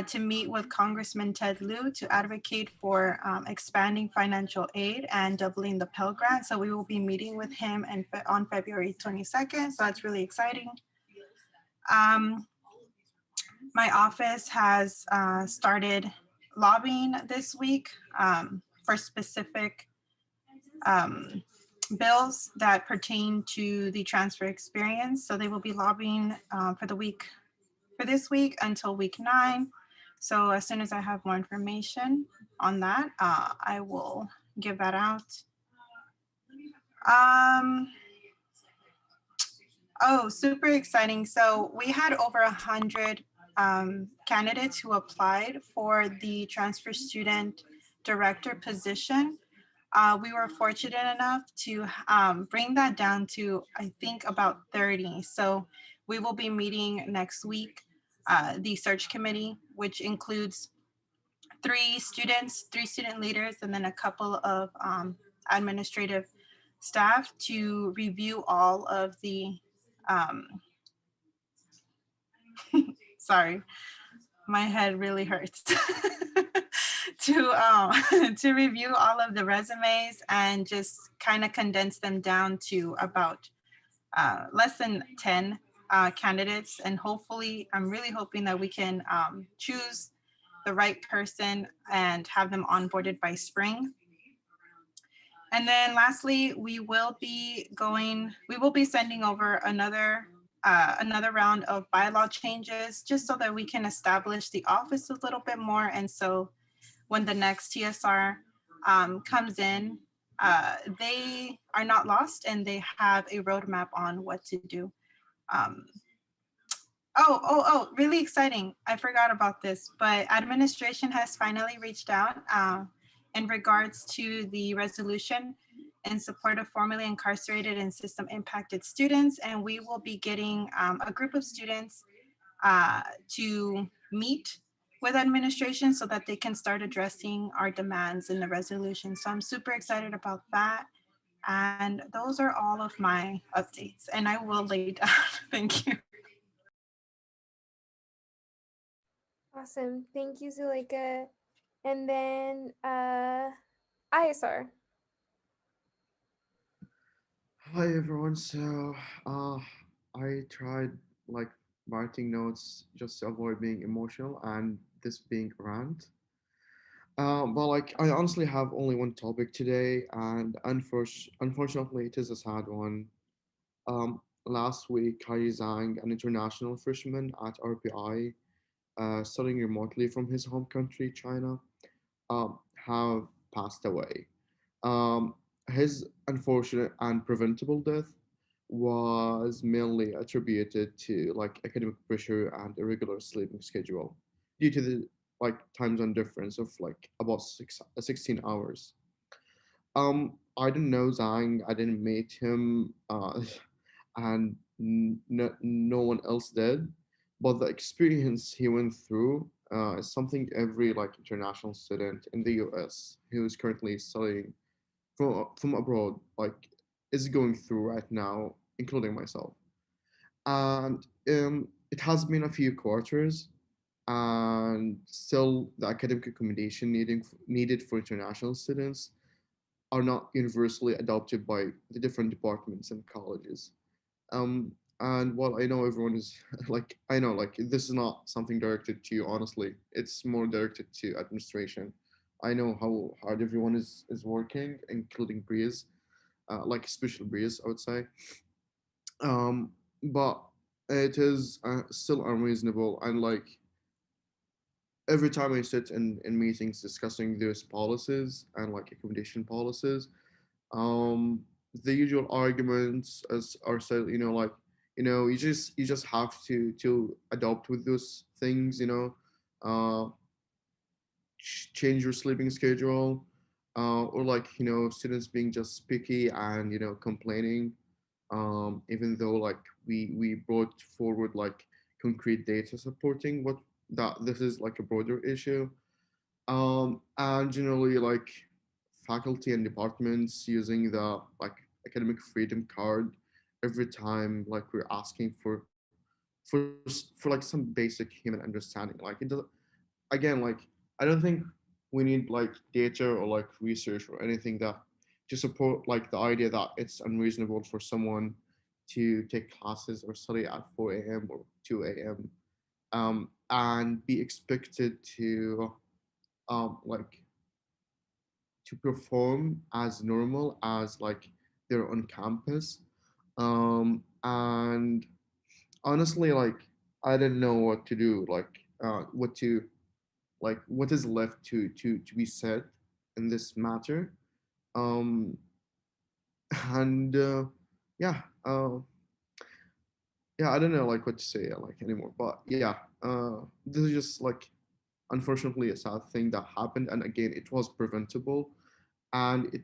to meet with Congressman Ted Lieu to advocate for expanding financial aid and doubling the Pell Grant. So we will be meeting with him on February 22nd. So that's really exciting. My office has started lobbying this week for specific bills that pertain to the transfer experience. So they will be lobbying for this week until week 9. So as soon as I have more information on that, I will give that out. Oh, super exciting. So we had over 100 candidates who applied for the transfer student director position. We were fortunate enough to bring that down to, I think, about 30. So we will be meeting next week, the search committee, which includes 3 student leaders, and then a couple of administrative staff to review all of the, sorry, my head really hurts. To review all of the resumes and just kind of condense them down to about less than 10 candidates. And hopefully, I'm really hoping that we can choose the right person and have them onboarded by spring. And then lastly, we will be sending over another round of bylaw changes just so that we can establish the office a little bit more. And so when the next TSR comes in, they are not lost and they have a roadmap on what to do. Really exciting. I forgot about this, but administration has finally reached out in regards to the resolution in support of formerly incarcerated and system impacted students. And we will be getting a group of students to meet with administration so that they can start addressing our demands in the resolution. So I'm super excited about that. And those are all of my updates, and I will lay down. Thank you. Awesome. Thank you, Zuleika. And then ISR. Hi everyone. So I tried like writing notes just to avoid being emotional and this being a rant. But like I honestly have only one topic today, and unfortunately it is a sad one. Last week, Kai Zhang, an international freshman at RPI, studying remotely from his home country, China, have passed away. Um, his unfortunate and preventable death was mainly attributed to like academic pressure and irregular sleeping schedule due to the like time zone difference of like about 16 hours. I didn't know Zhang, I didn't meet him, and no one else did. But the experience he went through is something every like international student in the US who is currently studying from abroad like is going through right now, including myself. And it has been a few quarters, and still the academic accommodation needed for international students are not universally adopted by the different departments and colleges. And while I know everyone is like, I know like this is not something directed to you, honestly, it's more directed to administration. I know how hard everyone is working, including Breeze, like especially Breeze, I would say. But it is still unreasonable, and like every time I sit in meetings discussing those policies and like accommodation policies, the usual arguments as are said, like, you just have to adopt with those things, uh, change your sleeping schedule, or like, students being just picky and, complaining, even though like we brought forward like concrete data supporting what that this is like a broader issue. And generally like faculty and departments using the like academic freedom card every time like we're asking for like some basic human understanding. Like it does, again, like I don't think we need like data or like research or anything that to support like the idea that it's unreasonable for someone to take classes or study at 4 a.m. or 2 a.m. And be expected to like to perform as normal as like they're on campus. And honestly, like I didn't know what to do, like what to like what is left to be said in this matter. Um, and yeah, yeah, I don't know like what to say like anymore. But yeah, this is just like unfortunately a sad thing that happened, and again, it was preventable, and it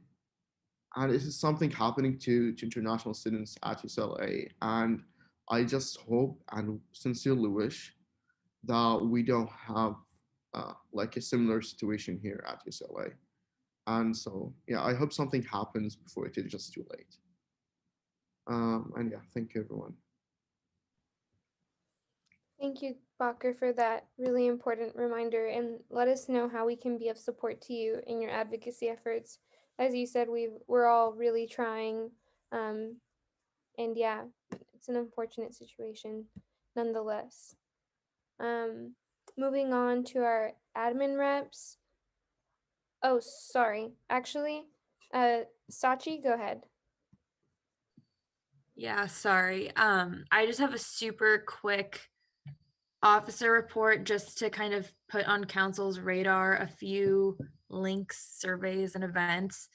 is something happening to international students at UCLA, and I just hope and sincerely wish that we don't have like a similar situation here at UCLA. And so, yeah, I hope something happens before it is just too late. And yeah, thank you, everyone. Thank you, Baker, for that really important reminder, and let us know how we can be of support to you in your advocacy efforts. As you said, we're all really trying, and yeah, it's an unfortunate situation nonetheless. Moving on to our admin reps. Oh, sorry. Actually, Sachi, go ahead. Yeah, sorry. I just have a super quick officer report just to kind of put on council's radar a few links, surveys, and events.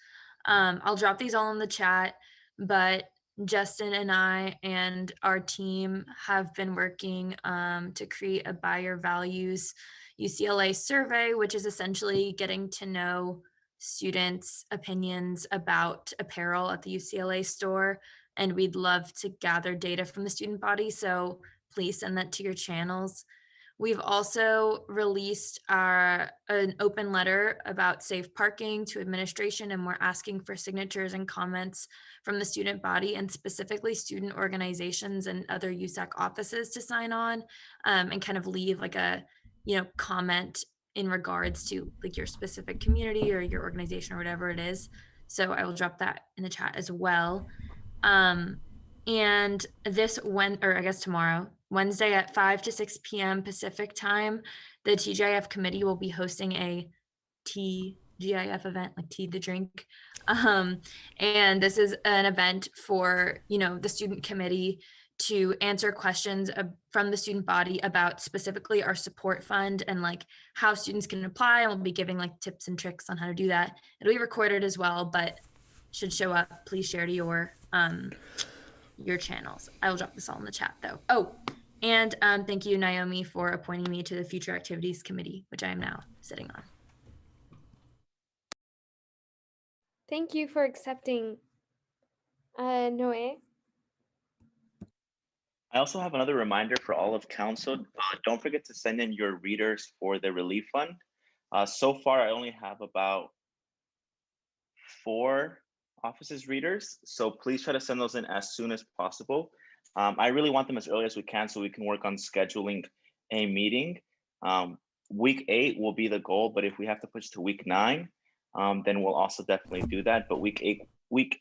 I'll drop these all in the chat, but Justin and I and our team have been working to create a buyer values UCLA survey, which is essentially getting to know students' opinions about apparel at the UCLA store. And we'd love to gather data from the student body. So please send that to your channels. We've also released an open letter about safe parking to administration, and we're asking for signatures and comments from the student body and specifically student organizations and other USAC offices to sign on, and kind of leave like a, comment in regards to like your specific community or your organization or whatever it is. So I will drop that in the chat as well. And tomorrow, Wednesday at 5 to 6 p.m. Pacific time, the TGIF committee will be hosting a TGIF event, like tea to drink. And this is an event for, the student committee to answer questions from the student body about specifically our support fund and like how students can apply. And we'll be giving like tips and tricks on how to do that. It'll be recorded as well, but should show up. Please share to your channels. I will drop this all in the chat though. Oh, and thank you, Naomi, for appointing me to the Future Activities Committee, which I am now sitting on. Thank you for accepting, Noe. I also have another reminder for all of council. Don't forget to send in your readers for the relief fund. So far, I only have about 4 offices readers, so please try to send those in as soon as possible. I really want them as early as we can so we can work on scheduling a meeting. Week 8 will be the goal, but if we have to push to week 9, then we'll also definitely do that. But week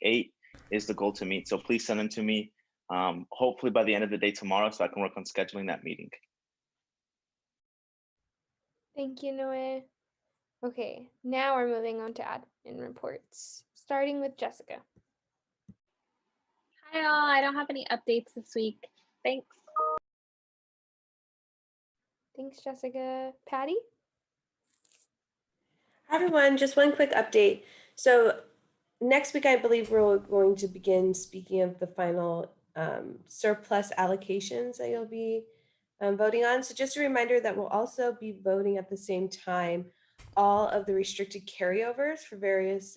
8 is the goal to meet. So please send them to me, hopefully by the end of the day tomorrow, so I can work on scheduling that meeting. Thank you, Noe. Okay, now we're moving on to admin reports, starting with Jessica. Hi all, I don't have any updates this week. Thanks. Thanks, Jessica. Patty? Everyone, just one quick update. So next week, I believe we're going to begin speaking of the final surplus allocations that you'll be voting on. So just a reminder that we'll also be voting at the same time all of the restricted carryovers for various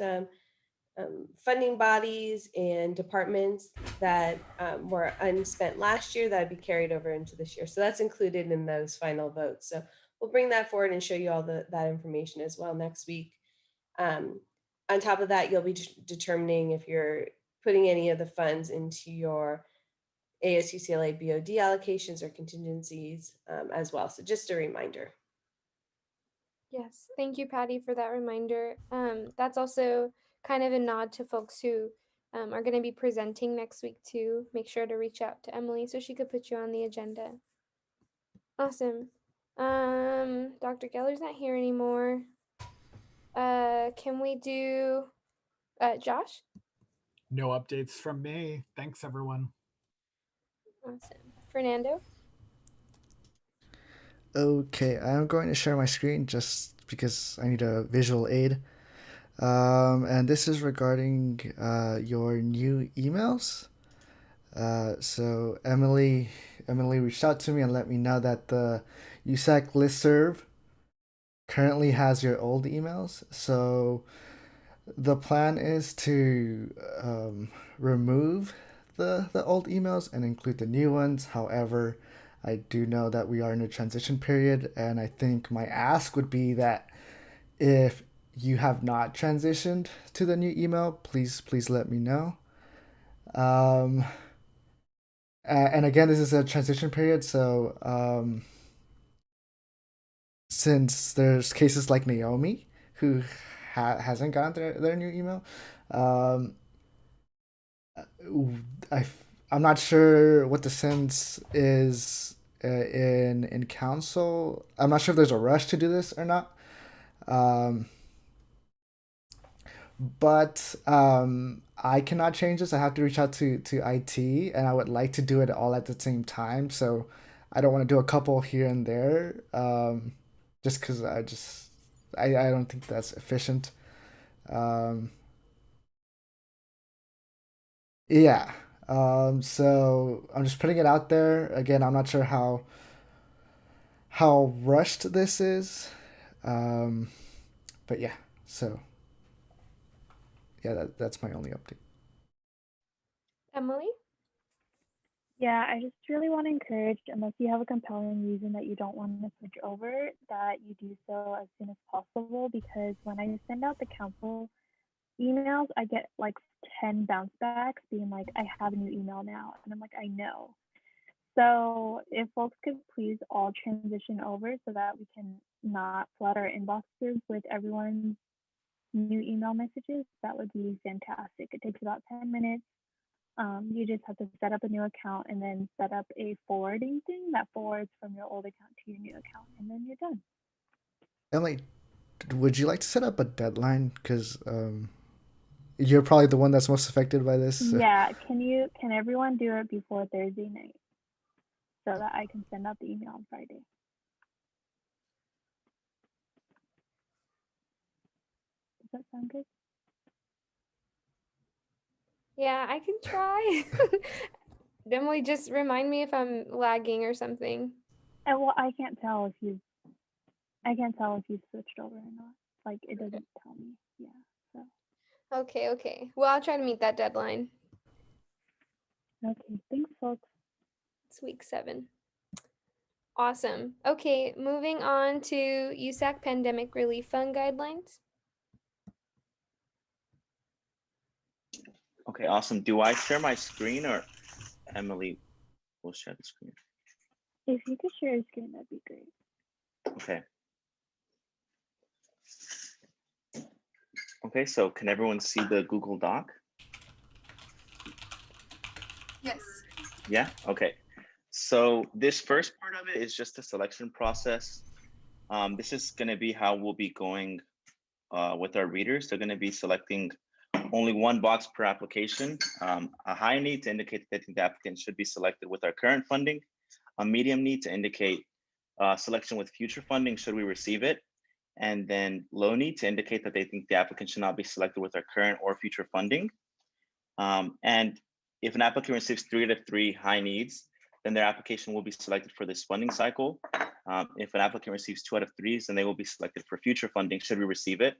funding bodies and departments that were unspent last year that would be carried over into this year. So that's included in those final votes. So we'll bring that forward and show you all that information as well next week. On top of that, you'll be determining if you're putting any of the funds into your ASUCLA BOD allocations or contingencies as well. So just a reminder. Yes, thank you, Patty, for that reminder. That's also kind of a nod to folks who are going to be presenting next week too. Make sure to reach out to Emily so she could put you on the agenda. Awesome. Dr. Geller's not here anymore. Can we do Josh? No updates from me. Thanks, everyone. Awesome. Fernando? Okay, I'm going to share my screen just because I need a visual aid. And this is regarding your new emails. So Emily reached out to me and let me know that the USAC listserv currently has your old emails. So the plan is to remove the old emails and include the new ones. However, I do know that we are in a transition period, and I think my ask would be that if you have not transitioned to the new email, please let me know. And again, this is a transition period, so since there's cases like Naomi who hasn't gotten their new email, I'm not sure what the sense is in council. I'm not sure if there's a rush to do this or not. But I cannot change this. I have to reach out to IT, and I would like to do it all at the same time. So I don't want to do a couple here and there, just because I don't think that's efficient. Yeah. So I'm just putting it out there. Again, I'm not sure how rushed this is. But yeah, so yeah, that's my only update. Emily? Yeah, I just really want to encourage, unless you have a compelling reason that you don't want to switch over, that you do so as soon as possible, because when I send out the council emails, I get like 10 bounce backs being like, I have a new email now. And I'm like, I know. So if folks could please all transition over so that we can not flood our inboxes with everyone's new email messages, that would be fantastic. It takes about 10 minutes. You just have to set up a new account and then set up a forwarding thing that forwards from your old account to your new account, and then you're done. Emily, would you like to set up a deadline? Because you're probably the one that's most affected by this. Yeah, can everyone do it before Thursday night so that I can send out the email on Friday? Does that sound good? Yeah, I can try. Emily, just remind me if I'm lagging or something. And well, I can't tell if you've switched over or not. Like, it doesn't tell me. Yeah. So. Okay. Well, I'll try to meet that deadline. Okay. Thanks, folks. It's week 7. Awesome. Okay, moving on to USAC Pandemic Relief Fund guidelines. Okay, awesome. Do I share my screen or Emily will share the screen? If you could share your screen, that'd be great. Okay. Okay, so can everyone see the Google Doc? Yes. Yeah, okay. So this first part of it is just a selection process. This is gonna be how we'll be going with our readers. They're gonna be selecting only one box per application. A high need to indicate that the applicant should be selected with our current funding. A medium need to indicate selection with future funding should we receive it. and then low need to indicate that they think the applicant should not be selected with our current or future funding. And if an applicant receives 3 out of 3 high needs, then their application will be selected for this funding cycle. If an applicant receives 2 out of 3s, then they will be selected for future funding should we receive it.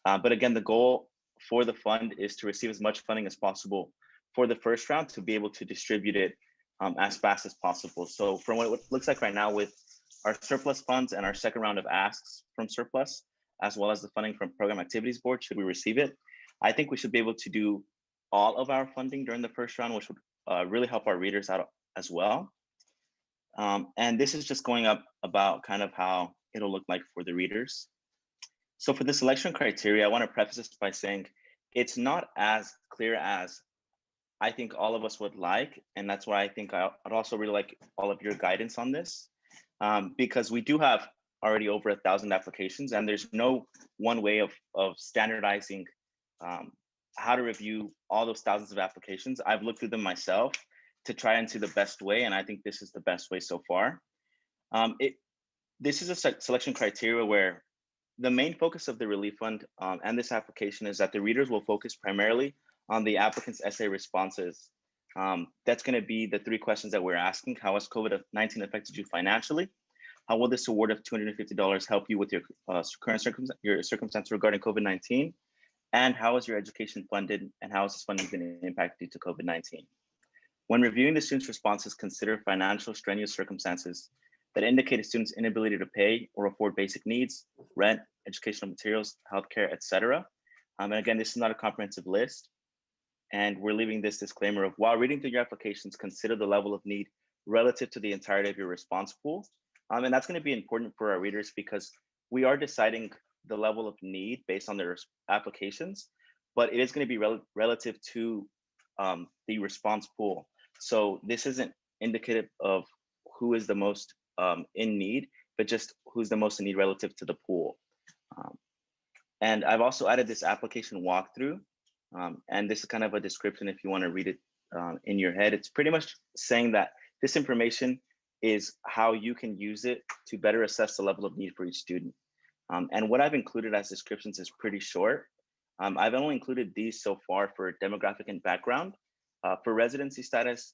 But again, the goal for the fund is to receive as much funding as possible for the first round to be able to distribute it as fast as possible. So from what it looks like right now with our surplus funds and our second round of asks from surplus, as well as the funding from Program Activities Board, should we receive it, I think we should be able to do all of our funding during the first round, which would really help our readers out as well. And this is just going up about kind of how it'll look like for the readers. So for the selection criteria, I want to preface this by saying it's not as clear as I think all of us would like. And that's why I think I'd also really like all of your guidance on this, because we do have already over 1,000 applications, and there's no one way of standardizing how to review all those thousands of applications. I've looked through them myself to try and see the best way, and I think this is the best way so far. This is a selection criteria where the main focus of the Relief Fund and this application is that the readers will focus primarily on the applicant's essay responses. That's going to be the 3 questions that we're asking. How has COVID-19 affected you financially? How will this award of $250 help you with your current circumstance regarding COVID-19? And how is your education funded, and how has this funding been impacted due to COVID-19? When reviewing the student's responses, consider financial strenuous circumstances that indicate a student's inability to pay or afford basic needs, rent, educational materials, healthcare, etc. And again, this is not a comprehensive list. And we're leaving this disclaimer of, while reading through your applications, consider the level of need relative to the entirety of your response pool. And that's going to be important for our readers because we are deciding the level of need based on their applications, but it is going to be relative to the response pool. So this isn't indicative of who is the most in need, but just who's the most in need relative to the pool. And I've also added this application walkthrough, and this is kind of a description if you want to read it in your head. It's pretty much saying that this information is how you can use it to better assess the level of need for each student. And what I've included as descriptions is pretty short. I've only included these so far for demographic and background. For residency status,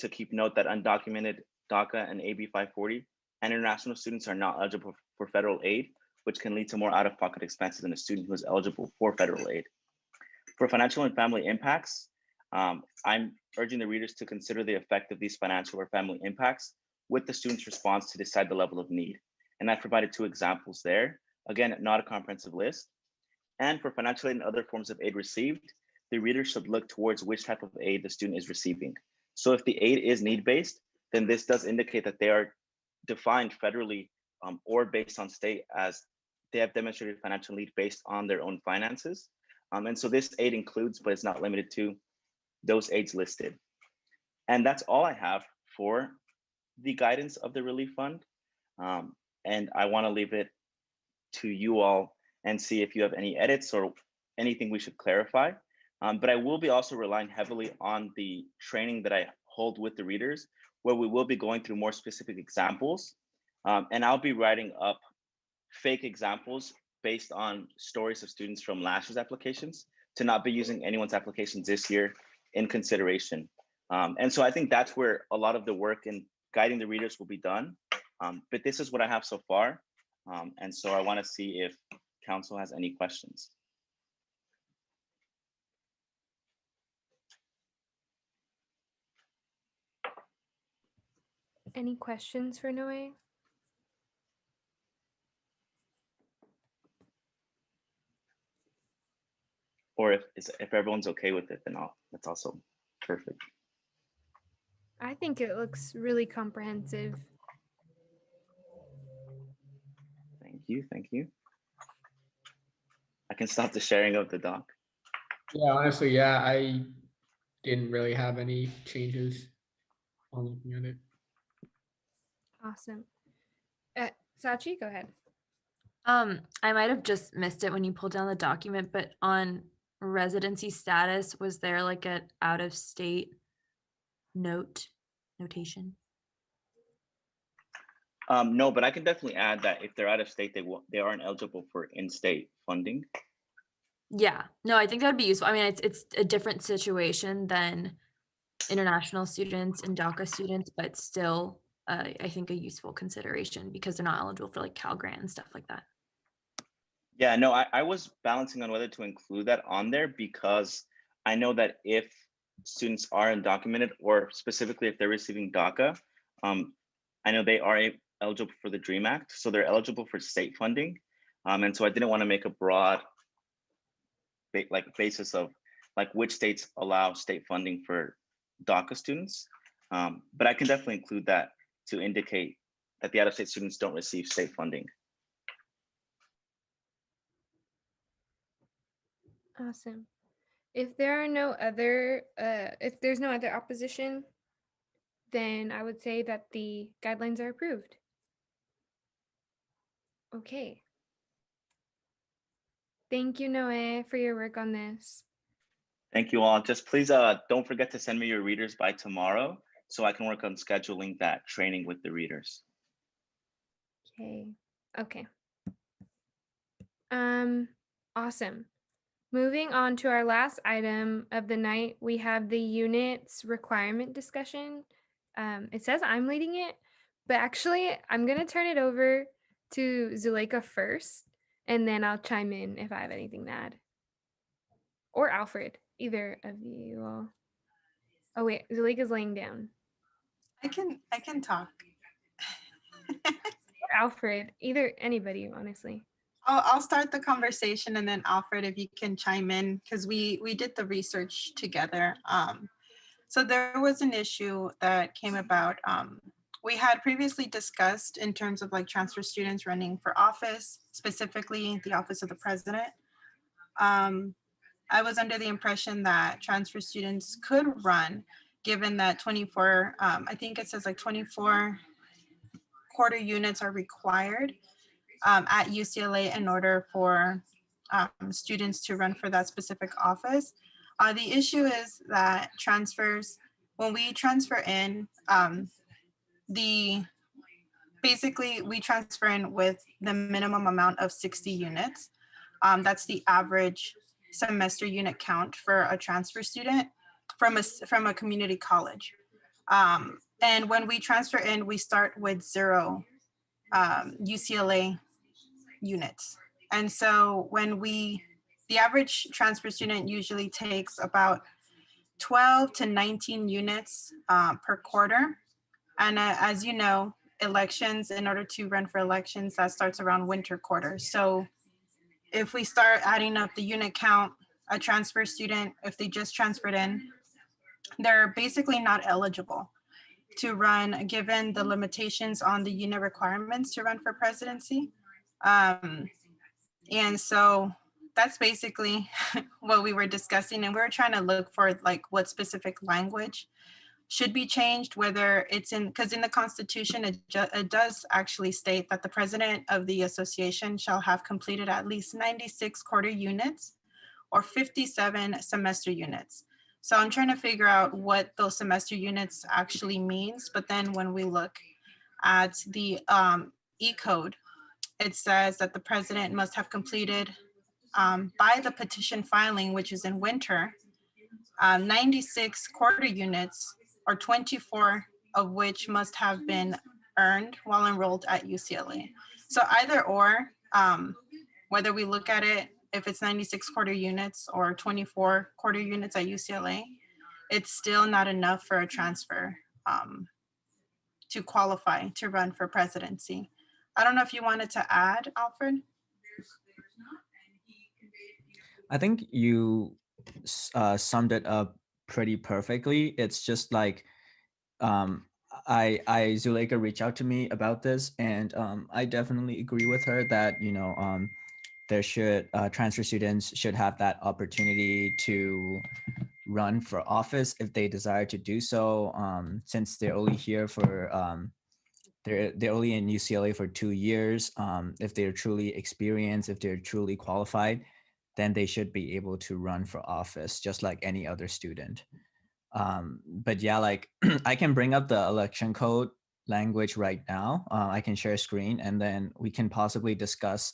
to keep note that undocumented DACA and AB 540 and international students are not eligible for federal aid, which can lead to more out-of-pocket expenses than a student who is eligible for federal aid. For financial and family impacts, I'm urging the readers to consider the effect of these financial or family impacts with the student's response to decide the level of need. And I've provided 2 examples there. Again, not a comprehensive list. And for financial aid and other forms of aid received, the reader should look towards which type of aid the student is receiving. So if the aid is need-based, then this does indicate that they are defined federally or based on state as they have demonstrated financial need based on their own finances. And so this aid includes, but it's not limited to, those aids listed. And that's all I have for the guidance of the Relief Fund. And I want to leave it to you all and see if you have any edits or anything we should clarify. But I will be also relying heavily on the training that I hold with the readers, where we will be going through more specific examples. And I'll be writing up fake examples based on stories of students from last year's applications to not be using anyone's applications this year in consideration. And so I think that's where a lot of the work in guiding the readers will be done. But this is what I have so far. And so I want to see if council has any questions. Any questions for Noe? Or if everyone's okay with it, then that's also perfect. I think it looks really comprehensive. Thank you. I can stop the sharing of the doc. Yeah, honestly, yeah, I didn't really have any changes on looking at it. Awesome. Sachi, go ahead. I might have just missed it when you pulled down the document, but on residency status, was there like an out of state notation? No, but I can definitely add that if they're out of state, they aren't eligible for in-state funding. Yeah, no, I think that would be useful. I mean, it's a different situation than international students and DACA students, but still, I think a useful consideration because they're not eligible for like Cal Grant and stuff like that. Yeah, no, I was balancing on whether to include that on there because I know that if students are undocumented or specifically if they're receiving DACA, I know they are eligible for the DREAM Act, so they're eligible for state funding. And so I didn't want to make a broad basis of like which states allow state funding for DACA students. But I can definitely include that to indicate that the out-of-state students don't receive state funding. Awesome. If there are no other, if there's no other opposition, then I would say that the guidelines are approved. Okay. Thank you, Noe, for your work on this. Thank you all. Just please don't forget to send me your readers by tomorrow so I can work on scheduling that training with the readers. Okay. Okay. Awesome. Moving on to our last item of the night, we have the units requirement discussion. It says I'm leading it, but actually I'm going to turn it over to Zuleika first, and then I'll chime in if I have anything to add. Or Alfred, either of you all. Oh wait, Zuleika's laying down. I can talk. Or Alfred, either anybody, honestly. I'll start the conversation and then Alfred, if you can chime in, because we did the research together. So there was an issue that came about. We had previously discussed in terms of like transfer students running for office, specifically the office of the president. I was under the impression that transfer students could run, given that 24, I think it says like 24 quarter units are required at UCLA in order for students to run for that specific office. The issue is that transfers, when we transfer in, basically we transfer in with the minimum amount of 60 units. That's the average semester unit count for a transfer student from a community college. And when we transfer in, we start with 0 UCLA units. And so when the average transfer student usually takes about 12 to 19 units per quarter. And as you know, elections, in order to run for elections, that starts around winter quarter. So if we start adding up the unit count, a transfer student, if they just transferred in, they're basically not eligible to run given the limitations on the unit requirements to run for presidency. And so that's basically what we were discussing. And we were trying to look for like what specific language should be changed, whether it's because in the Constitution, it does actually state that the president of the association shall have completed at least 96 quarter units or 57 semester units. So I'm trying to figure out what those semester units actually means. But then when we look at the E-code, it says that the president must have completed by the petition filing, which is in winter, 96 quarter units, or 24 of which must have been earned while enrolled at UCLA. So either or, whether we look at it, if it's 96 quarter units or 24 quarter units at UCLA, it's still not enough for a transfer to qualify to run for presidency. I don't know if you wanted to add, Alfred. I think you summed it up pretty perfectly. It's just like Zuleika reached out to me about this, and I definitely agree with her that there should transfer students should have that opportunity to run for office if they desire to do so. Since they're only here for they're only in UCLA for 2 years. If they're truly experienced, if they're truly qualified, then they should be able to run for office just like any other student. But yeah, like I can bring up the election code language right now. I can share a screen and then we can possibly discuss,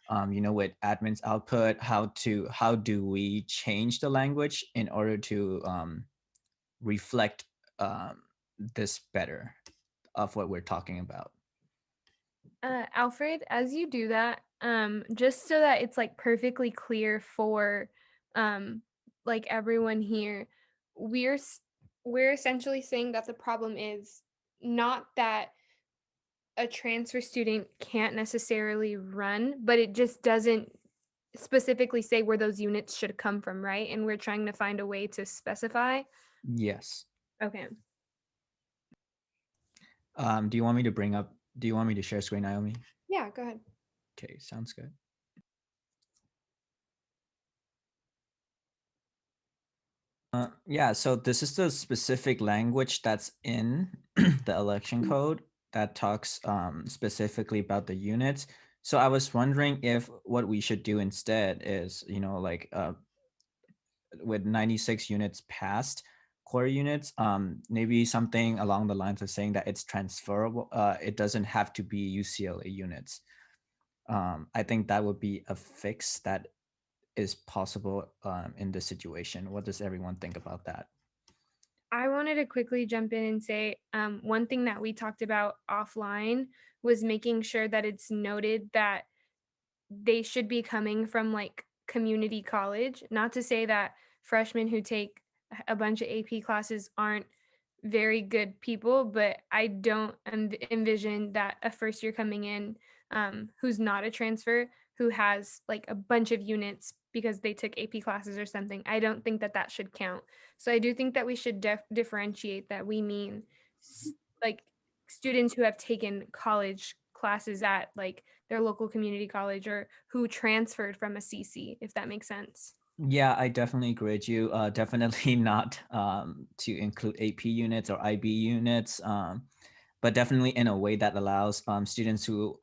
with admin's output, how do we change the language in order to reflect this better of what we're talking about. Alfred, as you do that, just so that it's like perfectly clear for like everyone here, we're essentially saying that the problem is not that a transfer student can't necessarily run, but it just doesn't specifically say where those units should come from, right? And we're trying to find a way to specify. Yes. Okay. Do you want me to share screen, Naomi? Yeah, go ahead. Okay, sounds good. Yeah, so this is the specific language that's in the election code that talks specifically about the units. So I was wondering if what we should do instead is, with 96 units passed, core units, maybe something along the lines of saying that it's transferable. It doesn't have to be UCLA units. I think that would be a fix that is possible in this situation. What does everyone think about that? I wanted to quickly jump in and say one thing that we talked about offline was making sure that it's noted that they should be coming from like community college. Not to say that freshmen who take a bunch of AP classes aren't very good people, but I don't envision that a first year coming in who's not a transfer, who has like a bunch of units because they took AP classes or something. I don't think that that should count. So I do think that we should differentiate that we mean like students who have taken college classes at like their local community college or who transferred from a CC, if that makes sense. Yeah, I definitely agree with you. Definitely not to include AP units or IB units, but definitely in a way that allows students who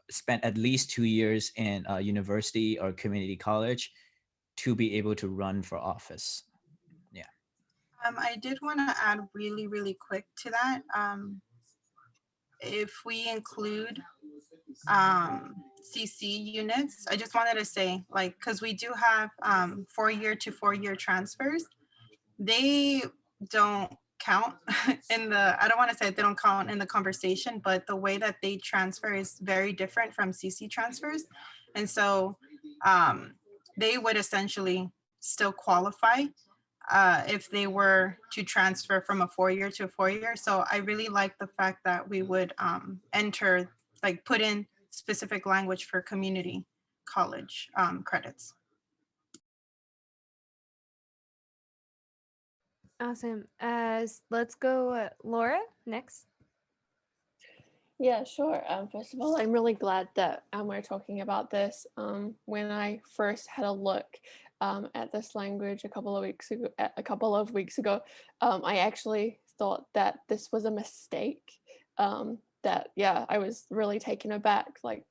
spent at least 2 years in a university or community college to be able to run for office. Yeah. I did want to add really, really quick to that. If we include CC units, I just wanted to say, like, because we do have 4-year to 4-year transfers, they don't count in the, I don't want to say they don't count in the conversation, but the way that they transfer is very different from CC transfers. And so they would essentially still qualify if they were to transfer from a 4-year to a 4-year. So I really like the fact that we would put in specific language for community college credits. Awesome. Let's go Laura next. Yeah, sure. First of all, I'm really glad that we're talking about this. When I first had a look at this language a couple of weeks ago, I actually thought that this was a mistake. I was really taken aback. Like,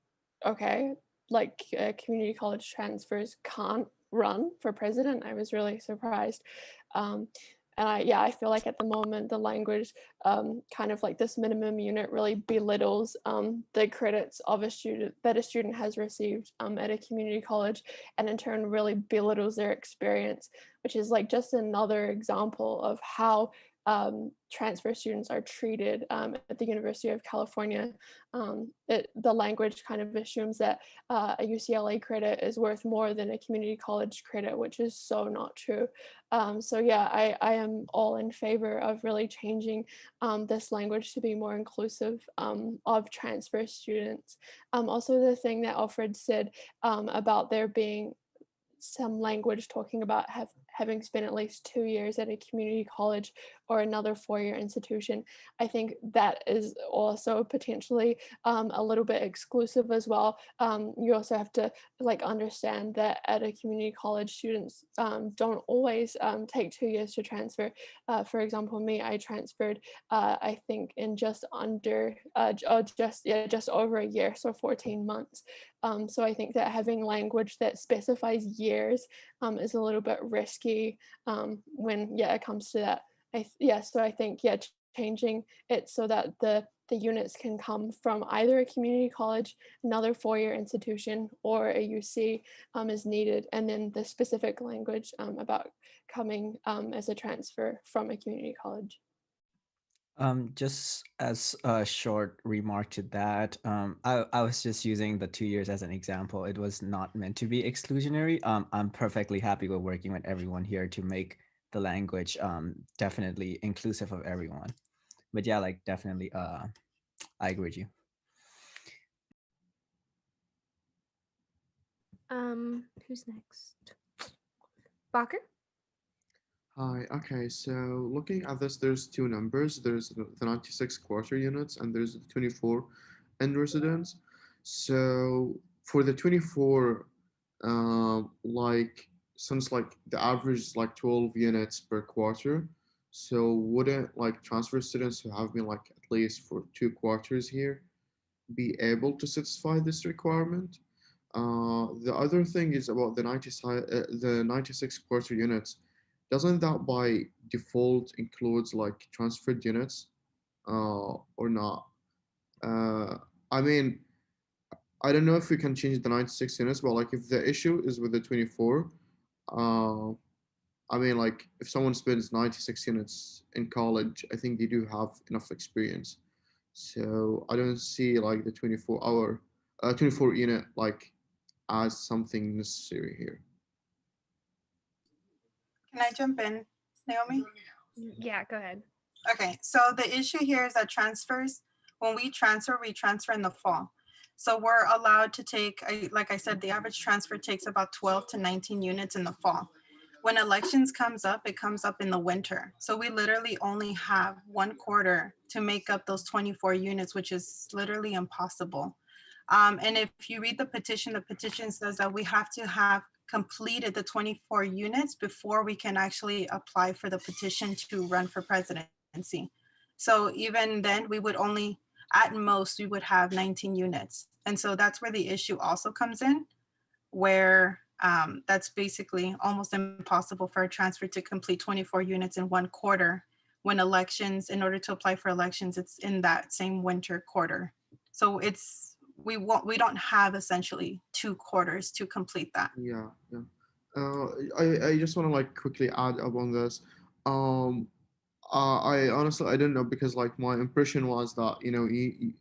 okay, like community college transfers can't run for president. I was really surprised. And I feel like at the moment the language kind of like this minimum unit really belittles the credits of a student has received at a community college, and in turn really belittles their experience, which is like just another example of how transfer students are treated at the University of California. The language kind of assumes that a UCLA credit is worth more than a community college credit, which is so not true. I am all in favor of really changing this language to be more inclusive of transfer students. Also, the thing that Alfred said about there being some language talking about having spent at least 2 years at a community college or another 4-year institution, I think that is also potentially a little bit exclusive as well. You also have to like understand that at a community college, students don't always take 2 years to transfer. For example, me, I transferred I think in just over a year, so 14 months. So I think that having language that specifies years is a little bit risky when it comes to that. So I think changing it so that the units can come from either a community college, another four-year institution, or a UC is needed. And then the specific language about coming as a transfer from a community college. Just as a short remark to that, I was just using the 2 years as an example. It was not meant to be exclusionary. I'm perfectly happy with working with everyone here to make the language definitely inclusive of everyone. But yeah, like definitely, I agree with you. Who's next? Bacher? Hi, okay, so looking at this, there's two numbers. There's the 96 quarter units and there's the 24 end residents. So for the 24, like, since like the average is like 12 units per quarter, so wouldn't like transfer students who have been like at least for 2 quarters here be able to satisfy this requirement? The other thing is about the 96 quarter units. Doesn't that by default includes like transferred units or not? I mean, I don't know if we can change the 96 units, but like if the issue is with the 24, I mean, like if someone spends 96 units in college, I think they do have enough experience. So I don't see like the 24 unit like as something necessary here. Can I jump in, Naomi? Yeah, go ahead. Okay, so the issue here is that transfers, when we transfer in the fall. So we're allowed to take, like I said, the average transfer takes about 12 to 19 units in the fall. When elections comes up, it comes up in the winter. So we literally only have 1 quarter to make up those 24 units, which is literally impossible. And if you read the petition says that we have to have completed the 24 units before we can actually apply for the petition to run for presidency. So even then we would only, at most, we would have 19 units. And so that's where the issue also comes in, where that's basically almost impossible for a transfer to complete 24 units in 1 quarter when elections, in order to apply for elections, it's in that same winter quarter. So it's, we don't have essentially 2 quarters to complete that. Yeah. I just want to like quickly add up on this. I honestly I don't know, because like my impression was that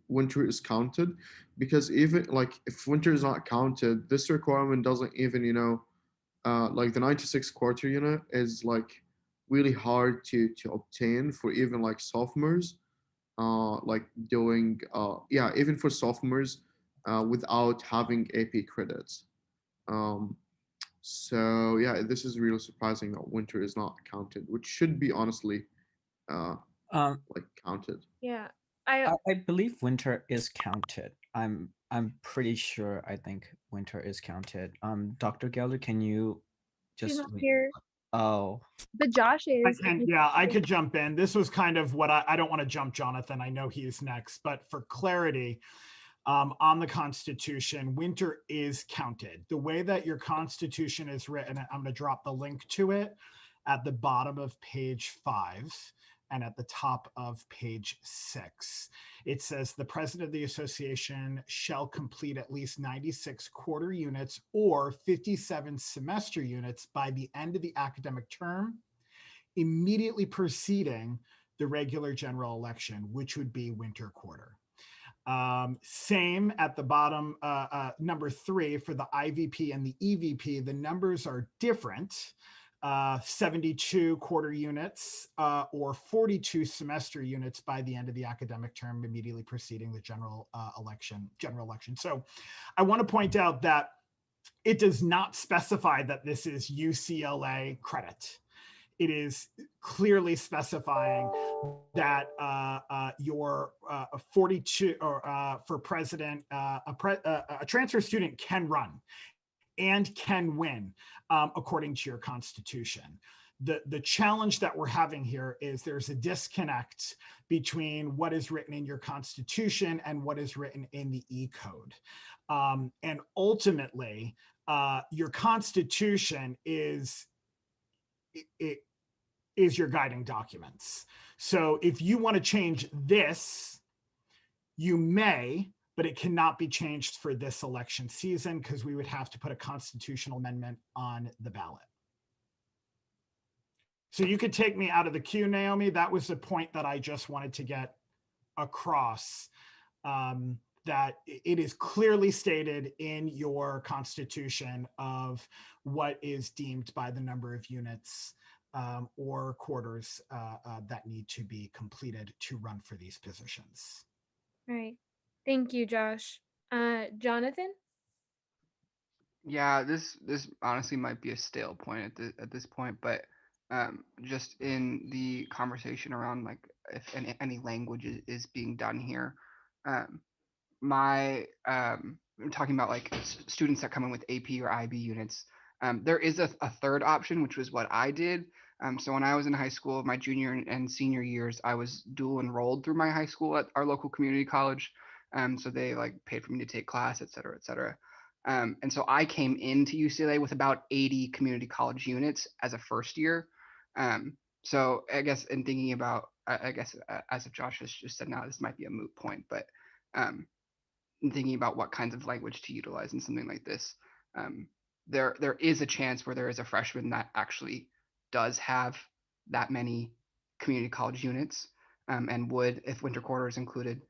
winter is counted, because even like if winter is not counted, this requirement doesn't even like the 96 quarter unit is like really hard to obtain for even like sophomores, like doing even for sophomores without having AP credits. So yeah, this is really surprising that winter is not counted, which should be honestly like counted. Yeah, I believe winter is counted. I'm pretty sure. I think winter is counted. Dr. Gelder, can you She's just not here. Oh, But Josh is. I could jump in. This was kind of what I don't want to jump Jonathan. I know he's next, but for clarity, on the Constitution, winter is counted. The way that your Constitution is written, I'm going to drop the link to it at the bottom of page 5 and at the top of page 6. It says the president of the association shall complete at least 96 quarter units or 57 semester units by the end of the academic term, immediately preceding the regular general election, which would be winter quarter. Same at the bottom, number 3 for the IVP and the EVP, the numbers are different. 72 quarter units or 42 semester units by the end of the academic term immediately preceding the general election. So I want to point out that it does not specify that this is UCLA credit. It is clearly specifying that your 42 or for president, a transfer student can run and can win according to your Constitution. The challenge that we're having here is there's a disconnect between what is written in your Constitution and what is written in the E-code. And ultimately, your Constitution is, is your guiding documents. So if you want to change this, you may, but it cannot be changed for this election season because we would have to put a constitutional amendment on the ballot. So you could take me out of the queue, Naomi. That was the point that I just wanted to get across, that it is clearly stated in your constitution of what is deemed by the number of units or quarters that need to be completed to run for these positions. All right. Thank you, Josh. Jonathan? Yeah, this honestly might be a stale point at this point, but just in the conversation around like if any language is being done here, I'm talking about like students that come in with AP or IB units. There is a third option, which was what I did. So when I was in high school, my junior and senior years, I was dual enrolled through my high school at our local community college. So they like paid for me to take class, et cetera, et cetera. And so I came into UCLA with about 80 community college units as a first year. So I guess in thinking about, as if Josh has just said, now this might be a moot point, but in thinking about what kinds of language to utilize in something like this, there is a chance where there is a freshman that actually does have that many community college units, and would, if winter quarter is included,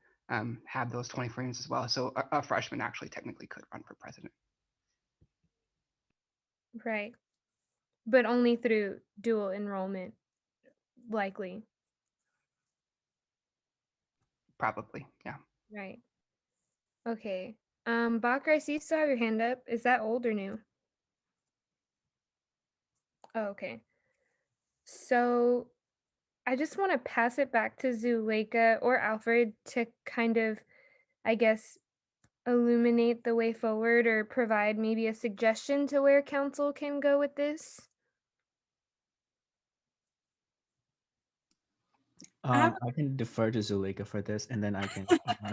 have those 24 units as well. So a freshman actually technically could run for president. Right. But only through dual enrollment, likely. Probably, yeah. Right. Okay. Bakr, I see you still have your hand up. Is that old or new? Oh, okay. So I just want to pass it back to Zuleika or Alfred to kind of, I guess, illuminate the way forward or provide maybe a suggestion to where council can go with this. I can defer to Zuleika for this, and then I can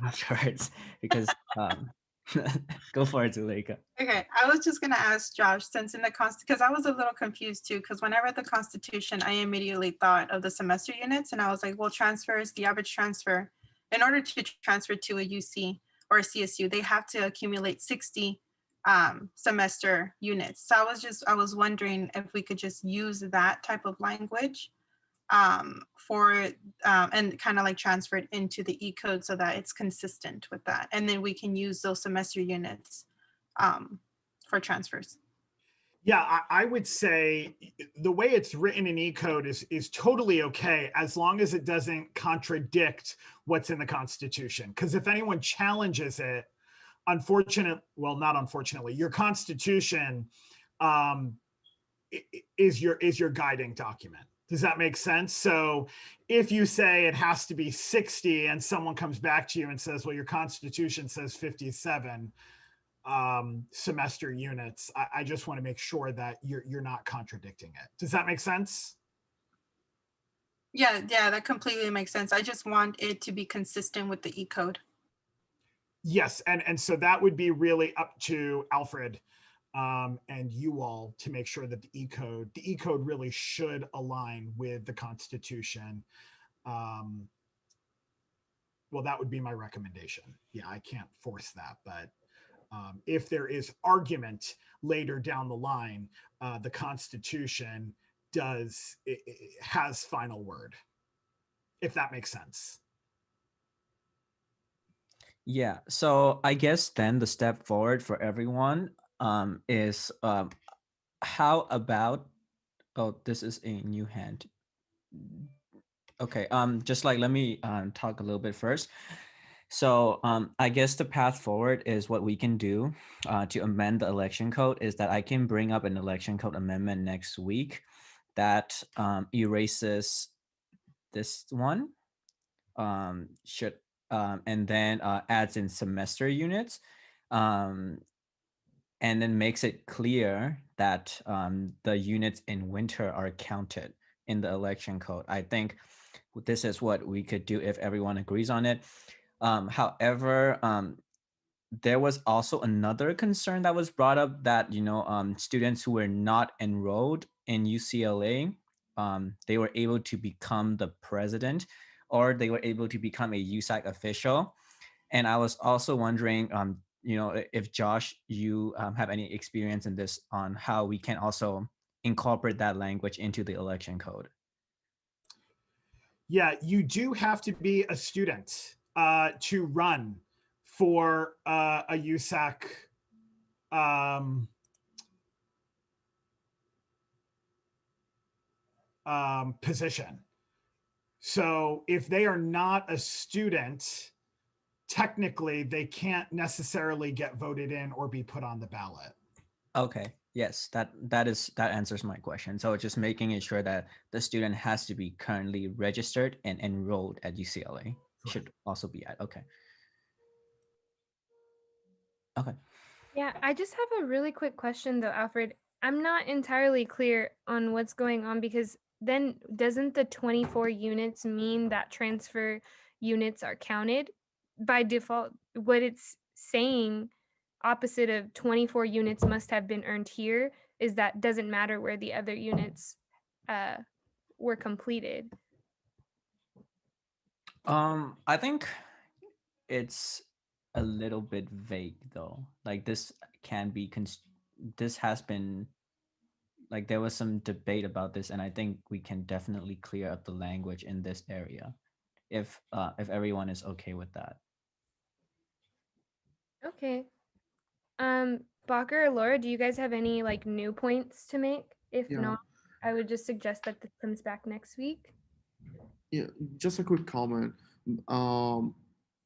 afterwards because go for it, Zuleika. Okay, I was just gonna ask Josh, since in the because I was a little confused too, because when I read the Constitution, I immediately thought of the semester units, and I was like, well, transfers, the average transfer, in order to transfer to a UC or a CSU, they have to accumulate 60 semester units. So I was wondering if we could just use that type of language for and kind of like transfer it into the E-code so that it's consistent with that. And then we can use those semester units for transfers. Yeah, I would say the way it's written in E-code is totally okay as long as it doesn't contradict what's in the Constitution. Because if anyone challenges it, not unfortunately, your Constitution is your guiding document. Does that make sense? So if you say it has to be 60 and someone comes back to you and says, well, your Constitution says 57 semester units, I just want to make sure that you're not contradicting it. Does that make sense? Yeah, that completely makes sense. I just want it to be consistent with the E-code. Yes, and so that would be really up to Alfred and you all to make sure that the E-code really should align with the Constitution. Well, that would be my recommendation. Yeah, I can't force that, but if there is argument later down the line, the Constitution has final word, if that makes sense. Yeah, so I guess then the step forward for everyone is how about, oh, this is a new hand. Okay, just like let me talk a little bit first. So I guess the path forward is what we can do to amend the election code is that I can bring up an election code amendment next week that erases this one, and then adds in semester units, and then makes it clear that the units in winter are counted in the election code. I think this is what we could do if everyone agrees on it. However, there was also another concern that was brought up that, students who were not enrolled in UCLA they were able to become the president, or they were able to become a USAC official. And I was also wondering, if Josh, you have any experience in this on how we can also incorporate that language into the election code. Yeah, you do have to be a student to run for a USAC position. So if they are not a student, technically they can't necessarily get voted in or be put on the ballot. Okay. Yes, that answers my question. So just making it sure that the student has to be currently registered and enrolled at UCLA should also be at. Okay. Okay. Yeah, I just have a really quick question though, Alfred. I'm not entirely clear on what's going on because then doesn't the 24 units mean that transfer units are counted? By default, what it's saying opposite of 24 units must have been earned here is that doesn't matter where the other units were completed. I think it's a little bit vague though. Like this can be this has been, like, there was some debate about this, and I think we can definitely clear up the language in this area if everyone is okay with that. Okay. Bacher or Laura, do you guys have any like new points to make? If Yeah. not, I would just suggest that this comes back next week. Yeah, just a quick comment.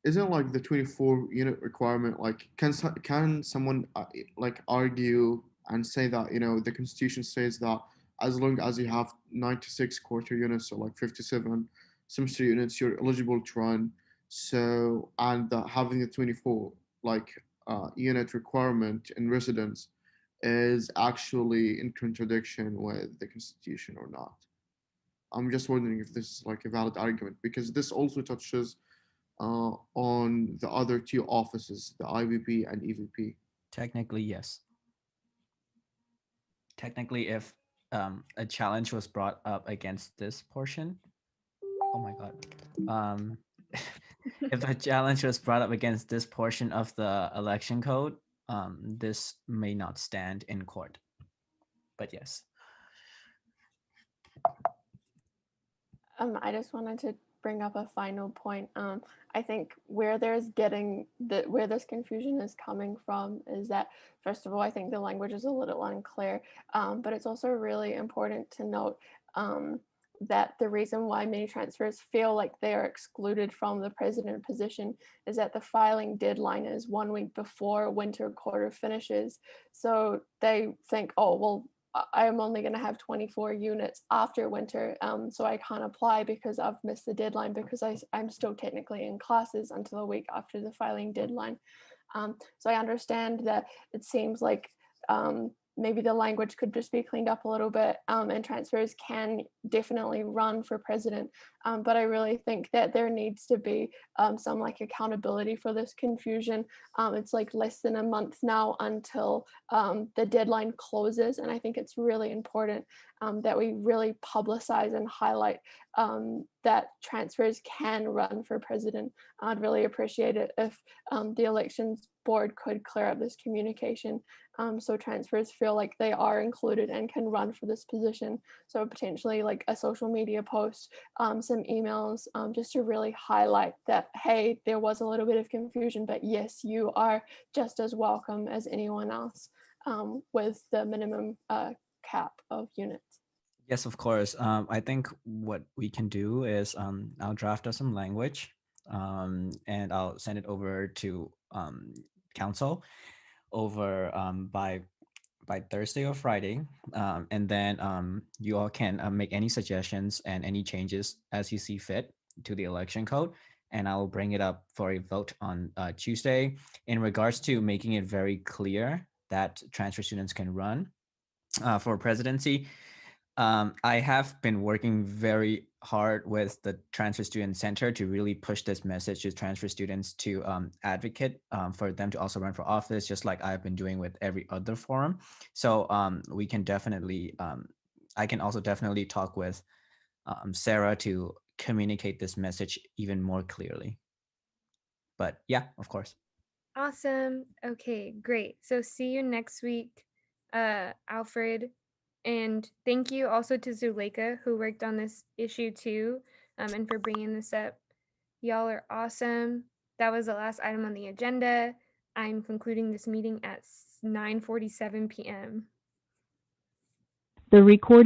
Isn't like the 24 unit requirement, like can someone like argue and say that, the constitution says that as long as you have 96 quarter units or like 57 semester units, you're eligible to run. So, and that having the 24 like unit requirement in residence is actually in contradiction with the constitution or not. I'm just wondering if this is like a valid argument, because this also touches on the other two offices, the IVP and EVP. Technically, yes. Technically, if a challenge was brought up against this portion, oh my God. If a challenge was brought up against this portion of the election code, this may not stand in court. But yes. I just wanted to bring up a final point. I think where this confusion is coming from is that, first of all, I think the language is a little unclear, but it's also really important to note that the reason why many transfers feel like they are excluded from the president position is that the filing deadline is 1 week before winter quarter finishes. So they think, oh, well, I'm only going to have 24 units after winter, so I can't apply because I've missed the deadline because I'm still technically in classes until a week after the filing deadline. So I understand that it seems like maybe the language could just be cleaned up a little bit, and transfers can definitely run for president. But I really think that there needs to be some like accountability for this confusion. It's like less than a month now until the deadline closes. And I think it's really important that we really publicize and highlight that transfers can run for president. I'd really appreciate it if the elections board could clear up this communication, so transfers feel like they are included and can run for this position. So potentially like a social media post, some emails, just to really highlight that, hey, there was a little bit of confusion, but yes, you are just as welcome as anyone else with the minimum cap of units. Yes, of course. I think what we can do is I'll draft us some language, and I'll send it over to council over by Thursday or Friday, and then you all can make any suggestions and any changes as you see fit to the election code, and I will bring it up for a vote on Tuesday. In regards to making it very clear that transfer students can run for presidency, I have been working very hard with the Transfer Student Center to really push this message to transfer students to advocate for them to also run for office, just like I've been doing with every other forum. So we can definitely I can also definitely talk with Sarah to communicate this message even more clearly. But yeah, of course. Awesome. Okay, great. So see you next week, Alfred. And thank you also to Zuleika, who worked on this issue too, and for bringing this up. Y'all are awesome. That was the last item on the agenda. I'm concluding this meeting at 9:47 p.m. The recording